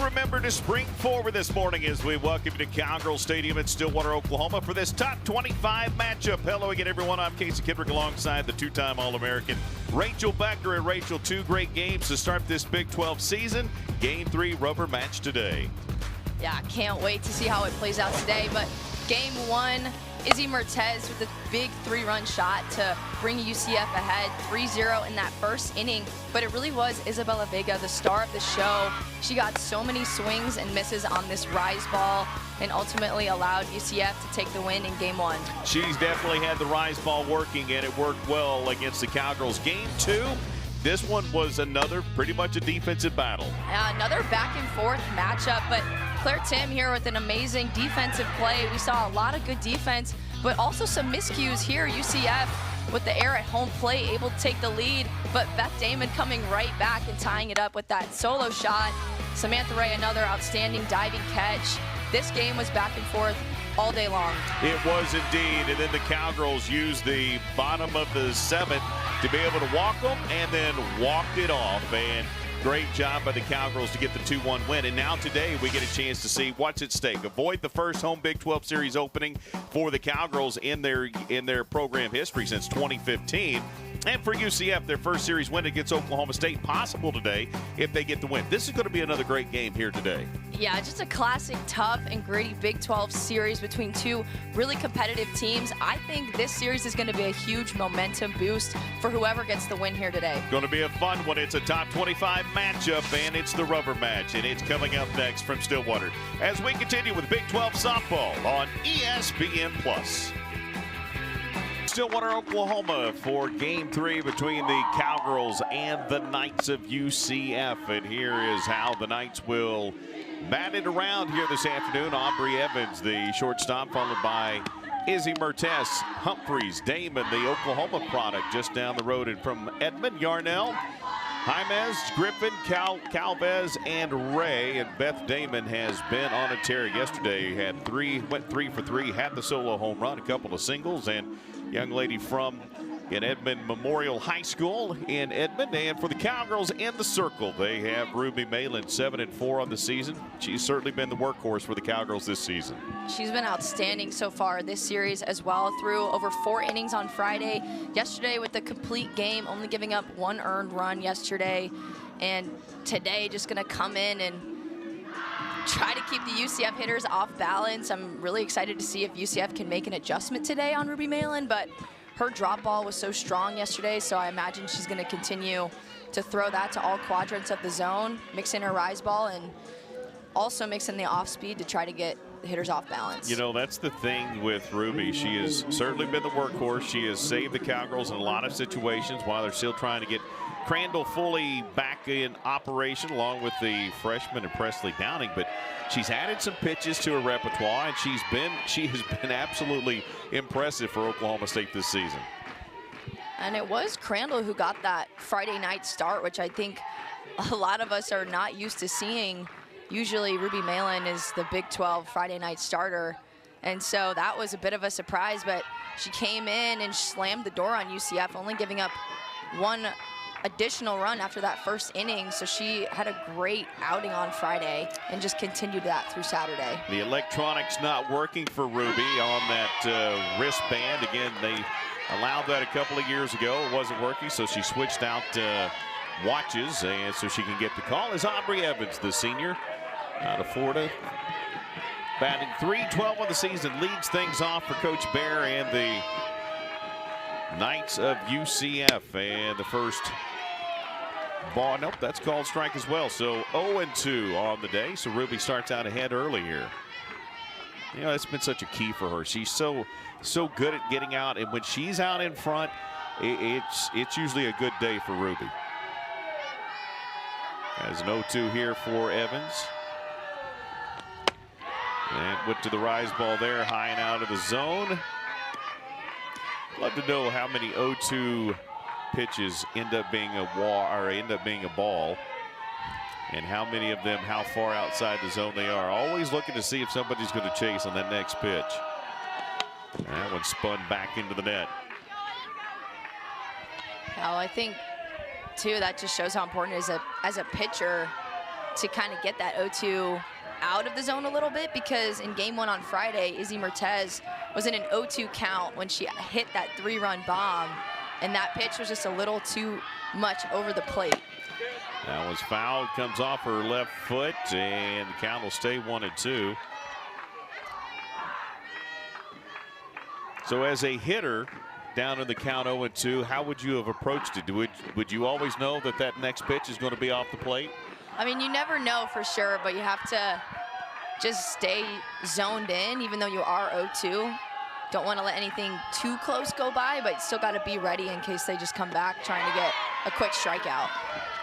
remember to spring forward this morning as we welcome you to Cowgirl Stadium in Stillwater, Oklahoma for this top 25 matchup. Hello again, everyone. I'm Casey Kendrick alongside the two-time All-American Rachel Becker. And Rachel, two great games to start this Big 12 season. Game 3 rubber match today. Yeah, can't wait to see how it plays out today. But game 1, Izzy Mertez with a big 3-run shot to bring UCF ahead 3-0 in that first inning. But it really was Isabella Vega, the star of the show. She got so many swings and misses on this rise ball and ultimately allowed UCF to take the win in game 1. She's definitely had the rise ball working, and it worked well against the Cowgirls. Game 2, this one was another pretty much a defensive battle. Another back and forth matchup, but Claire Tim here with an amazing defensive play. We saw a lot of good defense, but also some miscues here. UCF with the air at home plate, able to take the lead, but Beth Damon coming right back and tying it up with that solo shot. Samantha Ray, another outstanding diving catch. This game was back and forth all day long. It was indeed, and then the Cowgirls used the bottom of the 7th to be able to walk them and then walked it off. And great job by the Cowgirls to get the 2-1 win. And now today we get a chance to see what's at stake. Avoid the first home Big 12 series opening for the Cowgirls in their program history since 2015. And for UCF, their first series win against Oklahoma State possible today if they get the win. This is going to be another great game here today. Yeah, just a classic, tough, and gritty Big 12 series between two really competitive teams. I think this series is going to be a huge momentum boost for whoever gets the win here today. Going to be a fun one. It's a top 25 matchup, and it's the rubber match, and it's coming up next from Stillwater as we continue with Big 12 softball on ESPN+. Stillwater, Oklahoma for game 3 between the Cowgirls and the Knights of UCF. And here is how the Knights will bat it around here this afternoon. Aubrey Evans, the shortstop, followed by Izzy Mertez, Humphreys, Damon, the Oklahoma product just down the road, and from Edmond, Yarnell, Jaimez, Griffin, Calvez, and Ray. And Beth Damon has been on a tear yesterday. Went 3 for 3, had the solo home run, a couple of singles, and young lady from Edmond Memorial High School in Edmond. And for the Cowgirls in the circle, they have Ruby Malin, 7-4 on the season. She's certainly been the workhorse for the Cowgirls this season. She's been outstanding so far this series as well, through over 4 innings on Friday. Yesterday with the complete game, only giving up 1 earned run yesterday. And today just going to come in and try to keep the UCF hitters off balance. I'm really excited to see if UCF can make an adjustment today on Ruby Malin, but her drop ball was so strong yesterday, so I imagine she's going to continue to throw that to all quadrants of the zone, mix in her rise ball, and also mix in the off speed to try to get the hitters off balance. You know, that's the thing with Ruby. She has certainly been the workhorse. She has saved the Cowgirls in a lot of situations while they're still trying to get Crandall fully back in operation, along with the freshman and Presley Downing. But she's added some pitches to her repertoire, and she has been absolutely impressive for Oklahoma State this season. And it was Crandall who got that Friday night start, which I think a lot of us are not used to seeing. Usually Ruby Malin is the Big 12 Friday night starter, and so that was a bit of a surprise, but she came in and slammed the door on UCF, only giving up 1 additional run after that first inning. So she had a great outing on Friday and just continued that through Saturday. The electronics not working for Ruby on that wristband. Again, they allowed that a couple of years ago. It wasn't working, so she switched out watches, and so she can get the call. Is Aubrey Evans, the senior out of Florida, batting .312 on the season, leads things off for Coach Bear and the Knights of UCF. And the first ball, nope, that's called strike as well. So 0-2 on the day. So Ruby starts out ahead early here. You know, that's been such a key for her. She's so good at getting out, and when she's out in front, it's usually a good day for Ruby. As an 0-2 here for Evans. And went to the rise ball there, high and out of the zone. Love to know how many 0-2 pitches end up being a ball, and how many of them, how far outside the zone they are. Always looking to see if somebody's going to chase on that next pitch. And that one spun back into the net. Well, I think too that just shows how important it is as a pitcher to kind of get that 0-2 out of the zone a little bit, because in game 1 on Friday, Izzy Mertez was in an 0-2 count when she hit that 3-run bomb, and that pitch was just a little too much over the plate. That was fouled, comes off her left foot, and the count will stay 1-2. So as a hitter down in the count 0-2, how would you have approached it? Would you always know that that next pitch is going to be off the plate? I mean, you never know for sure, but you have to just stay zoned in, even though you are 0-2. Don't want to let anything too close go by, but you still got to be ready in case they just come back trying to get a quick strikeout.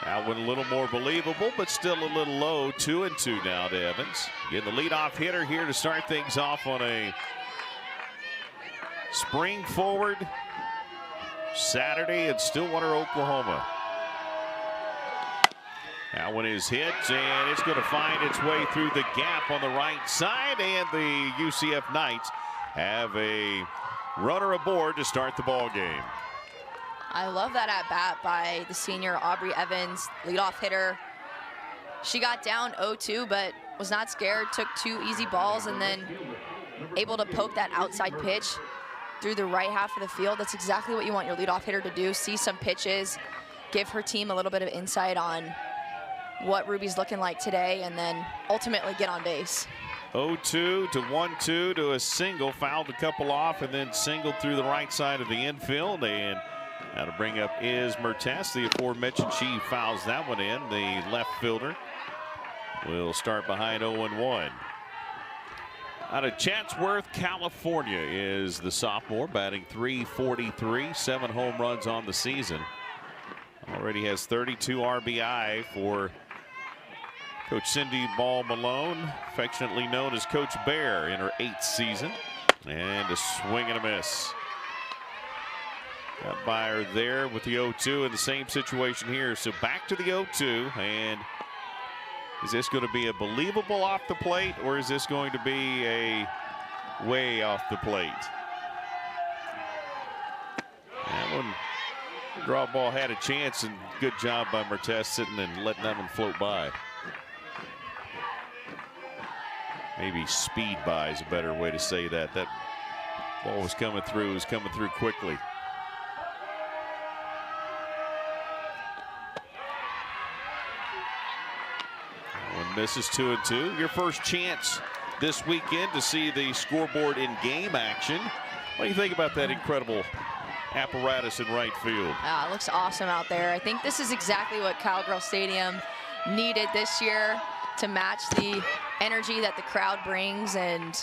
That one a little more believable, but still a little low. 2-2 now to Evans. Getting the leadoff hitter here to start things off on a spring forward Saturday in Stillwater, Oklahoma. That one is hit, and it's going to find its way through the gap on the right side, and the UCF Knights have a runner aboard to start the ball game. I love that at bat by the senior Aubrey Evans, leadoff hitter. She got down 0-2, but was not scared, took 2 easy balls, and then able to poke that outside pitch through the right half of the field. That's exactly what you want your leadoff hitter to do, see some pitches, give her team a little bit of insight on what Ruby's looking like today, and then ultimately get on base. 0-2 to 1-2 to a single, fouled a couple off, and then singled through the right side of the infield, and that'll bring up Iz Mertes, the aforementioned. She fouls that one in. The left fielder will start behind 0-1. Out of Chatsworth, California is the sophomore, batting .343, 7 home runs on the season. Already has 32 RBI for Coach Cindy Ball Malone, affectionately known as Coach Bear, in her 8th season. And a swing and a miss. Got by her there with the 0-2 in the same situation here. So back to the 0-2, and is this going to be a believable off the plate, or is this going to be a way off the plate? That one, draw ball had a chance, and good job by Mertes sitting and letting that one float by. Maybe speed by is a better way to say that. That ball was coming through quickly. One misses, 2-2. Your first chance this weekend to see the scoreboard in game action. What do you think about that incredible apparatus in right field? It looks awesome out there. I think this is exactly what Cowgirl Stadium needed this year to match the energy that the crowd brings, and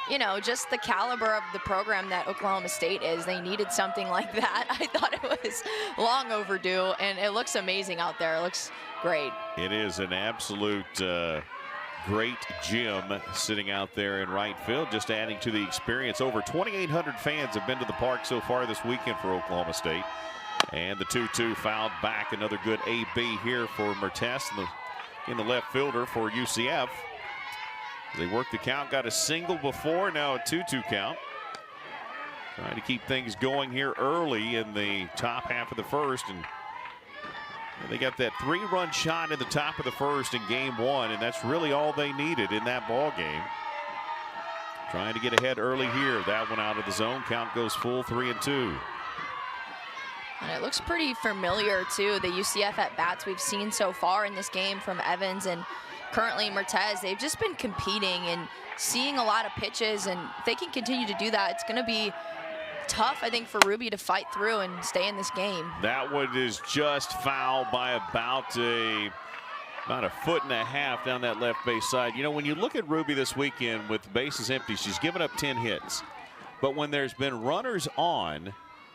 you know, just the caliber of the program that Oklahoma State is. They needed something like that. I thought it was long overdue, and it looks amazing out there. It looks great. It is an absolute great gym sitting out there in right field, just adding to the experience. Over 2,800 fans have been to the park so far this weekend for Oklahoma State. And the 2-2 fouled back. Another good AB here for Mertes in the left fielder for UCF. They worked the count, got a single before, now a 2-2 count. Trying to keep things going here early in the top half of the first. And they got that 3-run shot in the top of the first in game 1, and that's really all they needed in that ball game. Trying to get ahead early here. That one out of the zone. Count goes full, 3-2. And it looks pretty familiar to the UCF at-bats we've seen so far in this game from Evans and currently Mertes. They've just been competing and seeing a lot of pitches, and if they can continue to do that, it's going to be tough, I think, for Ruby to fight through and stay in this game. That one is just fouled by about a 1.5 feet down that left base side. You know, when you look at Ruby this weekend with bases empty, she's given up 10 hits. But when there's been runners on,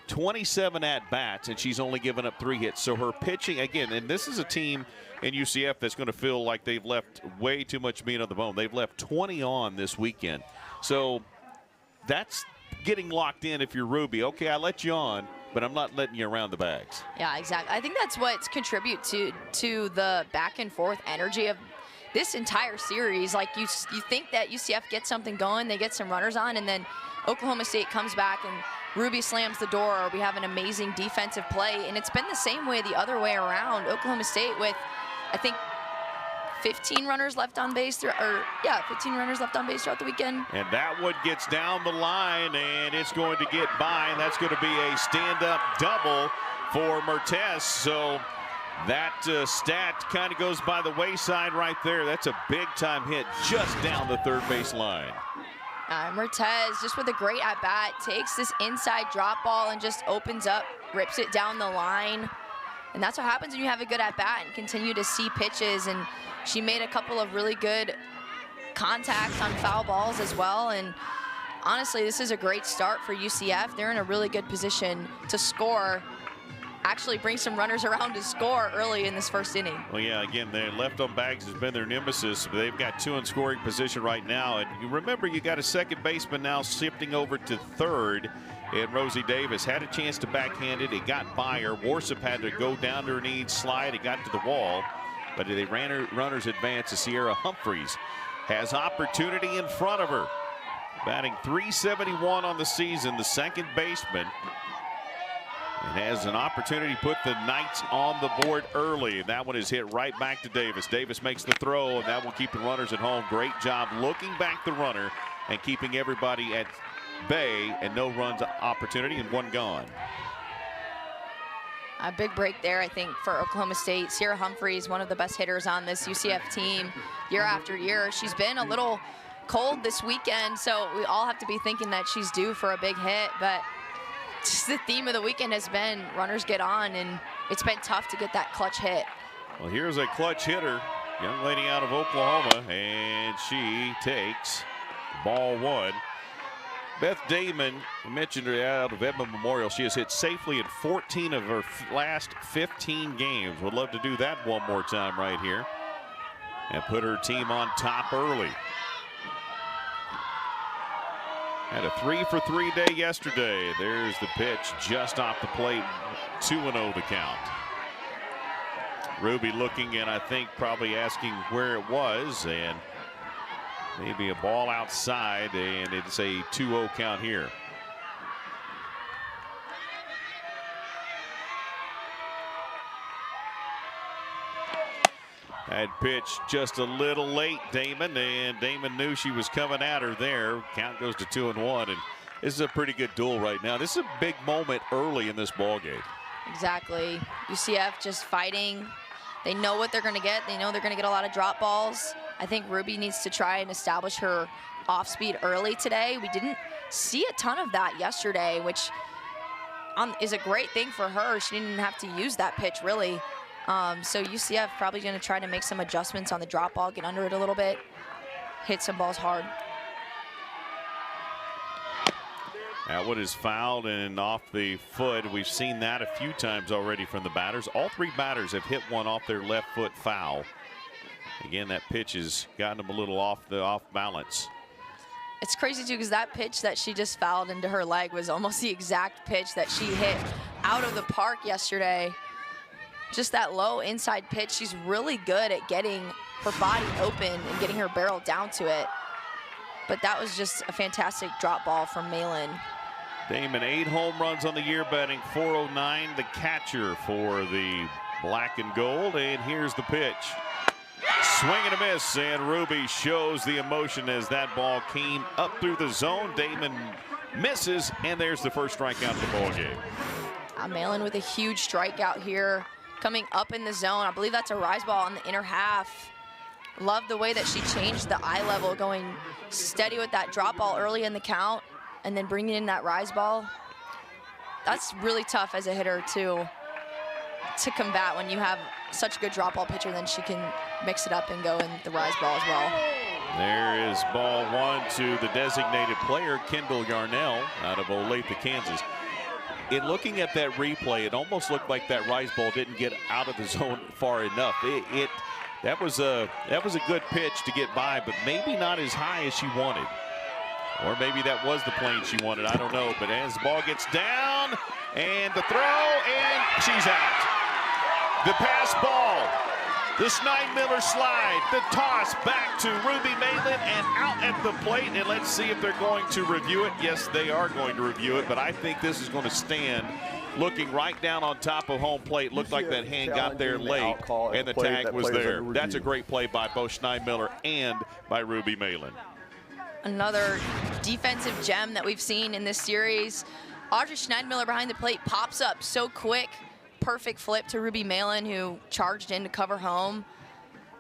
27 at-bats, and she's only given up 3 hits. So her pitching, again, and this is a team in UCF that's going to feel like they've left way too much meat on the bone. They've left 20 on this weekend. So that's getting locked in if you're Ruby. Okay, I let you on, but I'm not letting you around the bags. Yeah, exactly. I think that's what's contribute to the back and forth energy of this entire series. Like you think that UCF gets something going, they get some runners on, and then Oklahoma State comes back and Ruby slams the door, or we have an amazing defensive play. And it's been the same way the other way around. Oklahoma State with I think 15 runners left on base, 15 runners left on base throughout the weekend. And that one gets down the line, and it's going to get by, and that's going to be a stand-up double for Mertes. So that stat kind of goes by the wayside right there. That's a big-time hit just down the third base line. Mertes, just with a great at-bat, takes this inside drop ball and just opens up, rips it down the line. And that's what happens when you have a good at-bat and continue to see pitches. And she made a couple of really good contacts on foul balls as well. And honestly, this is a great start for UCF. They're in a really good position to score, actually bring some runners around to score early in this first inning. Well, yeah, again, their left on bags has been their nemesis. But they've got 2 in scoring position right now. And you remember, you got a second baseman now shifting over to third. And Rosie Davis had a chance to backhand it. It got by her. Warsop had to go down to her knees, slide. It got to the wall. But they ran her runners advance to Sierra Humphreys. Has opportunity in front of her. Batting .371 on the season, the second baseman. And has an opportunity to put the Knights on the board early. And that one is hit right back to Davis. Davis makes the throw, and that will keep the runners at home. Great job looking back the runner and keeping everybody at bay, and no runs opportunity, and one gone. A big break there, I think, for Oklahoma State. Sierra Humphreys, one of the best hitters on this UCF team year after year. She's been a little cold this weekend, so we all have to be thinking that she's due for a big hit. But just the theme of the weekend has been runners get on, and it's been tough to get that clutch hit. Well, here's a clutch hitter, young lady out of Oklahoma, and she takes ball 1. Beth Damon, I mentioned her out of Edmond Memorial. She has hit safely in 14 of her last 15 games. Would love to do that one more time right here and put her team on top early. Had a 3-for-3 day yesterday. There's the pitch just off the plate. 2-0 the count. Ruby looking, and I think probably asking where it was, and maybe a ball outside, and it's a 2-0 count here. That pitch just a little late, Damon, and Damon knew she was coming at her there. Count goes to 2-1, and this is a pretty good duel right now. This is a big moment early in this ball game. Exactly. UCF just fighting. They know what they're going to get. They know they're going to get a lot of drop balls. I think Ruby needs to try and establish her off speed early today. We didn't see a ton of that yesterday, which is a great thing for her. She didn't have to use that pitch really. So UCF probably going to try to make some adjustments on the drop ball, get under it a little bit, hit some balls hard. That one is fouled and off the foot. We've seen that a few times already from the batters. All 3 batters have hit one off their left foot foul. Again, that pitch has gotten them a little off balance. It's crazy too, because that pitch that she just fouled into her leg was almost the exact pitch that she hit out of the park yesterday. Just that low inside pitch. She's really good at getting her body open and getting her barrel down to it. But that was just a fantastic drop ball from Malin. Damon, 8 home runs on the year, batting .409, the catcher for the black and gold. And here's the pitch. Swing and a miss, and Ruby shows the emotion as that ball came up through the zone. Damon misses, and there's the first strikeout of the ball game. Malin with a huge strikeout here, coming up in the zone. I believe that's a rise ball on the inner half. Love the way that she changed the eye level, going steady with that drop ball early in the count, and then bringing in that rise ball. That's really tough as a hitter to combat when you have such a good drop ball pitcher. Then she can mix it up and go in the rise ball as well. There is ball 1 to the designated player, Kendall Yarnell, out of Olathe, Kansas. In looking at that replay, it almost looked like that rise ball didn't get out of the zone far enough. That was a good pitch to get by, but maybe not as high as she wanted. Or maybe that was the plane she wanted, I don't know. But as the ball gets down, and the throw, and she's out. The pass ball, the Schneidmiller slide, the toss back to Ruby Malin and out at the plate. And let's see if they're going to review it. Yes, they are going to review it, but I think this is going to stand looking right down on top of home plate. Looked like that hand got there late, and the tag was there. That's a great play by both Schneidmiller and by Ruby Malin. Another defensive gem that we've seen in this series. Audrey Schneidmiller behind the plate pops up so quick. Perfect flip to Ruby Malin, who charged in to cover home.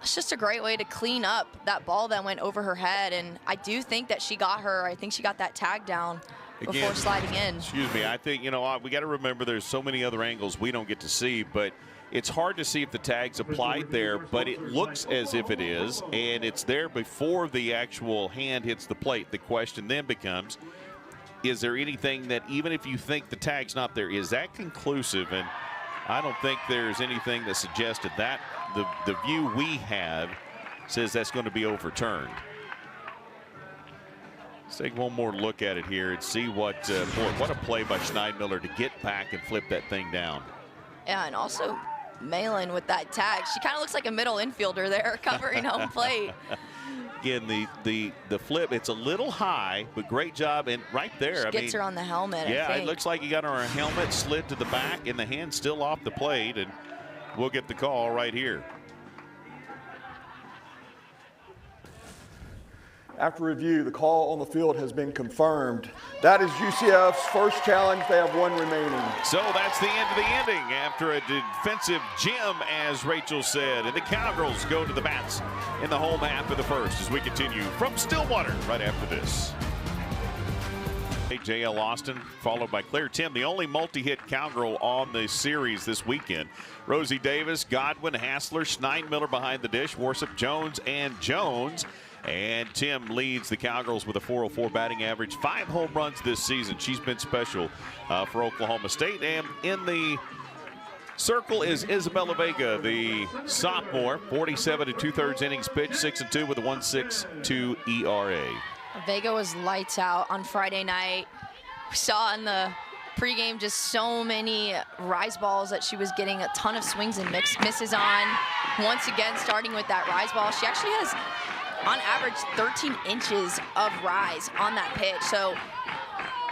It's just a great way to clean up that ball that went over her head, and I do think that she got her. I think she got that tag down before sliding in. Excuse me, I think, you know, we got to remember there's so many other angles we don't get to see, but it's hard to see if the tag's applied there, but it looks as if it is, and it's there before the actual hand hits the plate. The question then becomes, is there anything that, even if you think the tag's not there, is that conclusive? And I don't think there's anything that suggested that. The view we have says that's going to be overturned. Let's take one more look at it here and see what, boy, what a play by Schneidmiller to get back and flip that thing down. Yeah, and also Malin with that tag. She kind of looks like a middle infielder there covering home plate. Again, the flip, it's a little high, but great job. And right there, She gets her on the helmet, yeah, I think. It looks like he got her on her helmet, slid to the back, and the hand's still off the plate, and we'll get the call right here. After review, the call on the field has been confirmed. That is UCF's first challenge. They have one remaining. So that's the end of the inning after a defensive gem, as Rachel said. And the Cowgirls go to the bats in the home half of the first as we continue from Stillwater right after this. J.L. Austin, followed by Claire Tim, the only multi-hit Cowgirl on the series this weekend. Rosie Davis, Godwin, Hassler, Schneidmiller behind the dish, Worsup, Jones, and Jones. And Tim leads the Cowgirls with a .404 batting average, 5 home runs this season. She's been special for Oklahoma State. And in the circle is Isabella Vega, the sophomore, 47 2/3 innings pitched, 6-2 with a 1.62 ERA. Vega was lights out on Friday night. We saw in the pregame just so many rise balls that she was getting a ton of swings and misses on. Once again, starting with that rise ball, she actually has on average 13 inches of rise on that pitch. So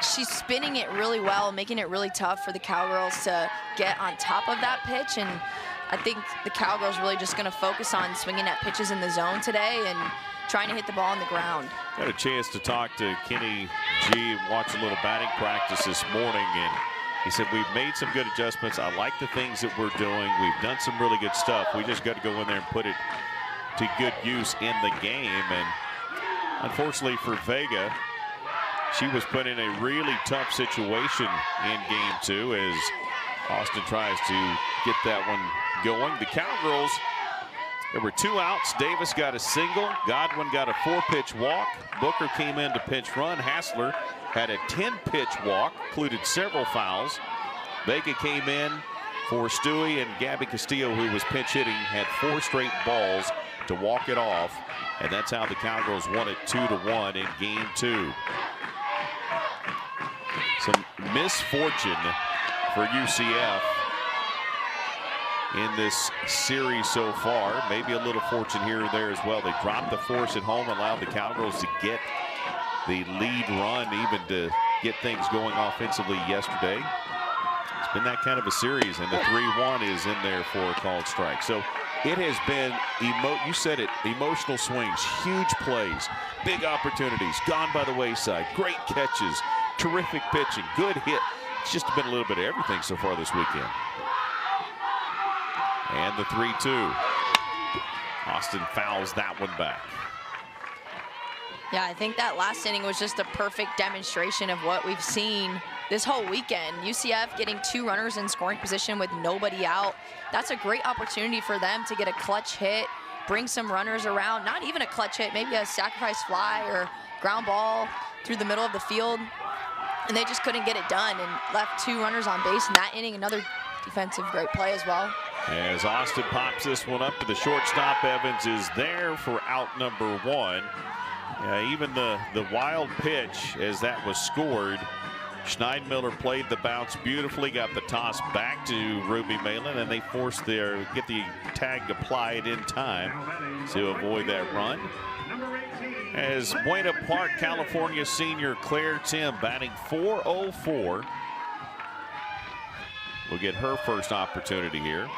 she's spinning it really well, making it really tough for the Cowgirls to get on top of that pitch. And I think the Cowgirls really just going to focus on swinging at pitches in the zone today and trying to hit the ball on the ground. Got a chance to talk to Kenny G, watch a little batting practice this morning, and he said, we've made some good adjustments. I like the things that we're doing. We've done some really good stuff. We just got to go in there and put it to good use in the game. And unfortunately for Vega, she was put in a really tough situation in game 2 as Austin tries to get that one going. The Cowgirls, there were 2 outs. Davis got a single. Godwin got a 4-pitch walk. Booker came in to pinch run. Hassler had a 10-pitch walk, included several fouls. Vega came in for Stewie, and Gabby Castillo, who was pinch hitting, had 4 straight balls to walk it off, and that's how the Cowgirls won it 2-1 in game 2. Some misfortune for UCF in this series so far. Maybe a little fortune here or there as well. They dropped the force at home, allowed the Cowgirls to get the lead run, even to get things going offensively yesterday. It's been that kind of a series, and the 3-1 is in there for a called strike. So it has been, you said it, emotional swings, huge plays, big opportunities, gone by the wayside, great catches, terrific pitching, good hit. It's just been a little bit of everything so far this weekend. And the 3-2. Austin fouls that one back. Yeah, I think that last inning was just a perfect demonstration of what we've seen this whole weekend. UCF getting 2 runners in scoring position with nobody out. That's a great opportunity for them to get a clutch hit, bring some runners around, not even a clutch hit, maybe a sacrifice fly or ground ball through the middle of the field. And they just couldn't get it done and left 2 runners on base in that inning. Another defensive great play as well. As Austin pops this one up to the shortstop, Evans is there for out number 1. Even the wild pitch as that was scored, Schneidmiller played the bounce beautifully, got the toss back to Ruby Malin, and they forced get the tag applied in time to avoid that run. As Buena Park, California senior Claire Tim batting .404. will get her first opportunity here.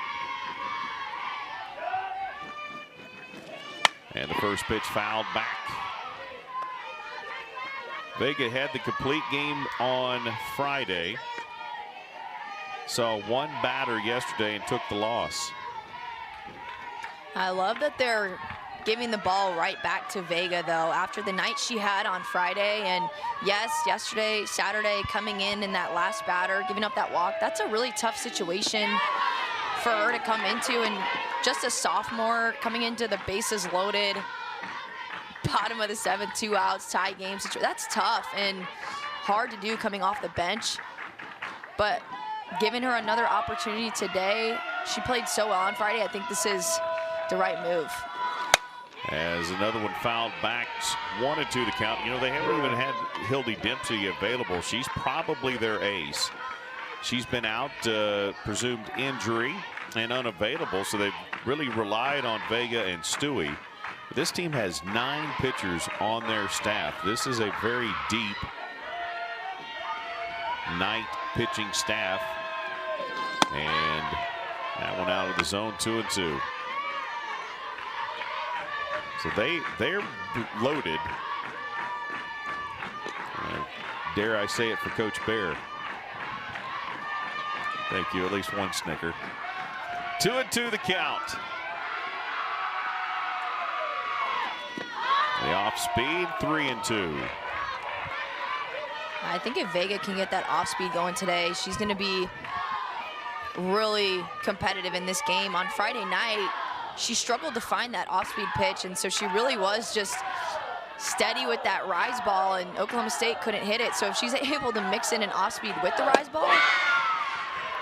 And the first pitch fouled back. Vega had the complete game on Friday. Saw one batter yesterday and took the loss. I love that they're giving the ball right back to Vega, though, after the night she had on Friday. And yes, yesterday, Saturday, coming in that last batter, giving up that walk, that's a really tough situation for her to come into. And just a sophomore coming into the bases loaded, bottom of the 7th, 2 outs, tie game situation. That's tough and hard to do coming off the bench. But giving her another opportunity today, she played so well on Friday. I think this is the right move. As another one fouled back, 1-2 the count. You know, they haven't even had Hildy Dempsey available. She's probably their ace. She's been out, presumed injury and unavailable, so they've really relied on Vega and Stewie. This team has 9 pitchers on their staff. This is a very deep night pitching staff. And that one out of the zone, 2-2. So they're loaded. Dare I say it for Coach Bear. Thank you, at least one snicker. 2-2 the count. The off speed, 3-2. I think if Vega can get that off speed going today, she's going to be really competitive in this game. On Friday night, she struggled to find that off-speed pitch, and so she really was just steady with that rise ball, and Oklahoma State couldn't hit it. So if she's able to mix in an off-speed with the rise ball,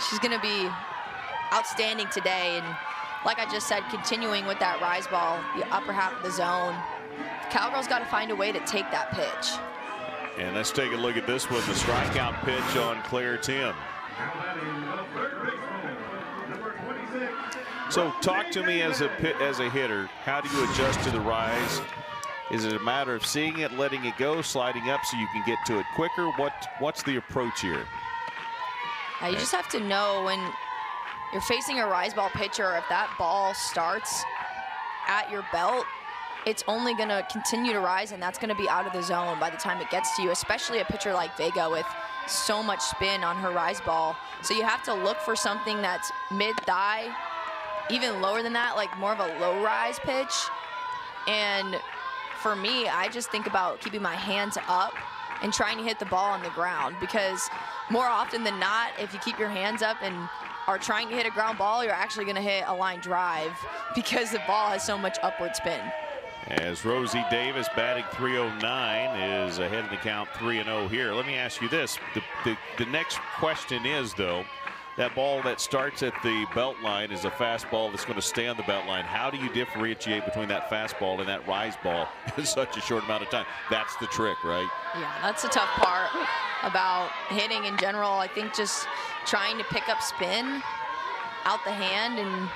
she's going to be outstanding today. And like I just said, continuing with that rise ball, the upper half of the zone, Cowgirls got to find a way to take that pitch. And let's take a look at this one, the strikeout pitch on Claire Tim. So talk to me as a hitter. How do you adjust to the rise? Is it a matter of seeing it, letting it go, sliding up so you can get to it quicker? What's the approach here? You just have to know when you're facing a rise ball pitcher, if that ball starts at your belt, it's only going to continue to rise, and that's going to be out of the zone by the time it gets to you, especially a pitcher like Vega with so much spin on her rise ball. So you have to look for something that's mid-thigh, even lower than that, like more of a low rise pitch. And for me, I just think about keeping my hands up and trying to hit the ball on the ground, because more often than not, if you keep your hands up and are trying to hit a ground ball, you're actually going to hit a line drive because the ball has so much upward spin. As Rosie Davis, batting .309, is ahead of the count, 3-0 here. Let me ask you this. The next question is, though, that ball that starts at the belt line is a fastball that's going to stay on the belt line. How do you differentiate between that fastball and that rise ball in such a short amount of time? That's the trick, right? Yeah, that's the tough part about hitting in general. I think just trying to pick up spin out the hand, and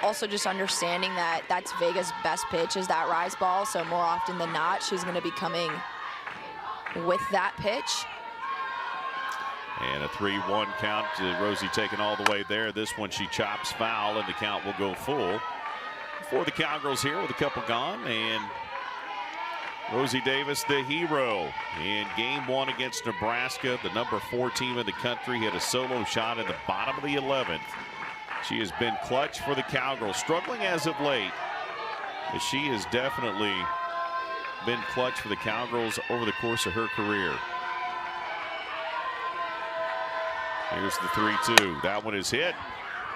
also just understanding that that's Vega's best pitch is that rise ball. So more often than not, she's going to be coming with that pitch. And a 3-1 count. Rosie taking all the way there. This one she chops foul, and the count will go full for the Cowgirls here with a couple gone. And Rosie Davis, the hero in game 1 against Nebraska, the number 4 team in the country, hit a solo shot in the bottom of the 11th. She has been clutch for the Cowgirls, struggling as of late, but she has definitely been clutch for the Cowgirls over the course of her career. Here's the 3-2. That one is hit,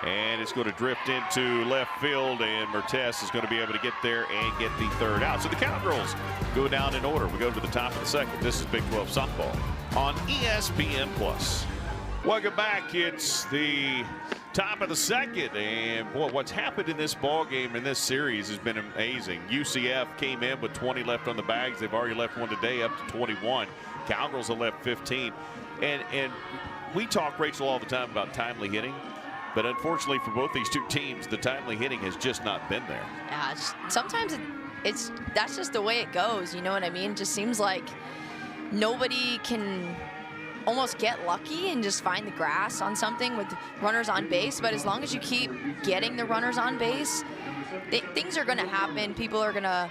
and it's going to drift into left field, and Mertes is going to be able to get there and get the third out. So the Cowgirls go down in order. We go to the top of the second. This is Big 12 softball on ESPN+. Welcome back. It's the top of the second, and boy, what's happened in this ball game in this series has been amazing. UCF came in with 20 left on the bags. They've already left one today, up to 21. Cowgirls have left 15, and we talk, Rachel, all the time about timely hitting, but unfortunately for both these two teams, the timely hitting has just not been there. Yeah, sometimes that's just the way it goes. You know what I mean? It just seems like nobody can almost get lucky and just find the grass on something with runners on base. But as long as you keep getting the runners on base, things are going to happen. People are going to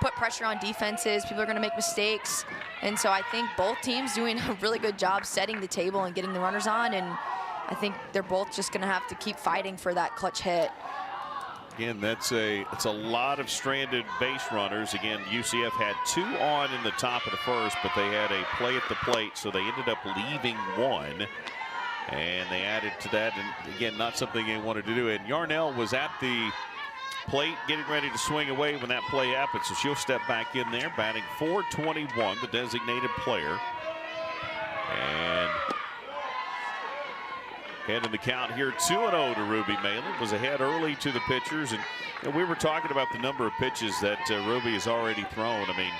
put pressure on defenses. People are going to make mistakes. And so I think both teams doing a really good job setting the table and getting the runners on. And I think they're both just going to have to keep fighting for that clutch hit. Again, it's a lot of stranded base runners. Again, UCF had 2 on in the top of the first, but they had a play at the plate, so they ended up leaving 1. And they added to that, and again, not something they wanted to do. And Yarnell was at the plate getting ready to swing away when that play happened, so she'll step back in there, batting .421, the designated player. And head in the count here, 2-0 to Ruby Malin. Was ahead early to the pitchers, and we were talking about the number of pitches that Ruby has already thrown. I mean,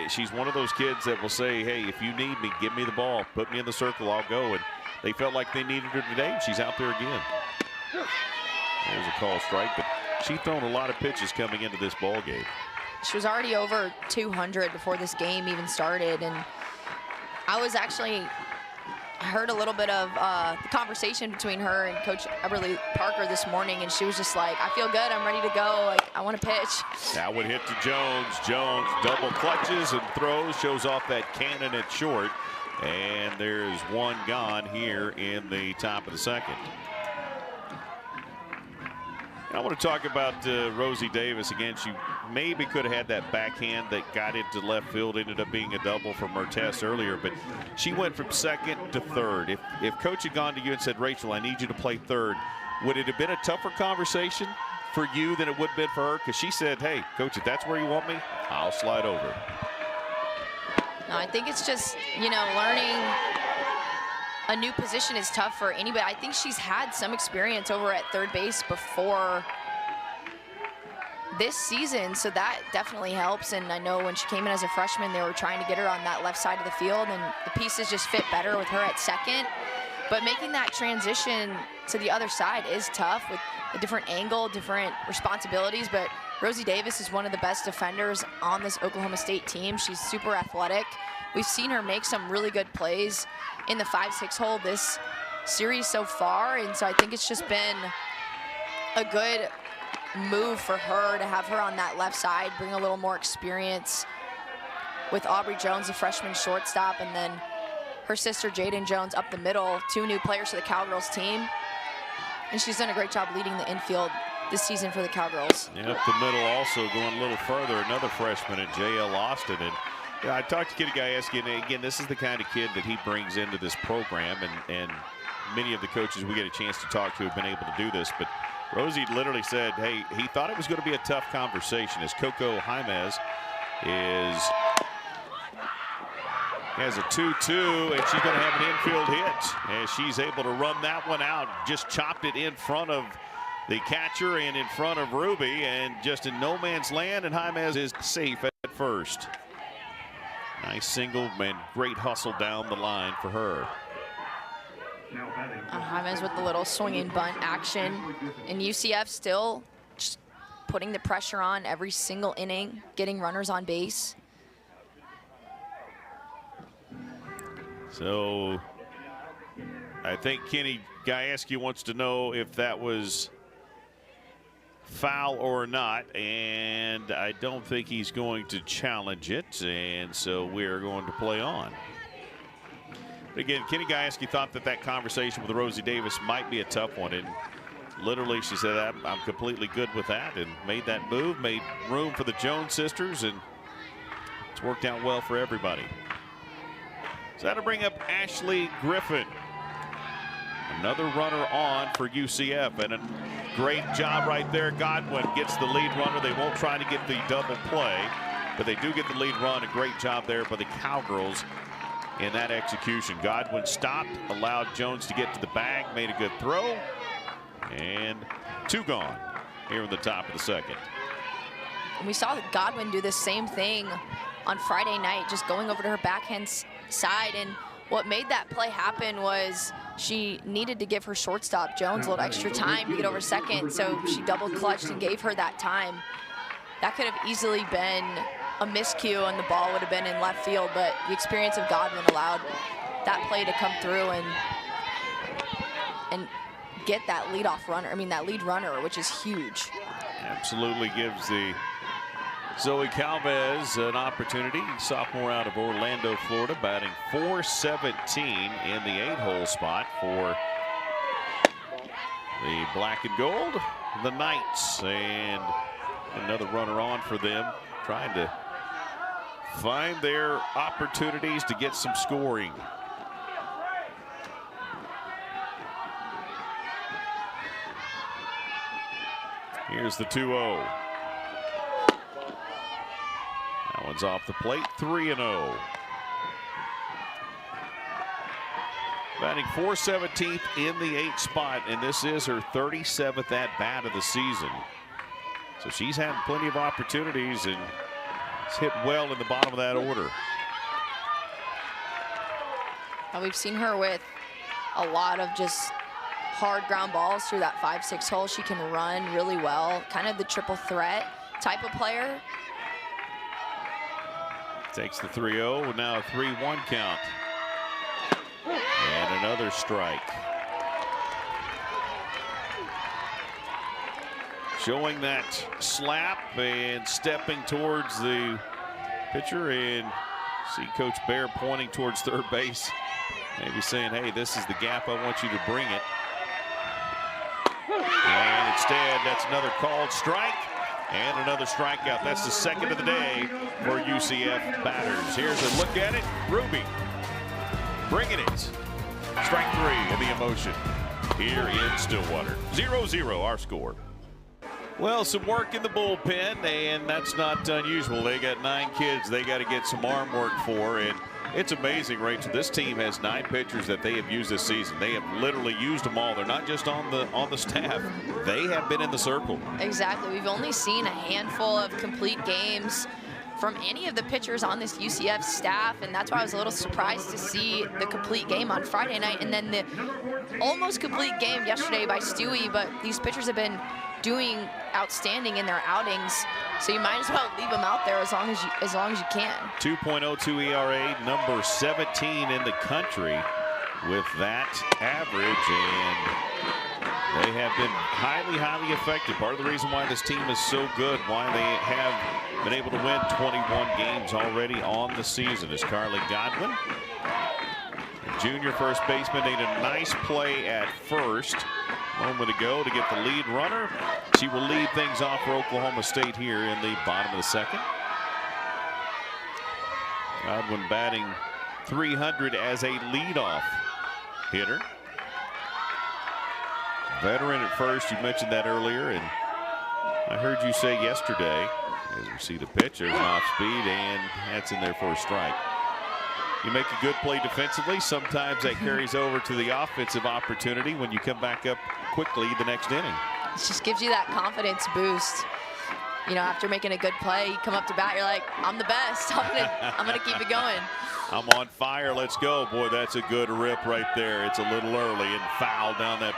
she's one of those kids that will say, hey, if you need me, give me the ball, put me in the circle, I'll go. And they felt like they needed her today, and she's out there again. There's a call strike, but she's thrown a lot of pitches coming into this ball game. She was already over 200 before this game even started, and I heard a little bit of the conversation between her and Coach Eberly Parker this morning, and she was just like, I feel good, I'm ready to go, like, I want to pitch. That would hit to Jones. Jones double clutches and throws, shows off that cannon at short, and there's 1 gone here in the top of the second. I want to talk about Rosie Davis again. She maybe could have had that backhand that got into left field, ended up being a double for Mertes earlier, but she went from second to third. If Coach had gone to you and said, Rachel, I need you to play third, would it have been a tougher conversation for you than it would have been for her? Because she said, hey, Coach, if that's where you want me, I'll slide over. No, I think it's just, you know, learning a new position is tough for anybody. I think she's had some experience over at third base before this season, so that definitely helps. And I know when she came in as a freshman, they were trying to get her on that left side of the field, and the pieces just fit better with her at second. But making that transition to the other side is tough with a different angle, different responsibilities. But Rosie Davis is one of the best defenders on this Oklahoma State team. She's super athletic. We've seen her make some really good plays in the 5-6 hole this series so far, and so I think it's just been a good move for her to have her on that left side, bring a little more experience with Aubrey Jones, the freshman shortstop, and then her sister Jaden Jones up the middle, 2 new players for the Cowgirls team. And she's done a great job leading the infield this season for the Cowgirls. And up the middle also going a little further, another freshman at J.L. Austin. And yeah, I talked to Kitty Gajewski, and again, this is the kind of kid that he brings into this program, and many of the coaches we get a chance to talk to have been able to do this. But Rosie literally said, hey, he thought it was going to be a tough conversation as Coco Jaimez has a 2-2, and she's going to have an infield hit as she's able to run that one out. Just chopped it in front of the catcher and in front of Ruby, and just in no man's land, and Jaimez is safe at first. Nice single, man, great hustle down the line for her. Jaimez with the little swinging bunt action, and UCF still just putting the pressure on every single inning, getting runners on base. So I think Kenny Gajewski wants to know if that was foul or not, and I don't think he's going to challenge it, and so we're going to play on. But again, Kenny Gajewski thought that conversation with Rosie Davis might be a tough one, and literally she said, I'm completely good with that, and made that move, made room for the Jones sisters, and it's worked out well for everybody. So that'll bring up Ashley Griffin. Another runner on for UCF, and a great job right there. Godwin gets the lead runner. They won't try to get the double play, but they do get the lead run. A great job there by the Cowgirls in that execution. Godwin stopped, allowed Jones to get to the bag, made a good throw, and 2 gone here in the top of the second. We saw Godwin do the same thing on Friday night, just going over to her backhand side, and what made that play happen was she needed to give her shortstop Jones a little extra time to get over second, so she double clutched and gave her that time. That could have easily been a miscue and the ball would have been in left field, but the experience of Godwin allowed that play to come through and get that leadoff runner, that lead runner, which is huge. Absolutely gives the Zoe Calvez an opportunity. Sophomore out of Orlando, Florida, batting .417 in the 8-hole spot for the black and gold, the Knights, and another runner on for them, trying to find their opportunities to get some scoring. Here's the 2-0. That one's off the plate, 3-0. Batting .417 in the 8th spot, and this is her 37th at-bat of the season. So she's had plenty of opportunities and has hit well in the bottom of that order. Now we've seen her with a lot of just hard ground balls through that 5-6 hole. She can run really well, kind of the triple threat type of player. Takes the 3-0, now a 3-1 count. And another strike. Showing that slap and stepping towards the pitcher, and see Coach Bear pointing towards third base, maybe saying, hey, this is the gap, I want you to bring it. And instead, that's another called strike and another strikeout. That's the second of the day for UCF batters. Here's a look at it. Ruby bringing it. Strike 3 in the emotion here in Stillwater. 0-0 our score. Well, some work in the bullpen, and that's not unusual. They got 9 kids they got to get some arm work for, and it's amazing, Rachel. This team has 9 pitchers that they have used this season. They have literally used them all. They're not just on the staff. They have been in the circle. Exactly. We've only seen a handful of complete games from any of the pitchers on this UCF staff, and that's why I was a little surprised to see the complete game on Friday night and then the almost complete game yesterday by Stewie. But these pitchers have been doing outstanding in their outings, so you might as well leave them out there as long as you can. 2.02 ERA, number 17 in the country with that average, and they have been highly effective. Part of the reason why this team is so good, why they have been able to win 21 games already on the season, is Carly Godwin. The junior first baseman made a nice play at first a moment ago to get the lead runner. She will lead things off for Oklahoma State here in the bottom of the second. Godwin batting .300 as a leadoff hitter. Veteran at first, you mentioned that earlier, and I heard you say yesterday, as we see the pitch, there's an off speed, and that's in there for a strike. You make a good play defensively, sometimes that carries over to the offensive opportunity when you come back up quickly the next inning. It just gives you that confidence boost. You know, after making a good play, you come up to bat, you're like, I'm the best. I'm gonna keep it going. I'm on fire, let's go. Boy, that's a good rip right there. It's a little early and foul down that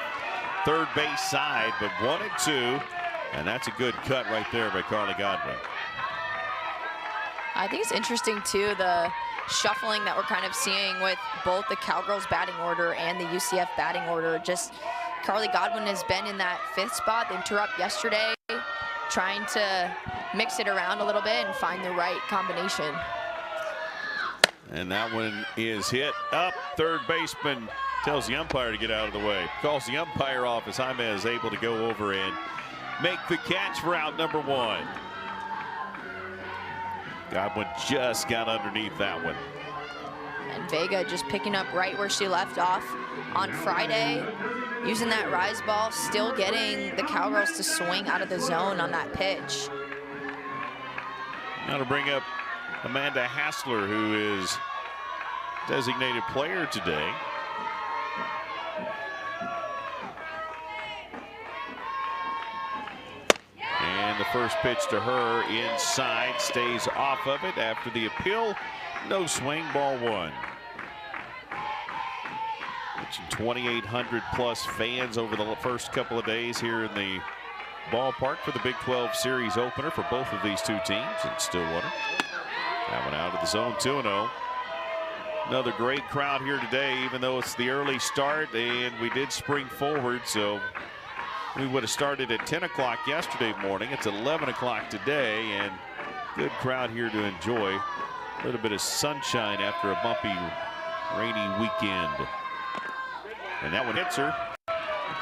third base side, but 1-2, and that's a good cut right there by Carly Godwin. I think it's interesting too, the shuffling that we're kind of seeing with both the Cowgirls batting order and the UCF batting order. Just Carly Godwin has been in that 5th spot. They threw up yesterday, trying to mix it around a little bit and find the right combination. And that one is hit up. Third baseman tells the umpire to get out of the way. Calls the umpire off as Jaime is able to go over and make the catch for out number 1. Godwin just got underneath that one. And Vega just picking up right where she left off on Friday, using that rise ball, still getting the Cowgirls to swing out of the zone on that pitch. Now to bring up Amanda Hassler, who is designated player today. And the first pitch to her inside, stays off of it after the appeal. No swing, ball 1. 2,800 plus fans over the first couple of days here in the ballpark for the Big 12 Series opener for both of these two teams in Stillwater. That one out of the zone, 2-0. Another great crowd here today, even though it's the early start, and we did spring forward, so we would have started at 10 o'clock yesterday morning. It's 11 o'clock today, and good crowd here to enjoy a little bit of sunshine after a bumpy, rainy weekend. And that one hits her.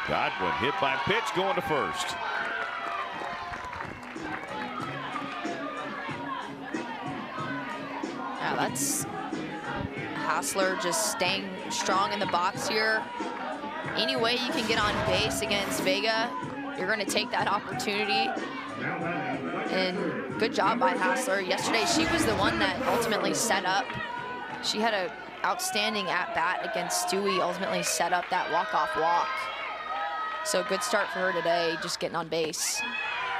Godwin hit by pitch, going to first. Yeah, that's Hassler just staying strong in the box here. Any way you can get on base against Vega, you're going to take that opportunity. And good job by Hassler. Yesterday, she was the one that ultimately set up. She had an outstanding at-bat against Stewie, ultimately set up that walk-off walk. So good start for her today, just getting on base.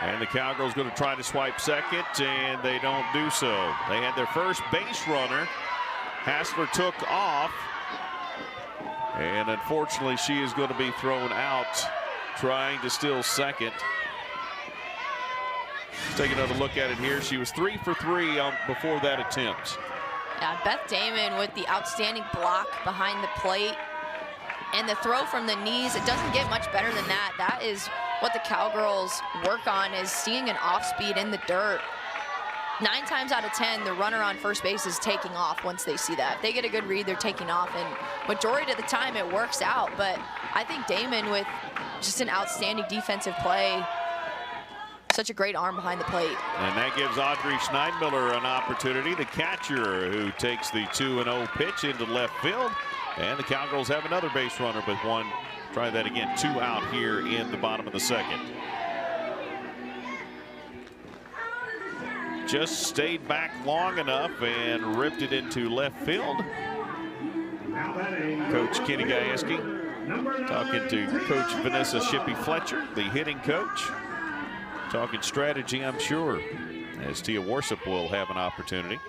And the Cowgirls going to try to swipe second, and they don't do so. They had their first base runner. Hassler took off, and unfortunately she is going to be thrown out trying to steal second. Let's take another look at it here. She was 3 for 3 before that attempt. Yeah, Beth Damon with the outstanding block behind the plate. And the throw from the knees, it doesn't get much better than that. That is what the Cowgirls work on, is seeing an off speed in the dirt. 9 times out of 10, the runner on first base is taking off once they see that. If they get a good read, they're taking off, and majority of the time it works out. But I think Damon, with just an outstanding defensive play, such a great arm behind the plate. And that gives Audrey Schneidmiller an opportunity, the catcher, who takes the 2-0 pitch into left field. And the Cowgirls have another base runner with one. Try that again, 2 out here in the bottom of the second. Just stayed back long enough and ripped it into left field. Coach Kenny Gajewski talking to Coach Vanessa Shippey Fletcher, the hitting coach. Talking strategy, I'm sure, as Tia Warsup will have an opportunity.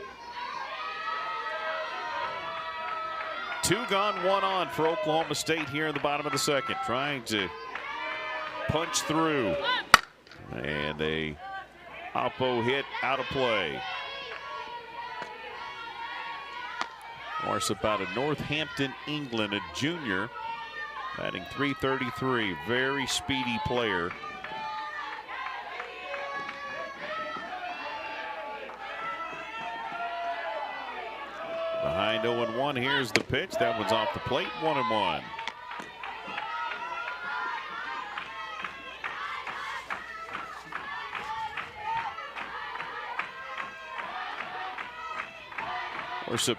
2 gone, 1 on for Oklahoma State here in the bottom of the second, trying to punch through. And a Oppo hit out of play. Warsup out of Northampton, England, a junior, batting .333, very speedy player. Behind 0-1, here's the pitch. That one's off the plate, 1-1. Warsup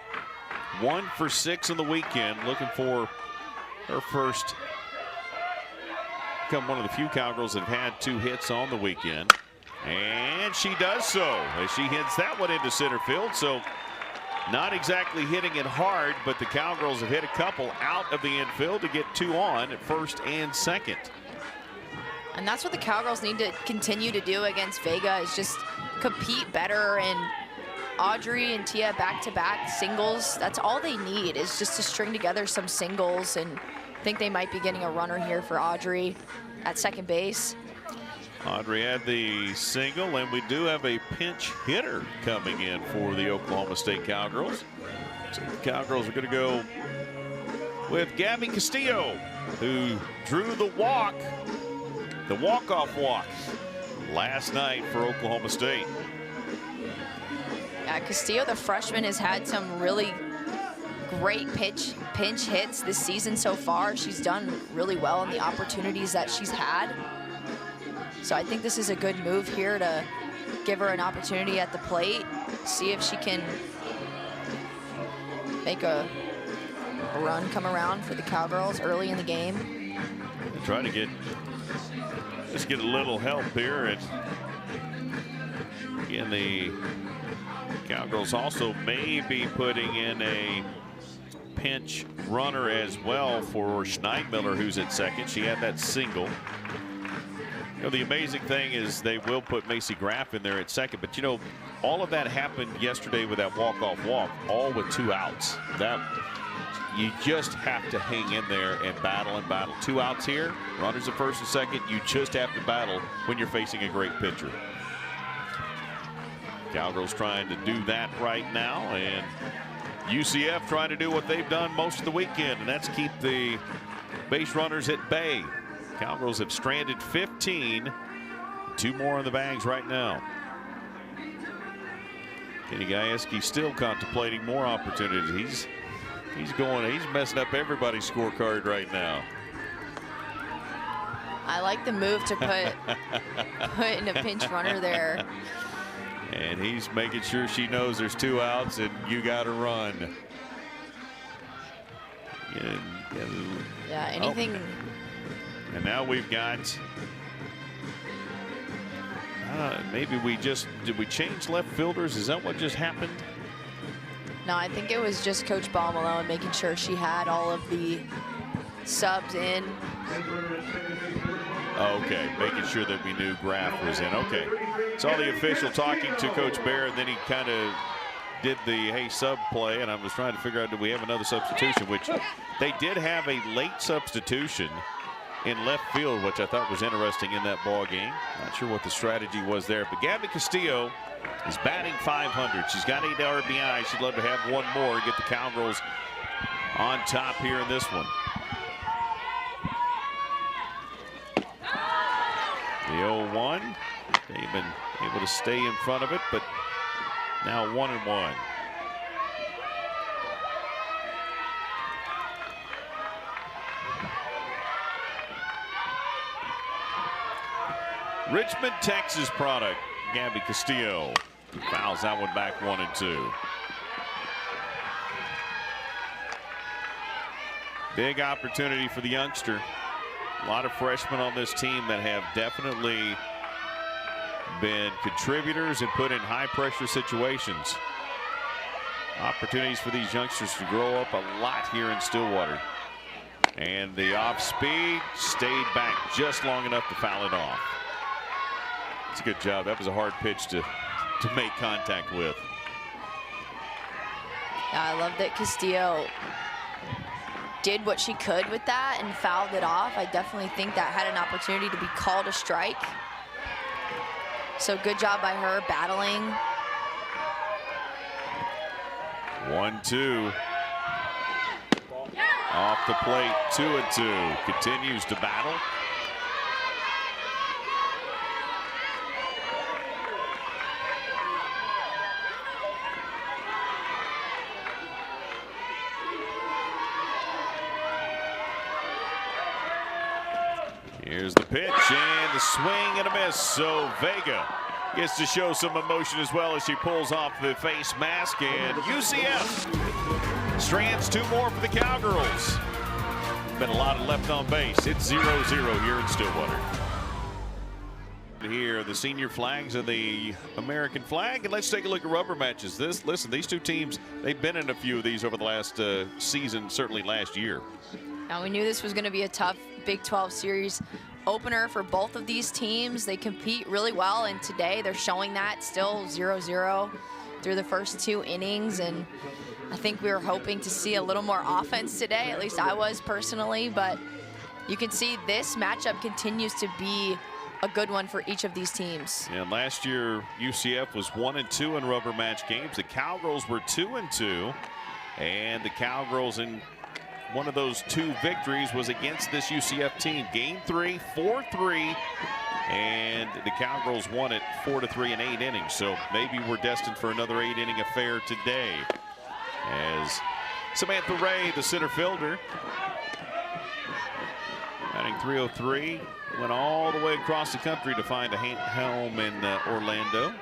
1 for 6 in the weekend, looking for her first. Become one of the few Cowgirls that have had 2 hits on the weekend. And she does so as she hits that one into center field. So not exactly hitting it hard, but the Cowgirls have hit a couple out of the infield to get 2 on at first and second. And that's what the Cowgirls need to continue to do against Vega, is just compete better. And Audrey and Tia back-to-back singles, that's all they need, is just to string together some singles. And I think they might be getting a runner here for Audrey at second base. Audrey had the single, and we do have a pinch hitter coming in for the Oklahoma State Cowgirls. So the Cowgirls are going to go with Gabby Castillo, who drew the walk-off walk last night for Oklahoma State. Yeah, Castillo, the freshman, has had some really great pinch hits this season so far. She's done really well in the opportunities that she's had. So I think this is a good move here to give her an opportunity at the plate, see if she can make a run come around for the Cowgirls early in the game. Try to get a little help here. And again, the Cowgirls also may be putting in a pinch runner as well for Schneidmiller, who's at second. She had that single. You know, the amazing thing is they will put Macy Graff in there at second, but you know, all of that happened yesterday with that walk-off walk, all with 2 outs. That you just have to hang in there and battle and battle. 2 outs here, runners at first and second. You just have to battle when you're facing a great pitcher. Cowgirls trying to do that right now, and UCF trying to do what they've done most of the weekend, and that's keep the base runners at bay. Cowgirls have stranded 15. 2 more in the bags right now. Kenny Gajewski still contemplating more opportunities. He's messing up everybody's scorecard right now. I like the move to put in a pinch runner there. And he's making sure she knows there's 2 outs and you got to run. Yeah, anything. Oh. And now we've got. Maybe did we change left fielders? Is that what just happened? No, I think it was just Coach Balmalone making sure she had all of the subs in. Okay, making sure that we knew Graff was in. Okay, saw the official talking to Coach Bear, and then he kind of did the hey sub play, and I was trying to figure out, do we have another substitution, which they did have a late substitution in left field, which I thought was interesting in that ball game. Not sure what the strategy was there, but Gabby Castillo is batting .500. She's got 8 RBI. She'd love to have 1 more and get the Cowgirls on top here in this one. The 0-1. They've been able to stay in front of it, but now 1-1. Richmond, Texas product, Gabby Castillo fouls that one back 1-2. Big opportunity for the youngster. A lot of freshmen on this team that have definitely been contributors and put in high pressure situations. Opportunities for these youngsters to grow up a lot here in Stillwater. And the off speed stayed back just long enough to foul it off. It's a good job. That was a hard pitch to make contact with. Yeah, I love that Castillo did what she could with that and fouled it off. I definitely think that had an opportunity to be called a strike. So good job by her battling. 1-2. Off the plate, 2-2. Continues to battle. Here's the pitch and the swing and a miss. So Vega gets to show some emotion as well as she pulls off the face mask, and UCF strands 2 more for the Cowgirls. Been a lot of left on base. It's 0-0 here in Stillwater. Here, the senior flags and the American flag, and let's take a look at rubber matches. Listen, these 2 teams, they've been in a few of these over the last season, certainly last year. Now we knew this was going to be a tough Big 12 series opener for both of these teams. They compete really well, and today they're showing that. Still 0-0 through the first 2 innings, and I think we were hoping to see a little more offense today. At least I was personally, but you can see this matchup continues to be a good one for each of these teams. And last year UCF was 1-2 in rubber match games. The Cowgirls were 2-2, and the Cowgirls in one of those 2 victories was against this UCF team. Game 3, 4-3, and the Cowgirls won it 4-3 in 8 innings. So maybe we're destined for another 8-inning affair today. As Samantha Ray, the center fielder, batting .303, went all the way across the country to find a home in Orlando.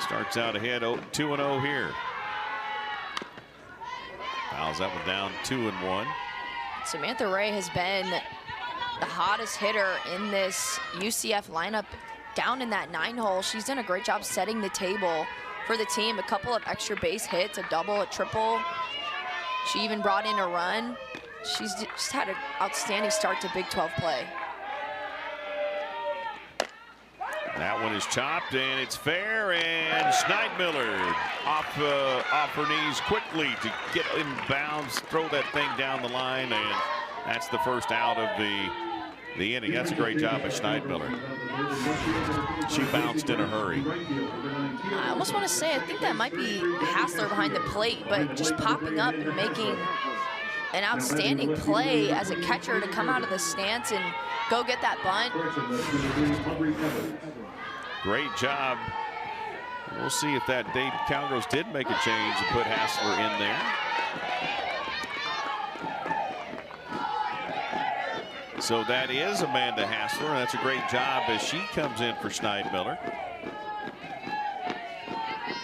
Starts out ahead 2-0 here. Fouls that one down 2-1. Samantha Ray has been the hottest hitter in this UCF lineup down in that 9-hole. She's done a great job setting the table for the team. A couple of extra base hits, a double, a triple. She even brought in a run. She's just had an outstanding start to Big 12 play. That one is chopped, and it's fair, and Schneidmiller off her knees quickly to get in bounds, throw that thing down the line, and that's the first out of the the inning. That's a great job by Schneidmiller. She bounced in a hurry. I almost want to say, I think that might be Hassler behind the plate, but just popping up and making an outstanding play as a catcher to come out of the stance and go get that bunt. Great job. We'll see if that day Cowgirls did make a change and put Hassler in there. So that is Amanda Hassler, and that's a great job as she comes in for Schneidmiller.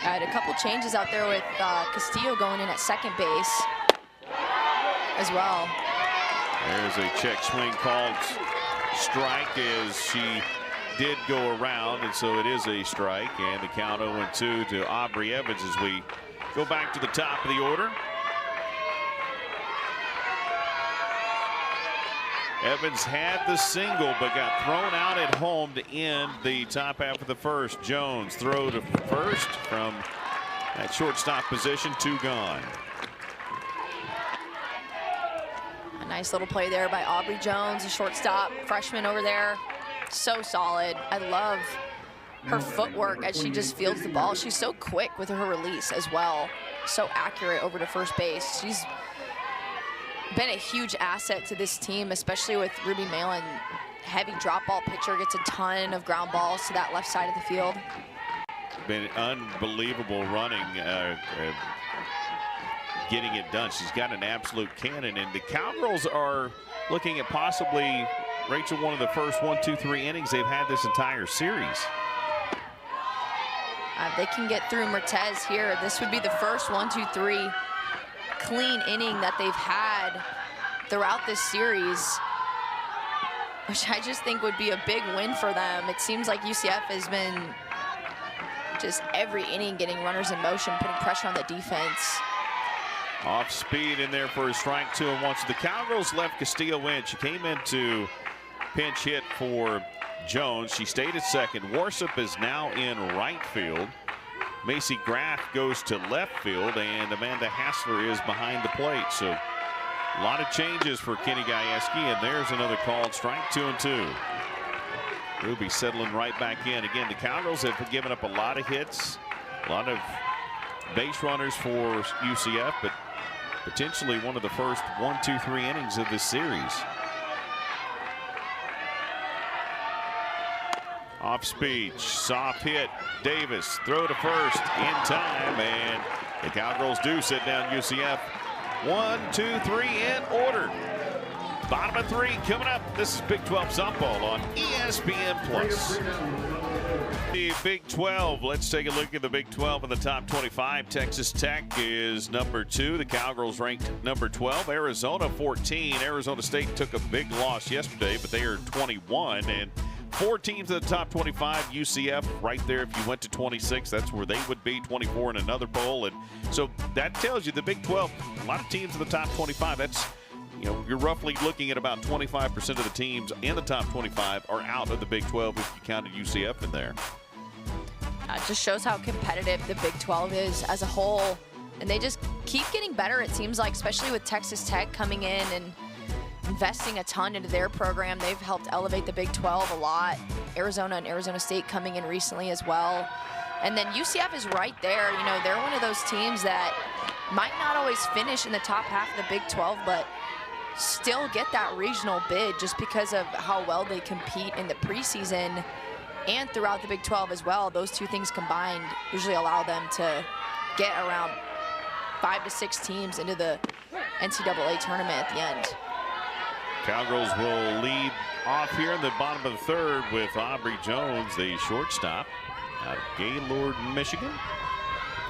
I had a couple changes out there with Castillo going in at second base as well. There's a check swing called strike as she did go around, and so it is a strike, and the count 0-2 to Aubrey Evans as we go back to the top of the order. Evans had the single but got thrown out at home to end the top half of the first. Jones throw to first from that shortstop position, 2 gone. A nice little play there by Aubrey Jones, a shortstop freshman over there. So solid. I love her footwork as she just fields the ball. She's so quick with her release as well. So accurate over to first base. She's been a huge asset to this team, especially with Ruby Malin. Heavy drop ball pitcher, gets a ton of ground balls to that left side of the field. Been unbelievable running, getting it done. She's got an absolute cannon, and the Cowgirls are looking at possibly, Rachel, one of the first 1, 2, 3 innings they've had this entire series. They can get through Mertez here. This would be the first 1, 2, 3 clean inning that they've had throughout this series, which I just think would be a big win for them. It seems like UCF has been just every inning getting runners in motion, putting pressure on the defense. Off speed in there for a strike 2 and 1. So the Cowgirls left Castillo in. She came in to pinch hit for Jones. She stayed at second. Warsup is now in right field. Macy Graff goes to left field, and Amanda Hassler is behind the plate. So a lot of changes for Kenny Gajewski, and there's another called strike, 2 and 2. Ruby settling right back in. Again, the Cowgirls have given up a lot of hits, a lot of base runners for UCF, but potentially one of the first 1, 2, 3 innings of this series. Off speed, soft hit. Davis throw to first in time, and the Cowgirls do sit down UCF. 1, 2, 3 in order. Bottom of 3 coming up. This is Big 12 softball on ESPN+. The Big 12, let's take a look at the Big 12 in the top 25. Texas Tech is number 2. The Cowgirls ranked number 12. Arizona 14. Arizona State took a big loss yesterday, but they are 21. And 4 teams in the top 25. UCF right there. If you went to 26, that's where they would be. 24 in another poll. And so that tells you the Big 12, a lot of teams in the top 25. That's, you know, you're roughly looking at about 25% of the teams in the top 25 are out of the Big 12 if you counted UCF in there. It just shows how competitive the Big 12 is as a whole. And they just keep getting better, it seems like, especially with Texas Tech coming in and investing a ton into their program. They've helped elevate the Big 12 a lot. Arizona and Arizona State coming in recently as well. And then UCF is right there. You know, they're one of those teams that might not always finish in the top half of the Big 12, but still get that regional bid just because of how well they compete in the preseason and throughout the Big 12 as well. Those two things combined usually allow them to get around 5 to 6 teams into the NCAA tournament at the end. Cowgirls will lead off here in the bottom of the 3rd with Aubrey Jones, the shortstop out of Gaylord, Michigan.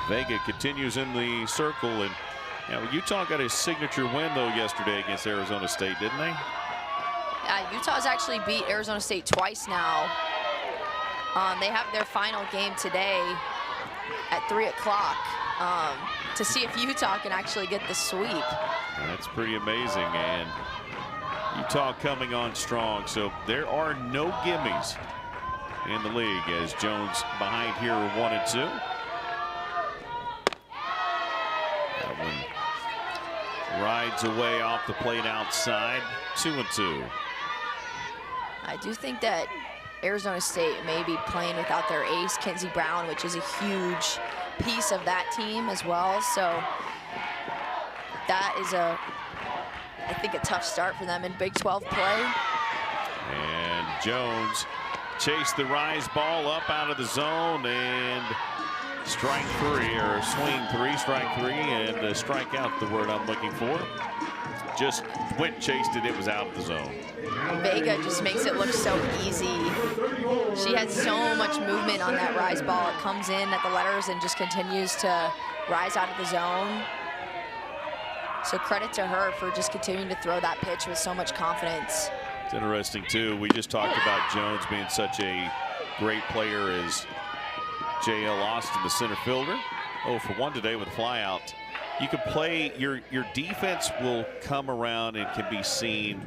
Vega continues in the circle, and now Utah got a signature win though yesterday against Arizona State, didn't they? Utah's actually beat Arizona State twice now. They have their final game today at 3 o'clock to see if Utah can actually get the sweep. That's pretty amazing, and Utah coming on strong. So there are no gimmies in the league as Jones behind here 1 and 2. That one rides away off the plate outside, 2 and 2. I do think that Arizona State may be playing without their ace, Kinsey Brown, which is a huge piece of that team as well. So that is I think a tough start for them in Big 12 play. And Jones chased the rise ball up out of the zone, and strike three, or swing three, strike three, and strike out, the word I'm looking for. Just went, chased it, it was out of the zone. Vega just makes it look so easy. She had so much movement on that rise ball. It comes in at the letters and just continues to rise out of the zone. So credit to her for just continuing to throw that pitch with so much confidence. It's interesting, too. We just talked about Jones being such a great player as J.L. Austin, the center fielder. 0 for 1 today with a fly out. You can play, your defense will come around and can be seen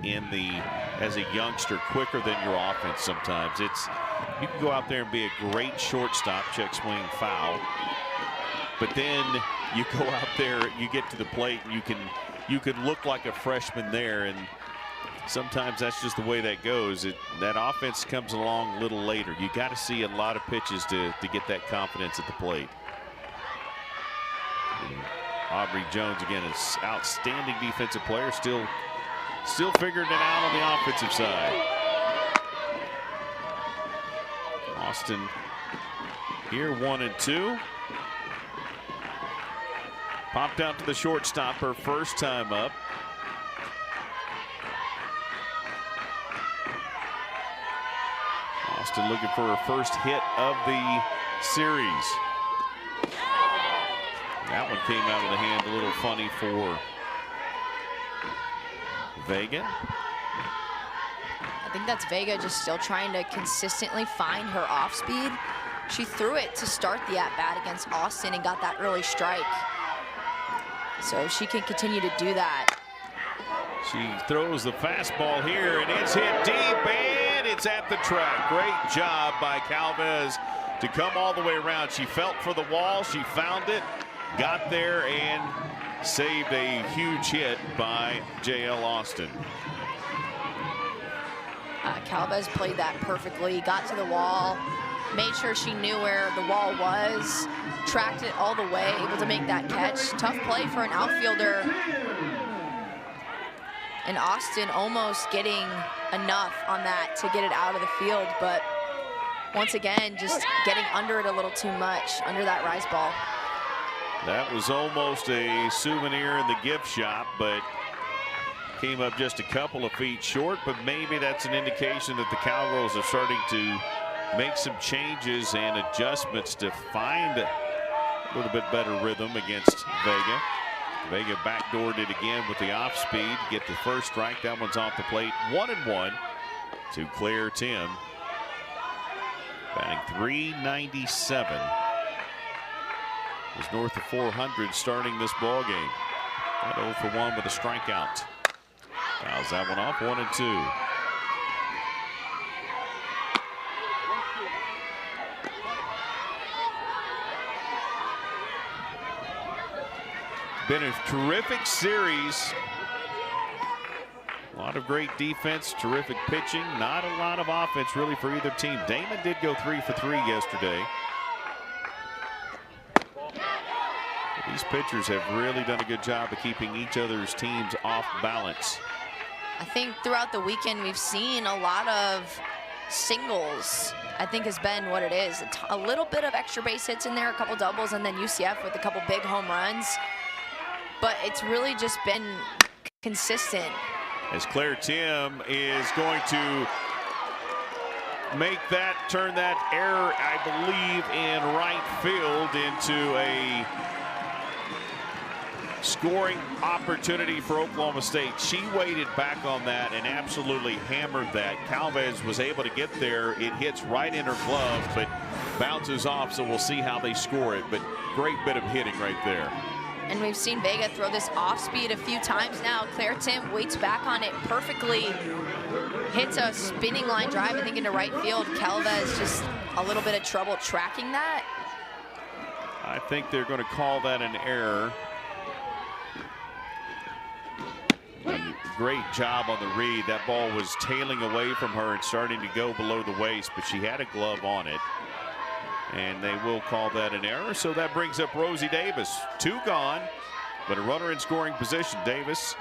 as a youngster quicker than your offense sometimes. You can go out there and be a great shortstop, check swing, foul. But then you go out there, you get to the plate, and you can look like a freshman there, and sometimes that's just the way that goes. That offense comes along a little later. You got to see a lot of pitches to get that confidence at the plate. And Aubrey Jones, again, is outstanding defensive player, still figuring it out on the offensive side. Austin here, 1-2. Popped out to the shortstop her first time up. Austin looking for her first hit of the series. That one came out of the hand a little funny for Vega. I think that's Vega just still trying to consistently find her off speed. She threw it to start the at-bat against Austin and got that early strike. So she can continue to do that. She throws the fastball here, and it's hit deep, and it's at the track. Great job by Calvez to come all the way around. She felt for the wall, she found it, got there, and saved a huge hit by J.L. Austin. Calvez played that perfectly, got to the wall, made sure she knew where the wall was, tracked it all the way, able to make that catch. Tough play for an outfielder. And Austin almost getting enough on that to get it out of the field, but once again, just getting under it a little too much, under that rise ball. That was almost a souvenir in the gift shop, but came up just a couple of feet short. But maybe that's an indication that the Cowgirls are starting to make some changes and adjustments to find a little bit better rhythm against Vega. Vega backdoored it again with the off speed, get the first strike. That one's off the plate. 1-1 to Claire Tim. Batting .397. Was north of 400 starting this ball game. Got 0 for 1 with a strikeout. Fouls that one off, 1-2. Been a terrific series. A lot of great defense, terrific pitching, not a lot of offense really for either team. Damon did go 3 for 3 yesterday. These pitchers have really done a good job of keeping each other's teams off balance. I think throughout the weekend we've seen a lot of singles. I think has been what it is. A little bit of extra base hits in there, a couple doubles, and then UCF with a couple big home runs. But it's really just been consistent. As Claire Tim is going to make that, turn that error, I believe, in right field into a scoring opportunity for Oklahoma State. She waited back on that and absolutely hammered that. Calvez was able to get there. It hits right in her glove, but bounces off, so we'll see how they score it. But great bit of hitting right there. And we've seen Vega throw this off speed a few times now. Claire Tim waits back on it perfectly. Hits a spinning line drive, I think, into right field. Calvez just a little bit of trouble tracking that. I think they're going to call that an error. Great job on the read. That ball was tailing away from her and starting to go below the waist, but she had a glove on it. And they will call that an error. So that brings up Rosie Davis. 2 gone, but a runner in scoring position. Davis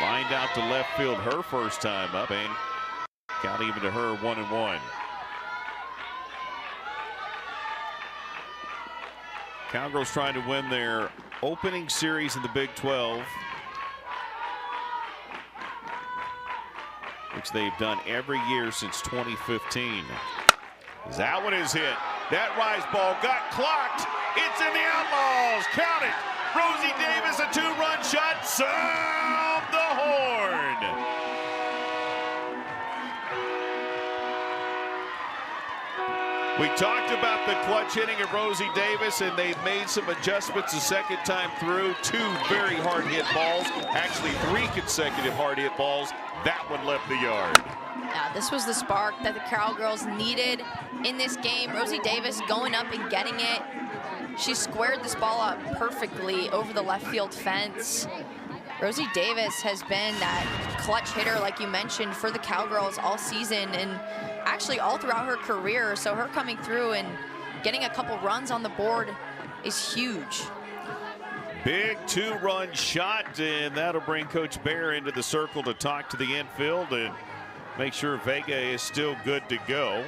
lined out to left field her first time up, and count even to her 1-1. Cowgirls trying to win their opening series in the Big 12, which they've done every year since 2015. That one is hit. That rise ball got clocked. It's in the Outlaws. Count it. Rosie Davis, a 2-run shot. Sound the horn. We talked about the clutch hitting of Rosie Davis, and they've made some adjustments the second time through. 2 very hard hit balls, actually 3 consecutive hard hit balls. That one left the yard. Yeah, this was the spark that the Cowgirls needed in this game. Rosie Davis going up and getting it. She squared this ball up perfectly over the left field fence. Rosie Davis has been that clutch hitter, like you mentioned, for the Cowgirls all season and actually all throughout her career. So her coming through and getting a couple runs on the board is huge. Big 2-run shot, and that'll bring Coach Bear into the circle to talk to the infield and make sure Vega is still good to go.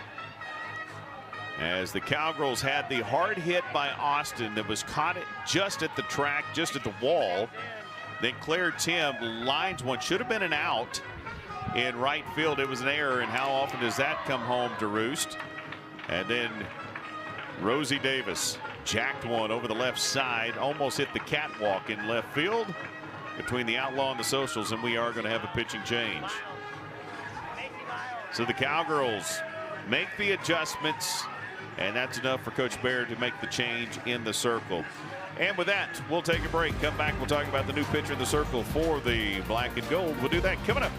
As the Cowgirls had the hard hit by Austin that was caught just at the track, just at the wall. Then Claire Tim lines one, should have been an out in right field. It was an error, and how often does that come home to roost? And then Rosie Davis jacked one over the left side, almost hit the catwalk in left field between the Outlaw and the Socials, and we are going to have a pitching change. So the Cowgirls make the adjustments, and that's enough for Coach Baird to make the change in the circle. And with that, we'll take a break. Come back, we'll talk about the new pitcher in the circle for the black and gold. We'll do that coming up.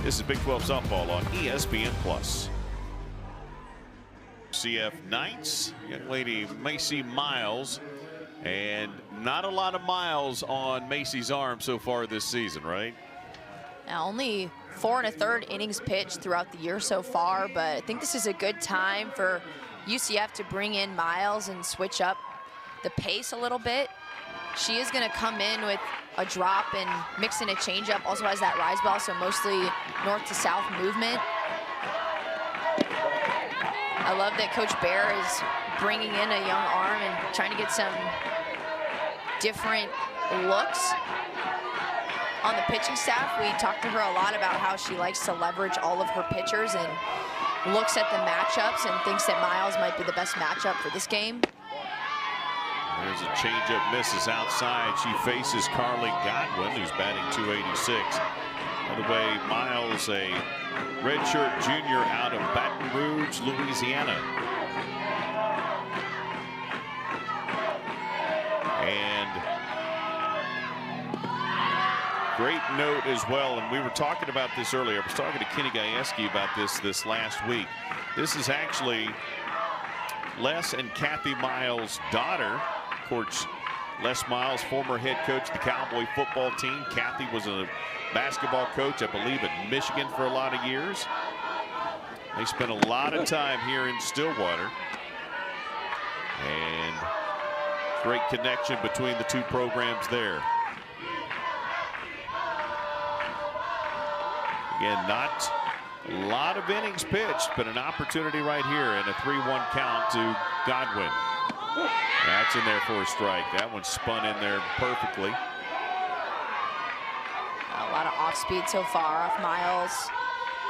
This is Big 12 softball on ESPN+. UCF Knights, young lady Macy Miles, and not a lot of miles on Macy's arm so far this season, right? Now, only 4 1/3 innings pitched throughout the year so far, but I think this is a good time for UCF to bring in Miles and switch up the pace a little bit. She is going to come in with a drop and mix in a changeup. Also has that rise ball, so mostly north to south movement. I love that Coach Bear is bringing in a young arm and trying to get some different looks on the pitching staff. We talked to her a lot about how she likes to leverage all of her pitchers and looks at the matchups and thinks that Miles might be the best matchup for this game. There's a changeup, misses outside. She faces Carly Godwin, who's batting .286. By the way, Miles, a redshirt junior out of Baton Rouge, Louisiana. And great note as well, and we were talking about this earlier. I was talking to Kenny Gajewski about this last week. This is actually Les and Kathy Miles' daughter. Of course, Les Miles, former head coach of the Cowboy football team. Kathy was a basketball coach, I believe, at Michigan for a lot of years. They spent a lot of time here in Stillwater. And great connection between the two programs there. Again, not a lot of innings pitched, but an opportunity right here and a 3-1 count to Godwin. That's in there for a strike. That one spun in there perfectly. A lot of off speed so far off Miles.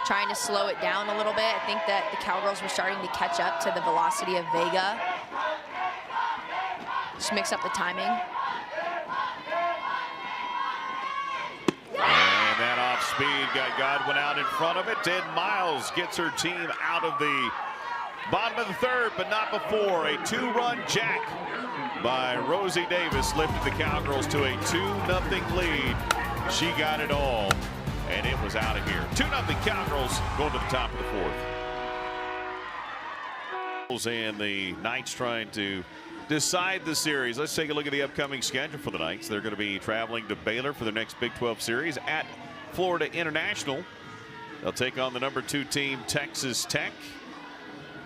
Trying to slow it down a little bit. I think that the Cowgirls were starting to catch up to the velocity of Vega. Just mix up the timing. And that off speed got Godwin out in front of it. And Miles gets her team out of the bottom of the third, but not before. A 2-run jack by Rosie Davis lifted the Cowgirls to a 2-0 lead. She got it all, and it was out of here. 2-0 Cowgirls going to the top of the fourth. And the Knights trying to decide the series. Let's take a look at the upcoming schedule for the Knights. They're going to be traveling to Baylor for their next Big 12 series at Florida International. They'll take on the #2 team, Texas Tech,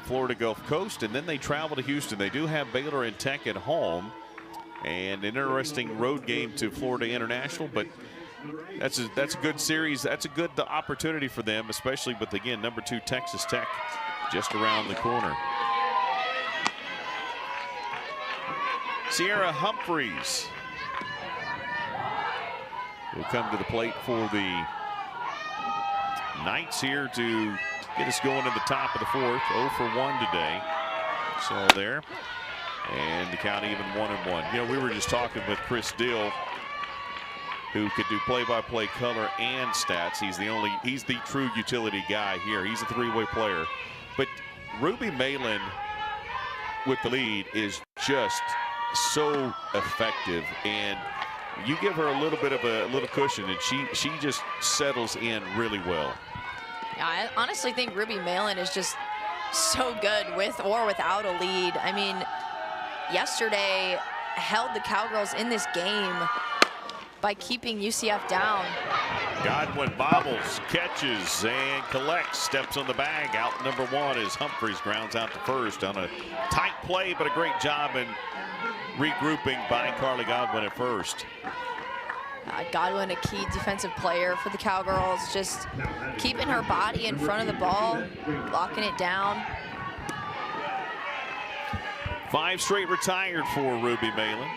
Florida Gulf Coast, and then they travel to Houston. They do have Baylor and Tech at home, and an interesting road game to Florida International, but that's a good series. That's a good opportunity for them, especially with, again, #2 Texas Tech just around the corner. Sierra Humphreys will come to the plate for the Knights here to get us going in the top of the 4th. 0 for 1 today. So there. And the count even 1-1. You know, we were just talking with Chris Dill, who could do play-by-play color and stats. He's the true utility guy here. He's a three-way player. But Ruby Malin with the lead is just so effective, and you give her a little bit of a little cushion and she just settles in really well. Yeah, I honestly think Ruby Malin is just so good with or without a lead. I mean, yesterday held the Cowgirls in this game by keeping UCF down. Godwin bobbles, catches, and collects, steps on the bag. Out #1 is Humphreys, grounds out to first on a tight play, but a great job in regrouping by Carly Godwin at first. Godwin, a key defensive player for the Cowgirls, just keeping her body in front of the ball, locking it down. 5 straight retired for Ruby Malin.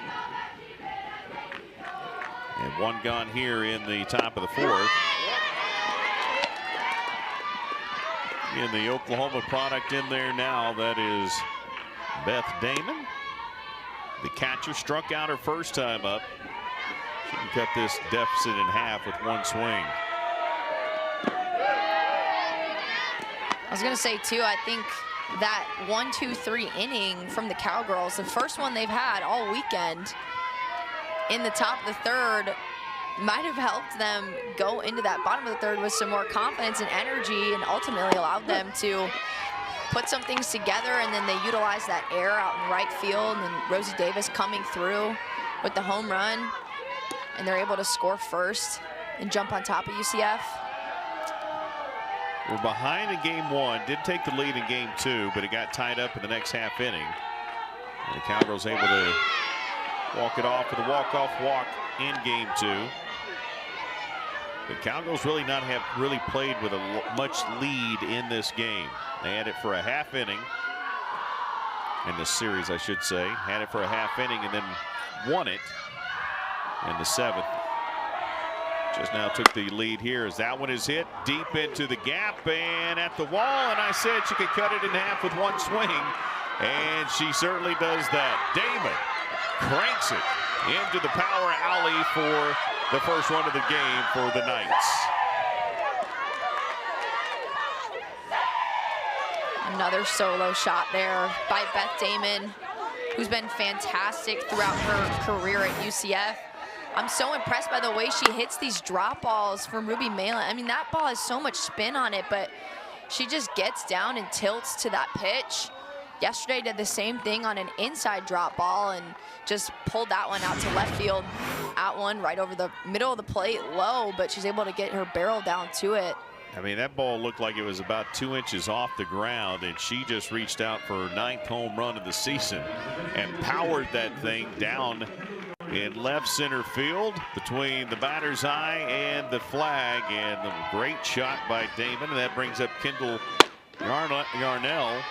And 1 gone here in the top of the 4th. In the Oklahoma product in there now, that is Beth Damon. The catcher struck out her first time up. She can cut this deficit in half with 1 swing. I was going to say, too, I think that 1, 2, 3 inning from the Cowgirls, the first one they've had all weekend in the top of the 3rd, might have helped them go into that bottom of the 3rd with some more confidence and energy, and ultimately allowed them to put some things together. And then they utilized that air out in right field, and Rosie Davis coming through with the home run, and they're able to score first and jump on top of UCF. We're behind in game 1, did take the lead in game 2, but it got tied up in the next half inning. And the Cowgirls able to walk it off with a walk-off walk in game 2. The Cowgirls really not have played with a much lead in this game. They had it for a half inning in this series, I should say. Had it for a half inning and then won it in the 7th. Just now took the lead here as that one is hit deep into the gap and at the wall. And I said she could cut it in half with 1 swing, and she certainly does that. Damon cranks it into the power alley for the first run of the game for the Knights. Another solo shot there by Beth Damon, who's been fantastic throughout her career at UCF. I'm so impressed by the way she hits these drop balls from Ruby Malin. I mean, that ball has so much spin on it, but she just gets down and tilts to that pitch. Yesterday did the same thing on an inside drop ball and just pulled that one out to left field. At one right over the middle of the plate, low, but she's able to get her barrel down to it. I mean, that ball looked like it was about 2 inches off the ground, and she just reached out for her 9th home run of the season and powered that thing down in left center field between the batter's eye and the flag. And a great shot by Damon, and that brings up Kendall Yarnell,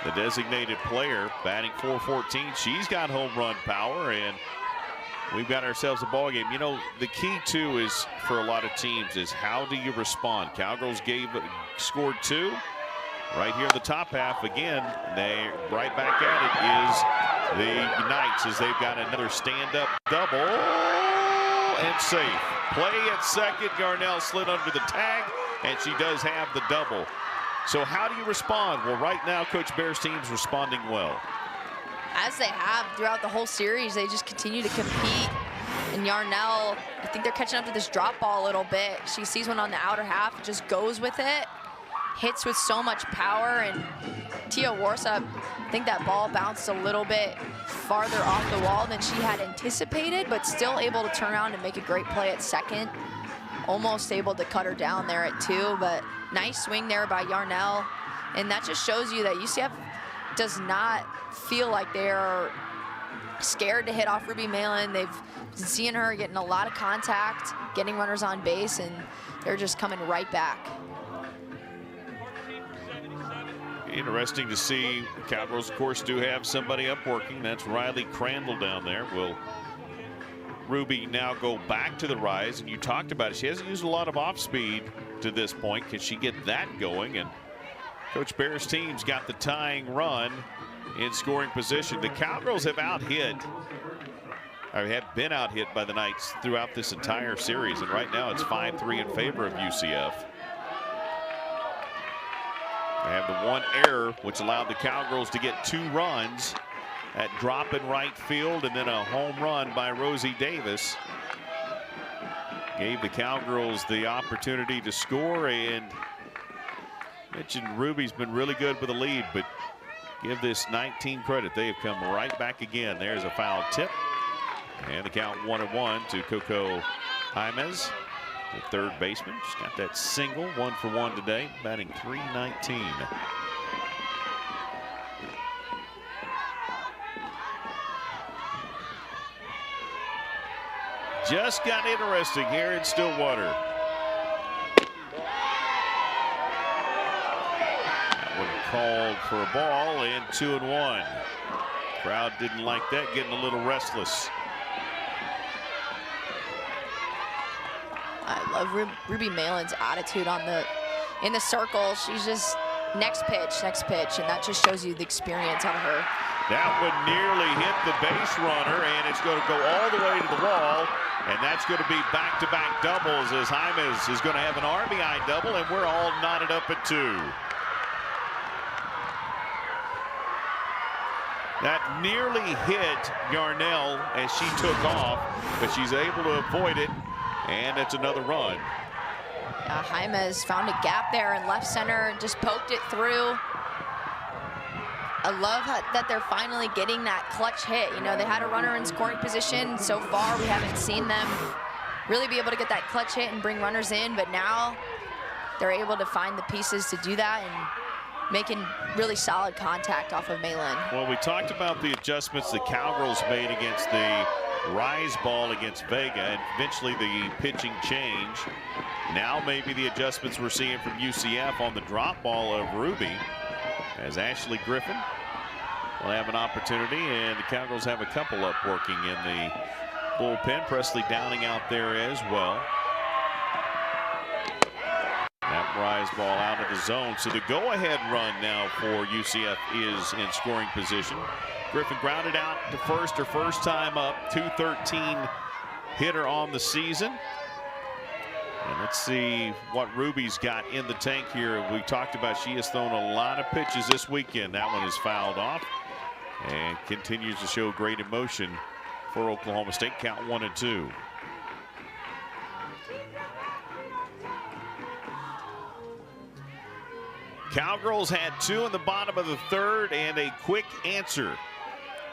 the designated player, batting .414. She's got home run power, and we've got ourselves a ball game. You know, the key too is for a lot of teams is how do you respond? Cowgirls scored 2 right here in the top half. Again, they right back at it is the Knights as they've got another stand-up double and safe. Play at second. Yarnell slid under the tag, and she does have the double. So how do you respond? Well, right now, Coach Bear's team's responding well. As they have throughout the whole series, they just continue to compete. And Yarnell, I think they're catching up to this drop ball a little bit. She sees one on the outer half, just goes with it. hits with so much power, and Tia Warsup, I think that ball bounced a little bit farther off the wall than she had anticipated, but still able to turn around and make a great play at second. Almost able to cut her down there at 2, but nice swing there by Yarnell. And that just shows you that UCF does not feel like they're scared to hit off Ruby Malin. They've been seeing her getting a lot of contact, getting runners on base, and they're just coming right back. Interesting to see. Cowgirls, of course, do have somebody up working. That's Riley Crandall down there. Will Ruby now go back to the rise? And you talked about it. She hasn't used a lot of off speed to this point. Can she get that going? And Coach Bear's team's got the tying run in scoring position. The Cowgirls have been out hit by the Knights throughout this entire series. And right now it's 5-3 in favor of UCF. They have the one error, which allowed the Cowgirls to get 2 runs. That drop in right field and then a home run by Rosie Davis gave the Cowgirls the opportunity to score. And mentioned Ruby's been really good with the lead, but give this 19 credit. They have come right back again. There's a foul tip, and the count 1-1 to Coco Jaimes, the third baseman. Just got that single, 1 for 1 today, batting .319. Just got interesting here in Stillwater. That one called for a ball, and 2-1. Crowd didn't like that, getting a little restless. I love Ruby Malin's attitude in the circle. She's just next pitch, and that just shows you the experience out of her. That would nearly hit the base runner, and it's going to go all the way to the wall, and that's going to be back-to-back doubles as Jaimes is going to have an RBI double, and we're all knotted up at 2. That nearly hit Yarnell as she took off, but she's able to avoid it, and it's another run. Jaimes found a gap there in left center, just poked it through. I love that they're finally getting that clutch hit. You know, they had a runner in scoring position. So far, we haven't seen them really be able to get that clutch hit and bring runners in, but now they're able to find the pieces to do that and making really solid contact off of Malin. Well, we talked about the adjustments the Cowgirls made against the rise ball against Vega, and eventually the pitching change. Now maybe the adjustments we're seeing from UCF on the drop ball of Ruby, as Ashley Griffin will have an opportunity, and the Cowgirls have a couple up working in the bullpen. Presley Downing out there as well. That rise ball out of the zone. So the go-ahead run now for UCF is in scoring position. Griffin grounded out to first, her first time up, .213 hitter on the season. And let's see what Ruby's got in the tank here. We talked about she has thrown a lot of pitches this weekend. That one is fouled off and continues to show great emotion for Oklahoma State. Count 1-2. Cowgirls had 2 in the bottom of the third and a quick answer.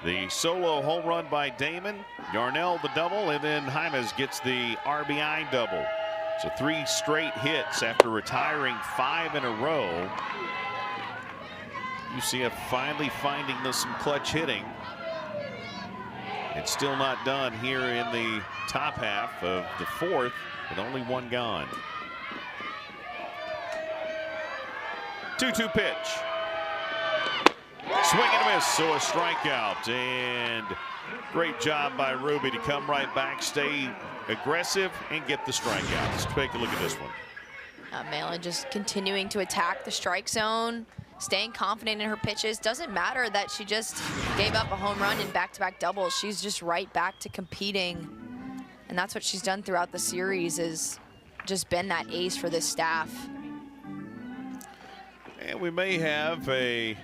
The solo home run by Damon, Yarnell the double, and then Jaimes gets the RBI double. So 3 straight hits after retiring 5 in a row. UCF finally finding some clutch hitting. It's still not done here in the top half of the fourth with only 1 gone. 2-2 pitch. Swing and a miss, so a strikeout. And great job by Ruby to come right back, stay aggressive, and get the strikeout. Let's take a look at this one. Malin just continuing to attack the strike zone, staying confident in her pitches. Doesn't matter that she just gave up a home run in back-to-back doubles. She's just right back to competing. And that's what she's done throughout the series, is just been that ace for this staff. And we may have a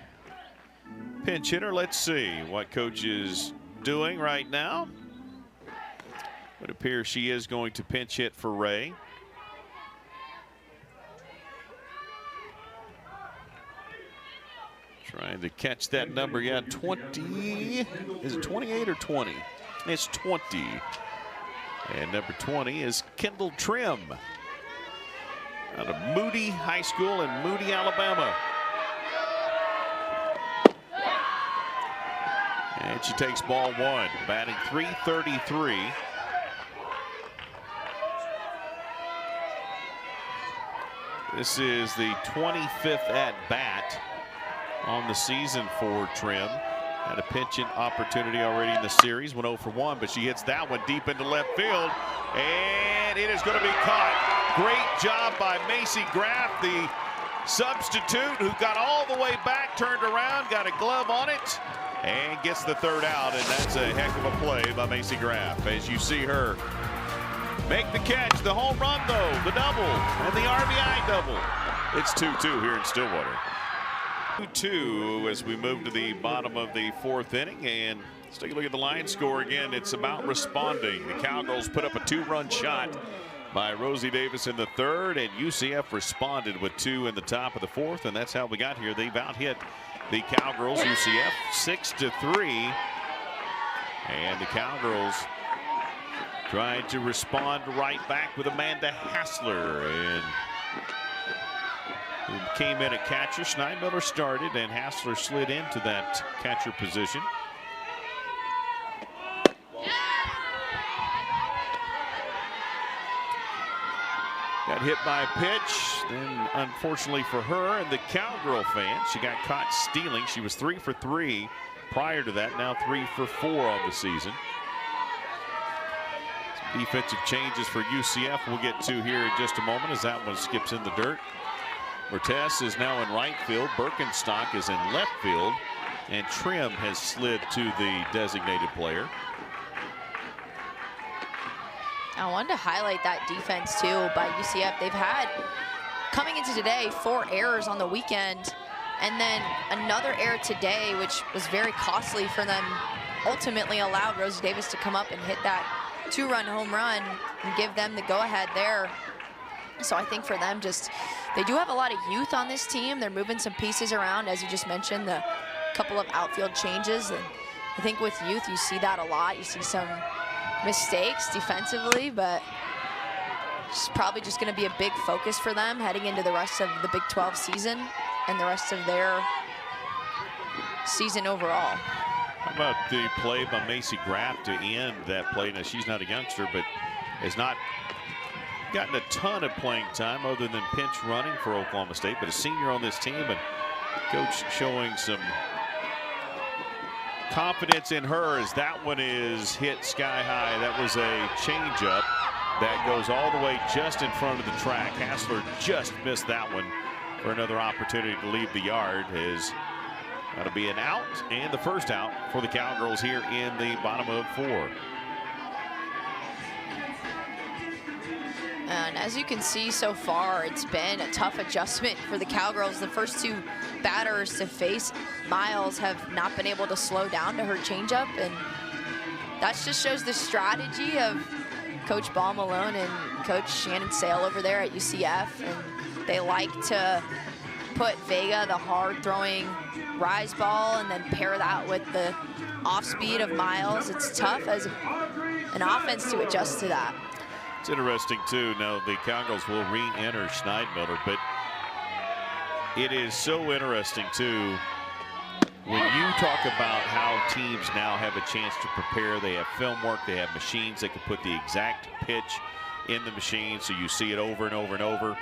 pinch hitter. Let's see what coach is doing right now. It appears she is going to pinch hit for Ray. Trying to catch that number. Yeah, 20. Is it 28 or 20? It's 20. And number 20 is Kendall Trim out of Moody High School in Moody, Alabama. And she takes ball one, batting .333. This is the 25th at-bat on the season for Trim. Had a pinch-in opportunity already in the series. Went 0 for 1, but she hits that one deep into left field. And it is going to be caught. Great job by Macy Graff, the substitute, who got all the way back, turned around, got a glove on it, and gets the third out. And that's a heck of a play by Macy Graff as you see her make the catch, the home run though, the double, and the RBI double. It's 2-2 here in Stillwater. 2-2 as we move to the bottom of the fourth inning, and let's take a look at the line score again. It's about responding. The Cowgirls put up a 2-run shot by Rosie Davis in the third, and UCF responded with 2 in the top of the fourth, and that's how we got here. They've out-hit the Cowgirls, UCF 6-3, and the Cowgirls trying to respond right back with Amanda Hassler, and who came in at catcher. Schneidmiller started, and Hassler slid into that catcher position. Got hit by a pitch, then unfortunately for her and the Cowgirl fans, she got caught stealing. She was 3 for 3 prior to that, now 3 for 4 on the season. Some defensive changes for UCF we'll get to here in just a moment as that one skips in the dirt. Mertes is now in right field, Birkenstock is in left field, and Trim has slid to the designated player. I wanted to highlight that defense too by UCF. They've had, coming into today, 4 errors on the weekend, and then another error today, which was very costly for them, ultimately allowed Rosie Davis to come up and hit that 2-run home run and give them the go-ahead there. So I think for them, just, they do have a lot of youth on this team. They're moving some pieces around, as you just mentioned, the couple of outfield changes, and I think with youth you see that a lot. You see some mistakes defensively, but it's probably just going to be a big focus for them heading into the rest of the Big 12 season and the rest of their season overall. How about the play by Macy Graff to end that play? Now, she's not a youngster, but has not gotten a ton of playing time other than pinch running for Oklahoma State, but a senior on this team, and coach showing some confidence in her as that one is hit sky high. That was a changeup that goes all the way just in front of the track. Hassler just missed that one for another opportunity to leave the yard. That'll be an out, and the first out for the Cowgirls here in the bottom of 4. And as you can see so far, it's been a tough adjustment for the Cowgirls. The first 2 batters to face Miles have not been able to slow down to her changeup, and that just shows the strategy of Coach Ball Malone and Coach Shannon Sale over there at UCF. And they like to put Vega, the hard-throwing rise ball, and then pair that with the off-speed of Miles. It's tough as an offense to adjust to that. It's interesting, too. Now, the Cowgirls will re-enter Schneidmiller, but it is so interesting, too, when you talk about how teams now have a chance to prepare. They have film work, they have machines that can put the exact pitch in the machine, so you see it over and over and over.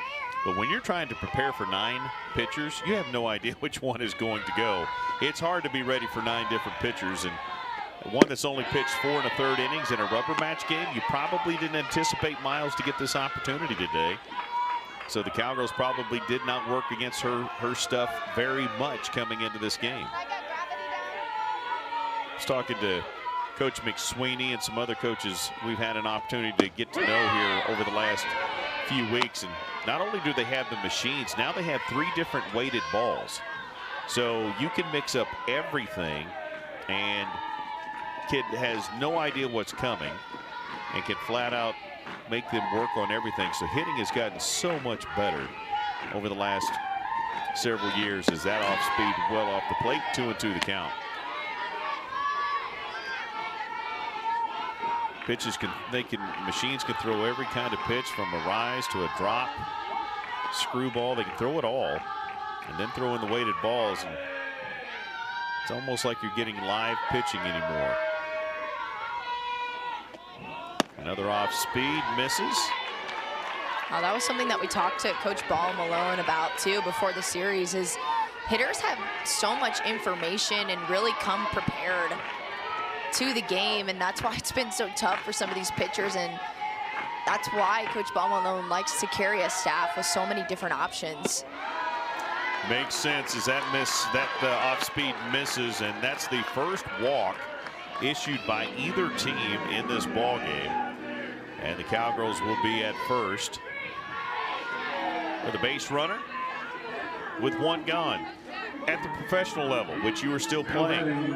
But when you're trying to prepare for 9 pitchers, you have no idea which one is going to go. It's hard to be ready for 9 different pitchers, and one that's only pitched 4 1/3 innings in a rubber match game. You probably didn't anticipate Miles to get this opportunity today. So the Cowgirls probably did not work against her stuff very much coming into this game. I was talking to Coach McSweeney and some other coaches we've had an opportunity to get to know here over the last few weeks. And not only do they have the machines, now they have 3 different weighted balls. So you can mix up everything, and kid has no idea what's coming and can flat out make them work on everything. So hitting has gotten so much better over the last several years as that off speed well off the plate. 2-2 the count. Machines can throw every kind of pitch from a rise to a drop, screwball. They can throw it all and then throw in the weighted balls. And it's almost like you're getting live pitching anymore. Another off speed, misses. That was something that we talked to Coach Ball Malone about too before the series, is hitters have so much information and really come prepared to the game, and that's why it's been so tough for some of these pitchers, and that's why Coach Ball Malone likes to carry a staff with so many different options. Makes sense as that off-speed misses, and that's the first walk issued by either team in this ball game. And the Cowgirls will be at first with a base runner with one gone. At the professional level, which you are still playing,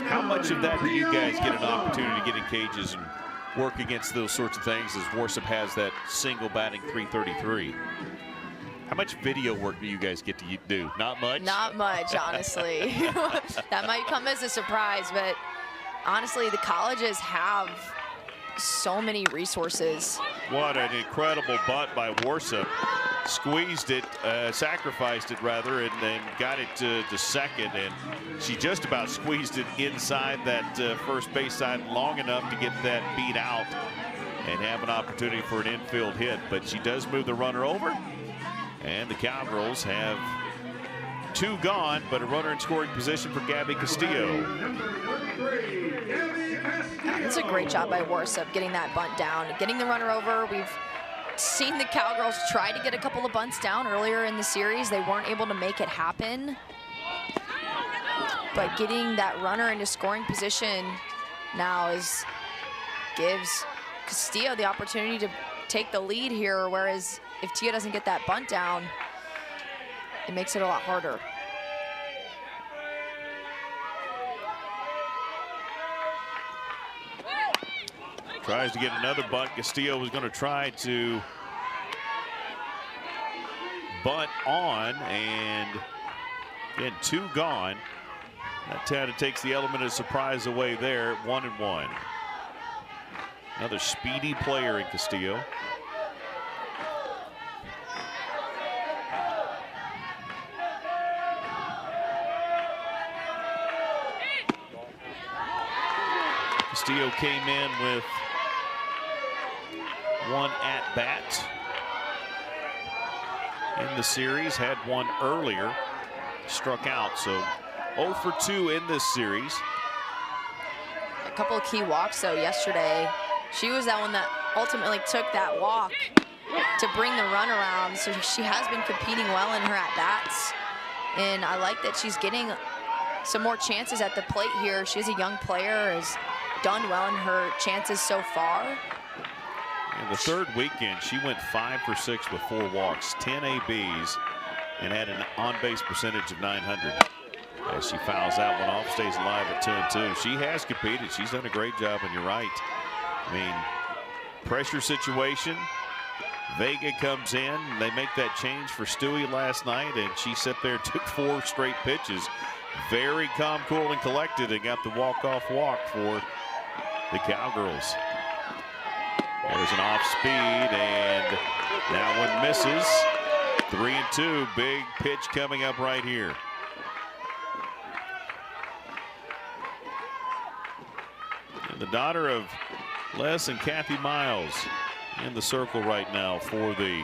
how much of that do you guys get an opportunity to get in cages and work against those sorts of things, as Worcester has that single batting .333? How much video work do you guys get to do? Not much? Not much, honestly. That might come as a surprise, but honestly, the colleges have so many resources. What an incredible bunt by Worcester. Squeezed it, sacrificed it rather, and then got it to second, and she just about squeezed it inside that first base side long enough to get that beat out and have an opportunity for an infield hit. But she does move the runner over, and the Cowgirls have two gone, but a runner in scoring position for Gabby Castillo. It's a great job by Worcester getting that bunt down, getting the runner over. We've seen the Cowgirls try to get a couple of bunts down earlier in the series. They weren't able to make it happen. But getting that runner into scoring position now gives Castillo the opportunity to take the lead here, whereas if Tia doesn't get that bunt down, it makes it a lot harder. Tries to get another bunt. Castillo was going to try to bunt on, and again, two gone. That kind of takes the element of surprise away there. 1-1. Another speedy player in Castillo. Castillo came in with one at-bat in the series, had one earlier, struck out, so 0 for 2 in this series. A couple of key walks though yesterday. She was that one that ultimately took that walk to bring the run around, so she has been competing well in her at-bats, and I like that she's getting some more chances at the plate here. She's a young player, has done well in her chances so far. In the third weekend, she went 5 for 6 with 4 walks, 10 ABs, and had an on-base percentage of .900. As she fouls that one off, stays alive at 2-2. She has competed. She's done a great job, and you're right. I mean, pressure situation. Vega comes in. They make that change for Stewie last night, and she sat there, took 4 straight pitches. Very calm, cool, and collected, and got the walk-off walk for the Cowgirls. There's an off speed, and that one misses. 3-2, big pitch coming up right here. And the daughter of Les and Kathy Miles in the circle right now for the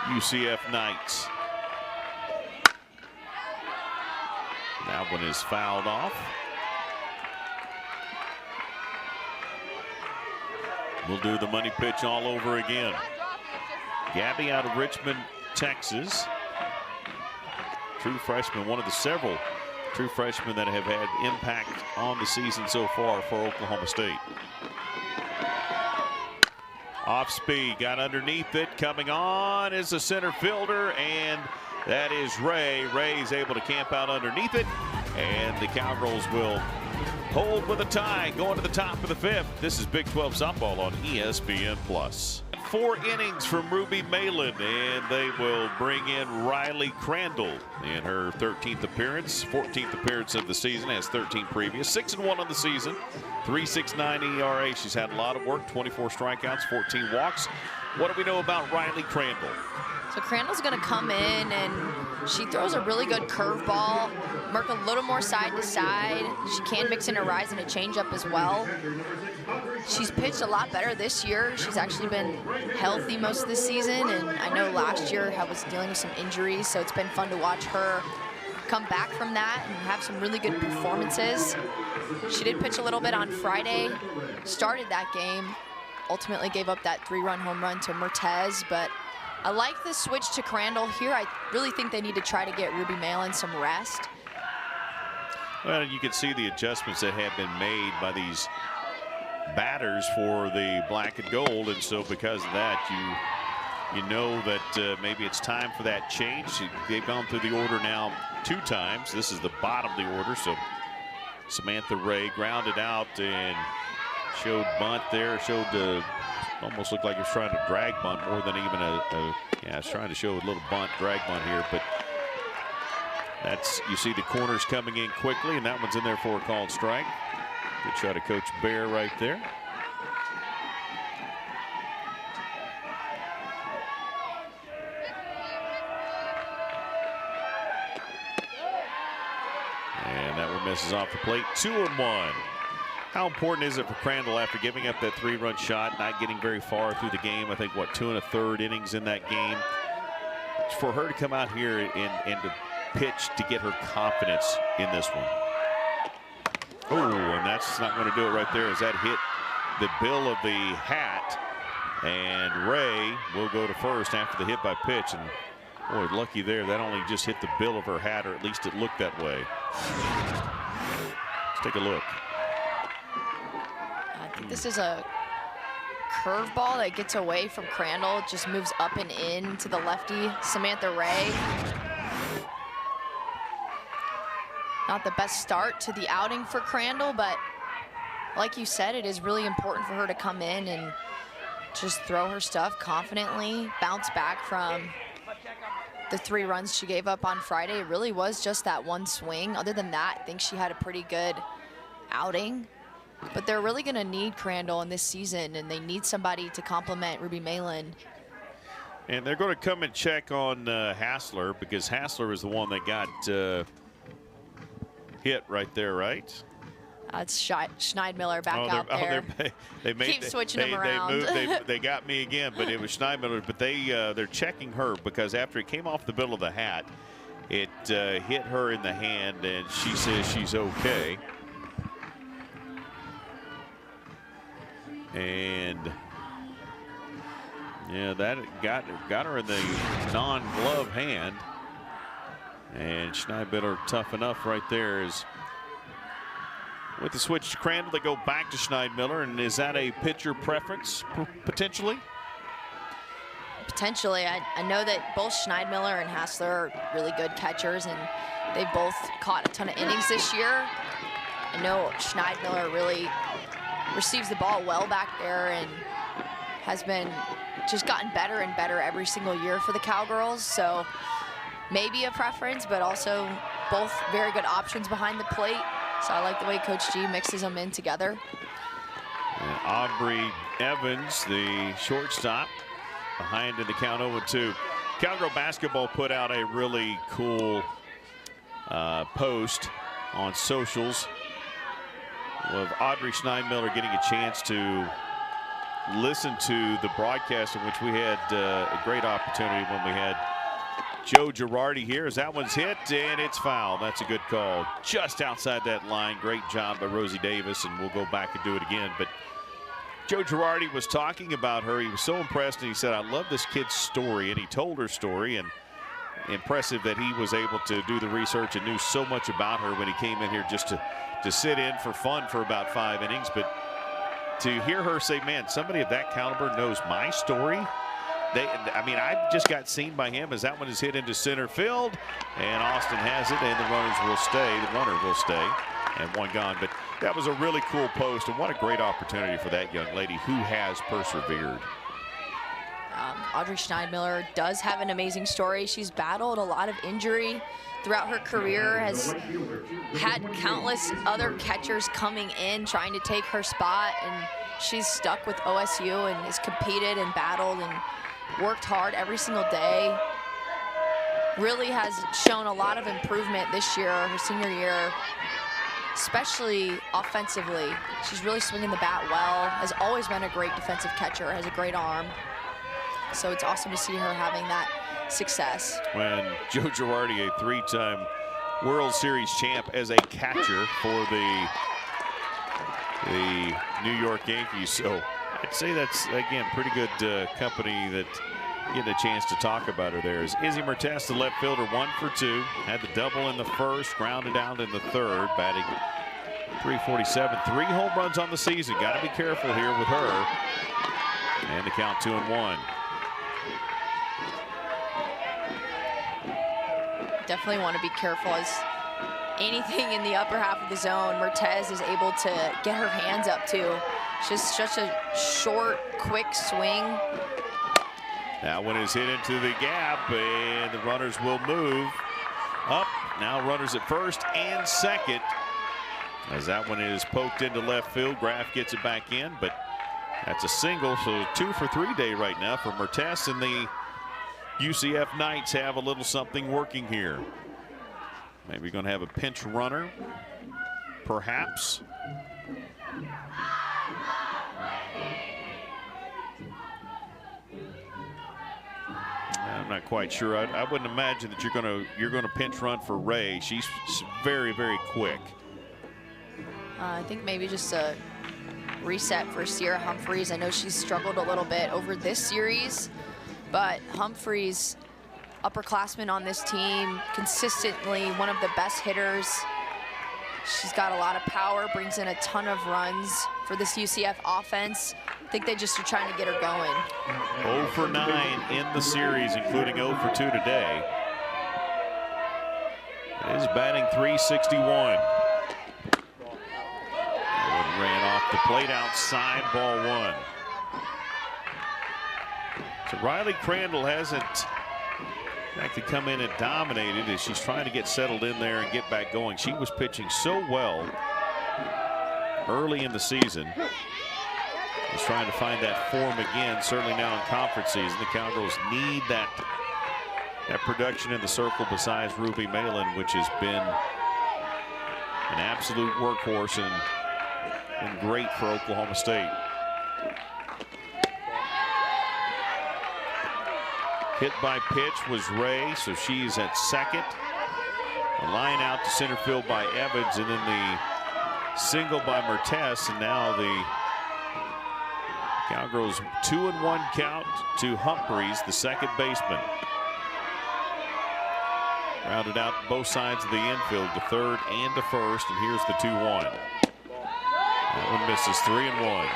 UCF Knights. That one is fouled off. We'll do the money pitch all over again. Gabby out of Richmond, Texas. True freshman, one of the several true freshmen that have had impact on the season so far for Oklahoma State. Off speed, got underneath it. Coming on is the center fielder, and that is Ray. Ray's able to camp out underneath it, and the Cowgirls will hold with a tie going to the top of the 5th. This is Big 12 softball on ESPN+. 4 innings from Ruby Malin, and they will bring in Riley Crandall in her 13th appearance, 14th appearance of the season, has 13 previous, 6-1 on the season, 3.69 ERA. She's had a lot of work, 24 strikeouts, 14 walks. What do we know about Riley Crandall? So Crandall's going to come in, and she throws a really good curveball, work a little more side to side. She can mix in a rise and a changeup as well. She's pitched a lot better this year. She's actually been healthy most of the season, and I know last year I was dealing with some injuries, so it's been fun to watch her come back from that and have some really good performances. She did pitch a little bit on Friday, started that game, ultimately gave up that 3-run home run to Mertez, but I like the switch to Crandall here. I really think they need to try to get Ruby Malin some rest. Well, you can see the adjustments that have been made by these batters for the black and gold, and so because of that, you know that maybe it's time for that change. They've gone through the order now 2 times. This is the bottom of the order, so Samantha Ray grounded out and showed bunt there, showed almost looked like he was trying to drag bunt more than even yeah, it's trying to show a little bunt, drag bunt here, but that's, you see the corners coming in quickly, and that one's in there for a called strike. Good shot of Coach Bear right there. And that one misses off the plate. 2-1. How important is it for Crandall after giving up that 3-run shot, not getting very far through the game? I think, what, 2 1/3 innings in that game. For her to come out here and to pitch to get her confidence in this one. Oh, and that's not going to do it right there as that hit the bill of the hat. And Ray will go to first after the hit by pitch. And boy, lucky there. That only just hit the bill of her hat, or at least it looked that way. Let's take a look. I think this is a curveball that gets away from Crandall. It just moves up and in to the lefty, Samantha Ray. Not the best start to the outing for Crandall, but like you said, it is really important for her to come in and just throw her stuff confidently, bounce back from the 3 runs she gave up on Friday. It really was just that one swing. Other than that, I think she had a pretty good outing. But they're really going to need Crandall in this season, and they need somebody to complement Ruby Malin. And they're going to come and check on Hassler, because Hassler is the one that got hit right there, right? It's Schneidmiller back out there. They keep switching them around. They got me again, but it was Schneidmiller. But they're checking her, because after it came off the bill of the hat, it hit her in the hand, and she says she's okay. And yeah, that got her in the non-glove hand. And Schneidmiller tough enough right there. Is with the switch to Crandall, they go back to Schneidmiller. And is that a pitcher preference potentially? Potentially. I know that both Schneidmiller and Hassler are really good catchers, and they both caught a ton of innings this year. I know Schneidmiller really receives the ball well back there and has been just gotten better and better every single year for the Cowgirls. So maybe a preference, but also both very good options behind the plate. So I like the way Coach G mixes them in together. And Aubrey Evans, the shortstop, behind in the count 0-2. Cowgirl basketball put out a really cool post on socials of Audrey Schneidmiller getting a chance to listen to the broadcast, in which we had a great opportunity when we had Joe Girardi here, as that one's hit and it's foul. That's a good call. Just outside that line. Great job by Rosie Davis, and we'll go back and do it again. But Joe Girardi was talking about her. He was so impressed, and he said, I love this kid's story. And he told her story, and impressive that he was able to do the research and knew so much about her when he came in here just to sit in for fun for about 5 innings. But to hear her say, man, somebody of that caliber knows my story. I mean, I just got seen by him as that one is hit into center field, and Austin has it, and the runners will stay. The runner will stay, and one gone. But that was a really cool post, and what a great opportunity for that young lady who has persevered. Audrey Schneidmiller does have an amazing story. She's battled a lot of injury throughout her career, has had countless other catchers coming in trying to take her spot, and she's stuck with OSU and has competed and battled and worked hard every single day. Really has shown a lot of improvement this year, her senior year, especially offensively. She's really swinging the bat well, has always been a great defensive catcher, has a great arm. So it's awesome to see her having that success. When Joe Girardi, a three-time World Series champ as a catcher for the New York Yankees. So I'd say that's, again, pretty good company that getting a chance to talk about her there. Is Izzy Mertes, the left fielder, 1 for 2. Had the double in the first, grounded out in the third, batting .347. 3 home runs on the season. Got to be careful here with her. And the count 2-1. Definitely want to be careful, as anything in the upper half of the zone, Mertes is able to get her hands up to. Just such a short, quick swing. That one is hit into the gap, and the runners will move up. Now runners at first and second, as that one is poked into left field. Graff gets it back in, but that's a single, so 2 for 3 day right now for Mertes, and the UCF Knights have a little something working here. Maybe going to have a pinch runner, perhaps. I'm not quite sure. I wouldn't imagine that you're going to pinch run for Ray. She's very, very quick. I think maybe just a reset for Sierra Humphreys. I know she's struggled a little bit over this series, but Humphreys, upperclassman on this team, consistently one of the best hitters. She's got a lot of power, brings in a ton of runs for this UCF offense. I think they just are trying to get her going. 0 for 9 in the series, including 0 for 2 today. It is batting .361. Ran off the plate outside, ball 1. So Riley Crandall hasn't actually come in and dominated as she's trying to get settled in there and get back going. She was pitching so well early in the season. She's trying to find that form again, certainly now in conference season. The Cowgirls need that production in the circle besides Ruby Malin, which has been an absolute workhorse and great for Oklahoma State. Hit by pitch was Ray, so she's at second. A line out to center field by Evans, and then the single by Mertes, and now the Cowgirls 2-1 count to Humphreys, the second baseman. Rounded out both sides of the infield to third and to first, and here's the 2-1. That one misses, 3-1.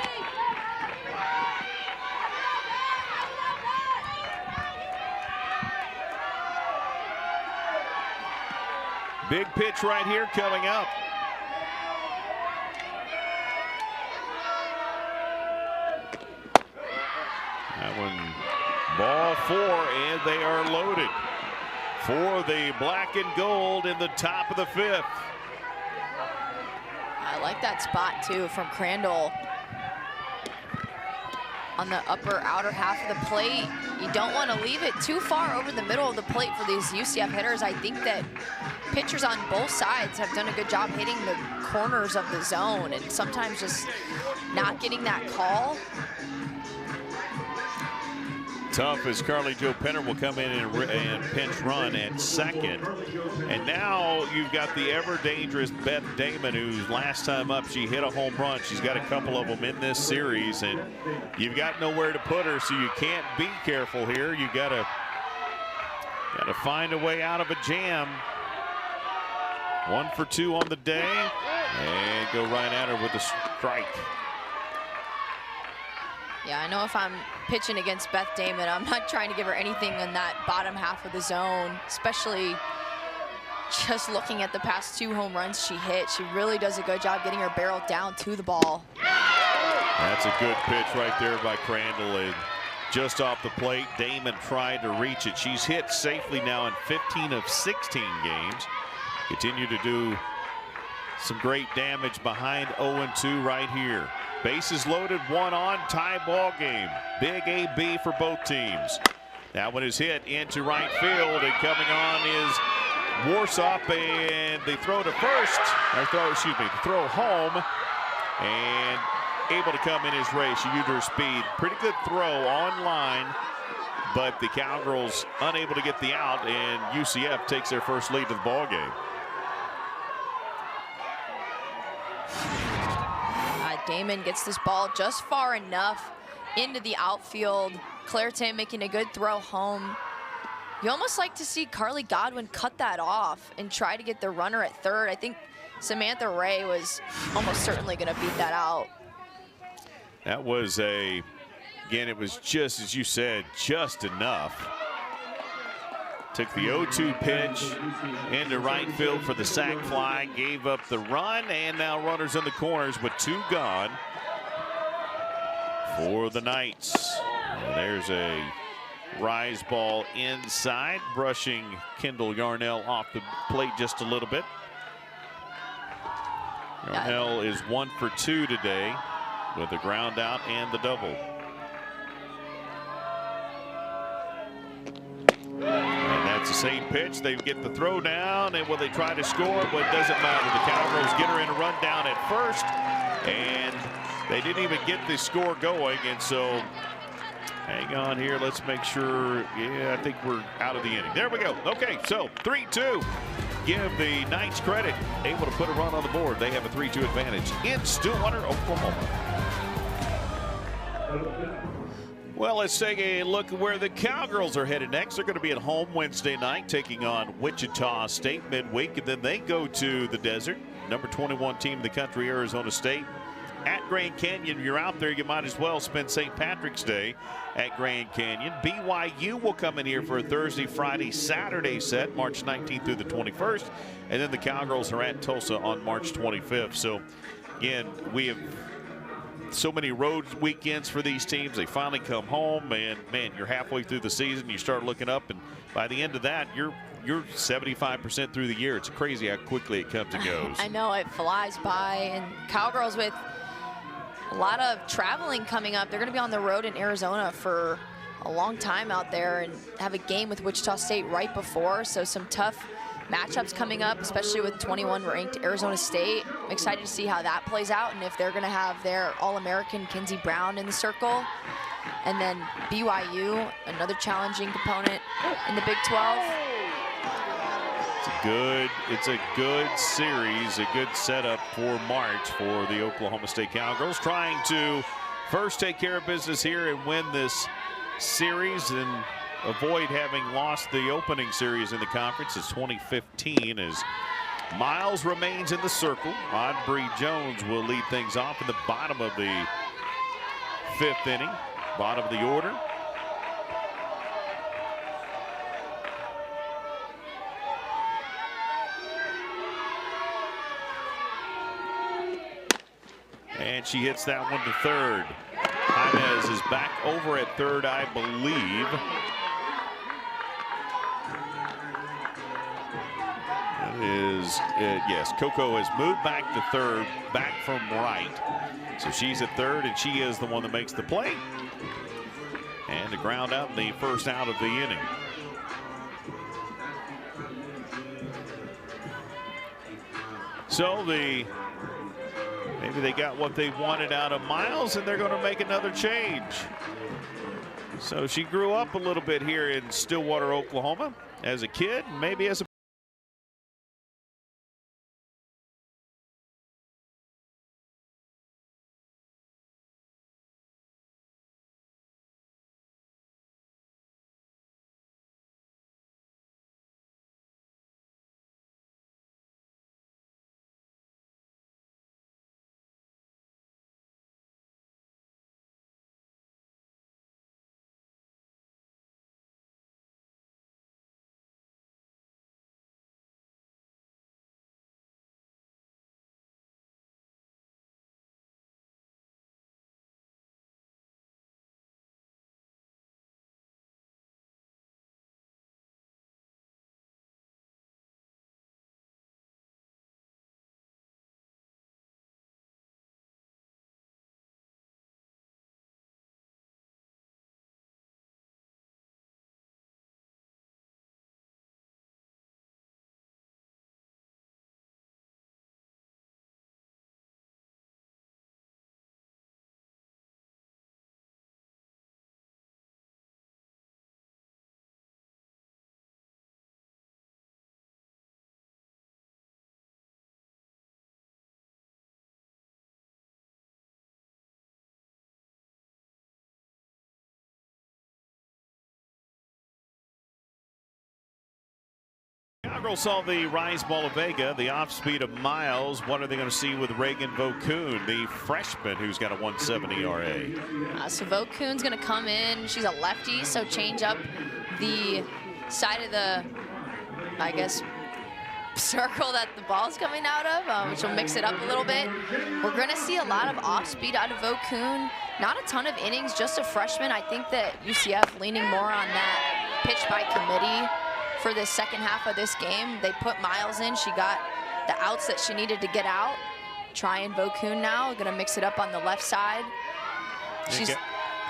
Big pitch right here coming up. That one, ball 4, and they are loaded for the black and gold in the top of the 5th. I like that spot too from Crandall on the upper outer half of the plate. You don't want to leave it too far over the middle of the plate for these UCF hitters. I think that pitchers on both sides have done a good job hitting the corners of the zone and sometimes just not getting that call. Tough as Carly Jo Penner will come in and pinch run at second. And now you've got the ever dangerous Beth Damon, who's last time up she hit a home run. She's got a couple of them in this series, and you've got nowhere to put her, so you can't be careful here. You gotta find a way out of a jam. 1 for 2 on the day, and go right at her with a strike. Yeah, I know if I'm pitching against Beth Damon, I'm not trying to give her anything in that bottom half of the zone, especially just looking at the past 2 home runs she hit. She really does a good job getting her barrel down to the ball. That's a good pitch right there by Crandall. And just off the plate. Damon tried to reach it. She's hit safely now in 15 of 16 games. Continue to do some great damage behind 0-2 right here. Bases loaded, 1 on, tie ball game. Big AB for both teams. That one is hit into right field, and coming on is Warsop, and they throw to first, throw home, and able to come in his race. She used her speed. Pretty good throw on line, but the Cowgirls unable to get the out, and UCF takes their first lead of the ball game. Damon gets this ball just far enough into the outfield. Clareton making a good throw home. You almost like to see Carly Godwin cut that off and try to get the runner at third. I think Samantha Ray was almost certainly going to beat that out. That was again, it was just, as you said, just enough. Took the 0-2 pitch into right field for the sac fly, gave up the run, and now runners in the corners with 2 gone for the Knights. And there's a rise ball inside, brushing Kendall Yarnell off the plate just a little bit. Yarnell is 1 for 2 today with a ground out and the double. It's the same pitch. They get the throw down, and will they try to score? But it doesn't matter. The Cowgirls get her in a run down at first, and they didn't even get the score going. And so, hang on here. Let's make sure. Yeah, I think we're out of the inning. There we go. Okay, so 3-2. Give the Knights credit. Able to put a run on the board. They have a 3-2 advantage in Stillwater, Oklahoma. Well, let's take a look at where the Cowgirls are headed next. They're going to be at home Wednesday night, taking on Wichita State midweek, and then they go to the desert. Number 21 team in the country, Arizona State. At Grand Canyon, you're out there, you might as well spend St. Patrick's Day at Grand Canyon. BYU will come in here for a Thursday, Friday, Saturday set, March 19th through the 21st. And then the Cowgirls are at Tulsa on March 25th. So, again, we have so many road weekends for these teams. They finally come home, and man, you're halfway through the season. You start looking up, and by the end of that, you're 75% through the year. It's crazy how quickly it comes and goes. I know, it flies by. And Cowgirls with a lot of traveling coming up. They're going to be on the road in Arizona for a long time out there and have a game with Wichita State right before. So some tough matchups coming up, especially with 21 ranked Arizona State. I'm excited to see how that plays out and if they're going to have their All-American Kinsey Brown in the circle. And then BYU, another challenging component in the Big 12. It's a good series, a good setup for March for the Oklahoma State Cowgirls, trying to first take care of business here and win this series and avoid having lost the opening series in the conference as 2015, as Miles remains in the circle. Aubrey Jones will lead things off in the bottom of the 5th inning, bottom of the order. And she hits that one to third. Jaimez is back over at third, I believe. Yes, Coco has moved back to third, back from right. So she's at third, and she is the one that makes the play. And the ground out in the first out of the inning. So maybe they got what they wanted out of Miles, and they're going to make another change. So she grew up a little bit here in Stillwater, Oklahoma as a kid, maybe as a Cowgirls saw the rise ball of Vega, the off speed of Miles. What are they going to see with Reagan Vokoun, the freshman who's got a 170 ERA? So Vokoun's going to come in. She's a lefty, so change up the side of the, I guess, circle that the ball's coming out of, which will mix it up a little bit. We're going to see a lot of off speed out of Vokoun. Not a ton of innings, just a freshman. I think that UCF leaning more on that pitch by committee for the second half of this game. They put Miles in. She got the outs that she needed to get out. Trying Vokoun now, going to mix it up on the left side. She's,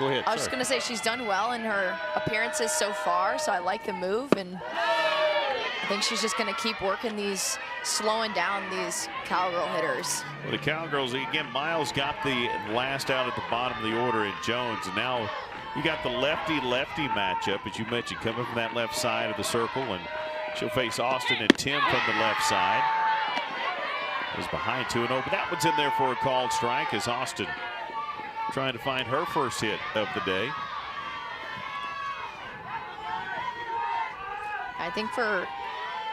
Go ahead. I was just going to say she's done well in her appearances so far, so I like the move, and I think she's just going to keep working these, slowing down these Cowgirl hitters. Well, the Cowgirls, again, Miles got the last out at the bottom of the order in Jones, and now you got the lefty-lefty matchup, as you mentioned, coming from that left side of the circle, and she'll face Austin and Tim from the left side. Is behind 2-0, but that one's in there for a called strike as Austin trying to find her first hit of the day. I think for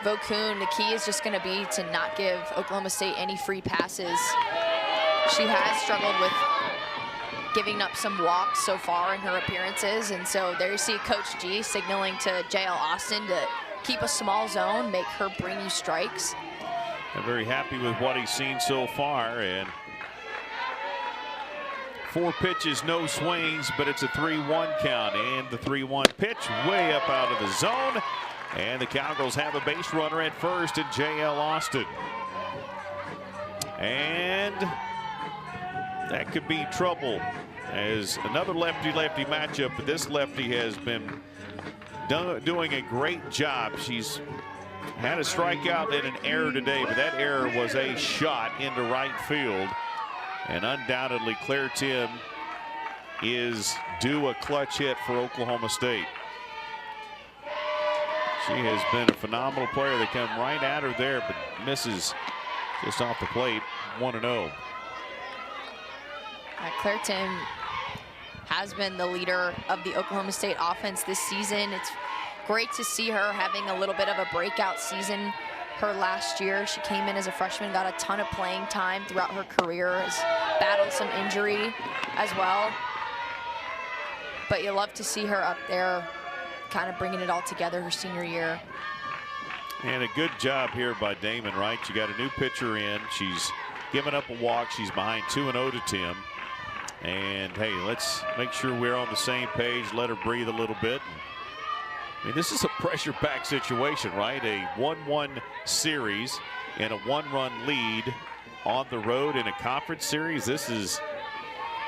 Vokoun, the key is just going to be to not give Oklahoma State any free passes. She has struggled with giving up some walks so far in her appearances, and so there you see Coach G signaling to JL Austin to keep a small zone, make her bring you strikes. I'm very happy with what he's seen so far, and 4 pitches, no swings, but it's a 3-1 count, and the 3-1 pitch way up out of the zone, and the Cowgirls have a base runner at first in JL Austin. And that could be trouble as another lefty-lefty matchup, but this lefty has been doing a great job. She's had a strikeout and an error today, but that error was a shot into right field. And undoubtedly, Claire Tim is due a clutch hit for Oklahoma State. She has been a phenomenal player. They come right at her there, but misses just off the plate. 1-0. Claire Tim has been the leader of the Oklahoma State offense this season. It's great to see her having a little bit of a breakout season. Her last year, she came in as a freshman, got a ton of playing time throughout her career, has battled some injury as well. But you love to see her up there, kind of bringing it all together her senior year. And a good job here by Damon, right? You got a new pitcher in. She's given up a walk. She's behind 2-0 to Tim. And hey, let's make sure we're on the same page. Let her breathe a little bit. I mean, this is a pressure-packed situation, right? A 1-1 series and a 1-run lead on the road in a conference series. This is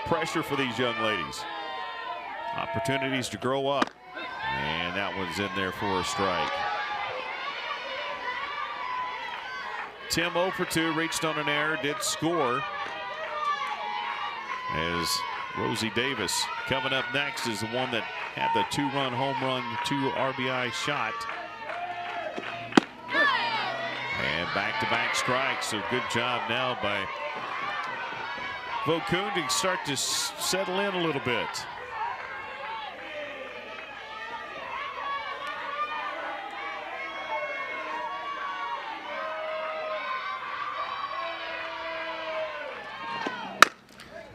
pressure for these young ladies. Opportunities to grow up. And that one's in there for a strike. Tim 0 for 2, reached on an error, did score. As Rosie Davis coming up next is the one that had the 2-run home run, 2 RBI shot. And back-to-back strikes, so good job now by Vokoun to start to settle in a little bit.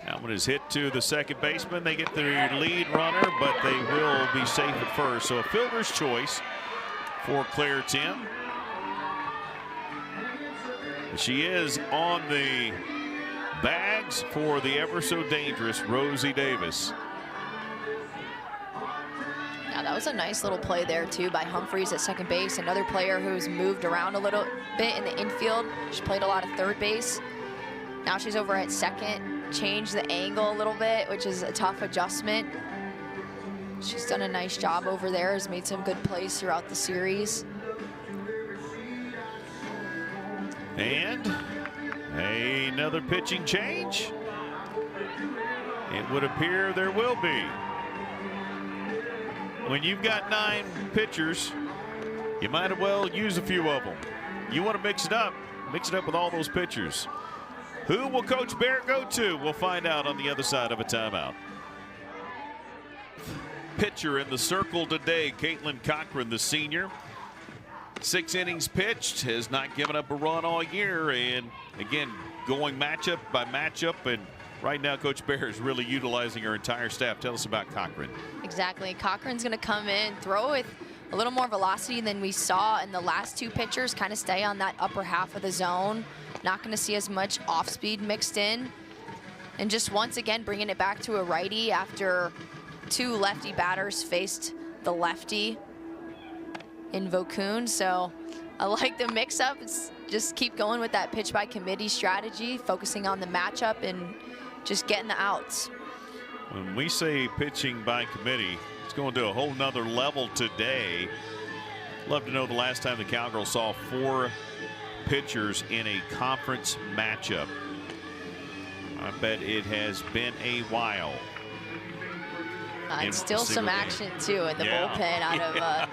That one is hit to the second baseman. They get their lead runner, but they will be safe at first. So a fielder's choice for Claire Tim. She is on the bags for the ever so dangerous Rosie Davis. Now that was a nice little play there too by Humphreys at second base. Another player who's moved around a little bit in the infield. She played a lot of third base. Now she's over at second. Changed the angle a little bit, which is a tough adjustment. She's done a nice job over there, has made some good plays throughout the series. And another pitching change. It would appear there will be. When you've got 9 pitchers, you might as well use a few of them. You want to mix it up with all those pitchers. Who will Coach Barrett go to? We'll find out on the other side of a timeout. Pitcher in the circle today, Caitlin Cochran, the senior. 6 innings pitched, has not given up a run all year, and again, going matchup by matchup, and right now Coach Bear is really utilizing her entire staff. Tell us about Cochran. Exactly. Cochran's going to come in, throw with a little more velocity than we saw in the last 2 pitchers, kind of stay on that upper half of the zone. Not going to see as much off speed mixed in. And just once again bringing it back to a righty after 2 lefty batters faced the lefty in Vokun. So I like the mix-up. It's just keep going with that pitch by committee strategy, focusing on the matchup and just getting the outs. When we say pitching by committee, it's going to a whole nother level today. Love to know the last time the Cowgirls saw 4 pitchers in a conference matchup. I bet it has been a while. And still some action too in the bullpen out of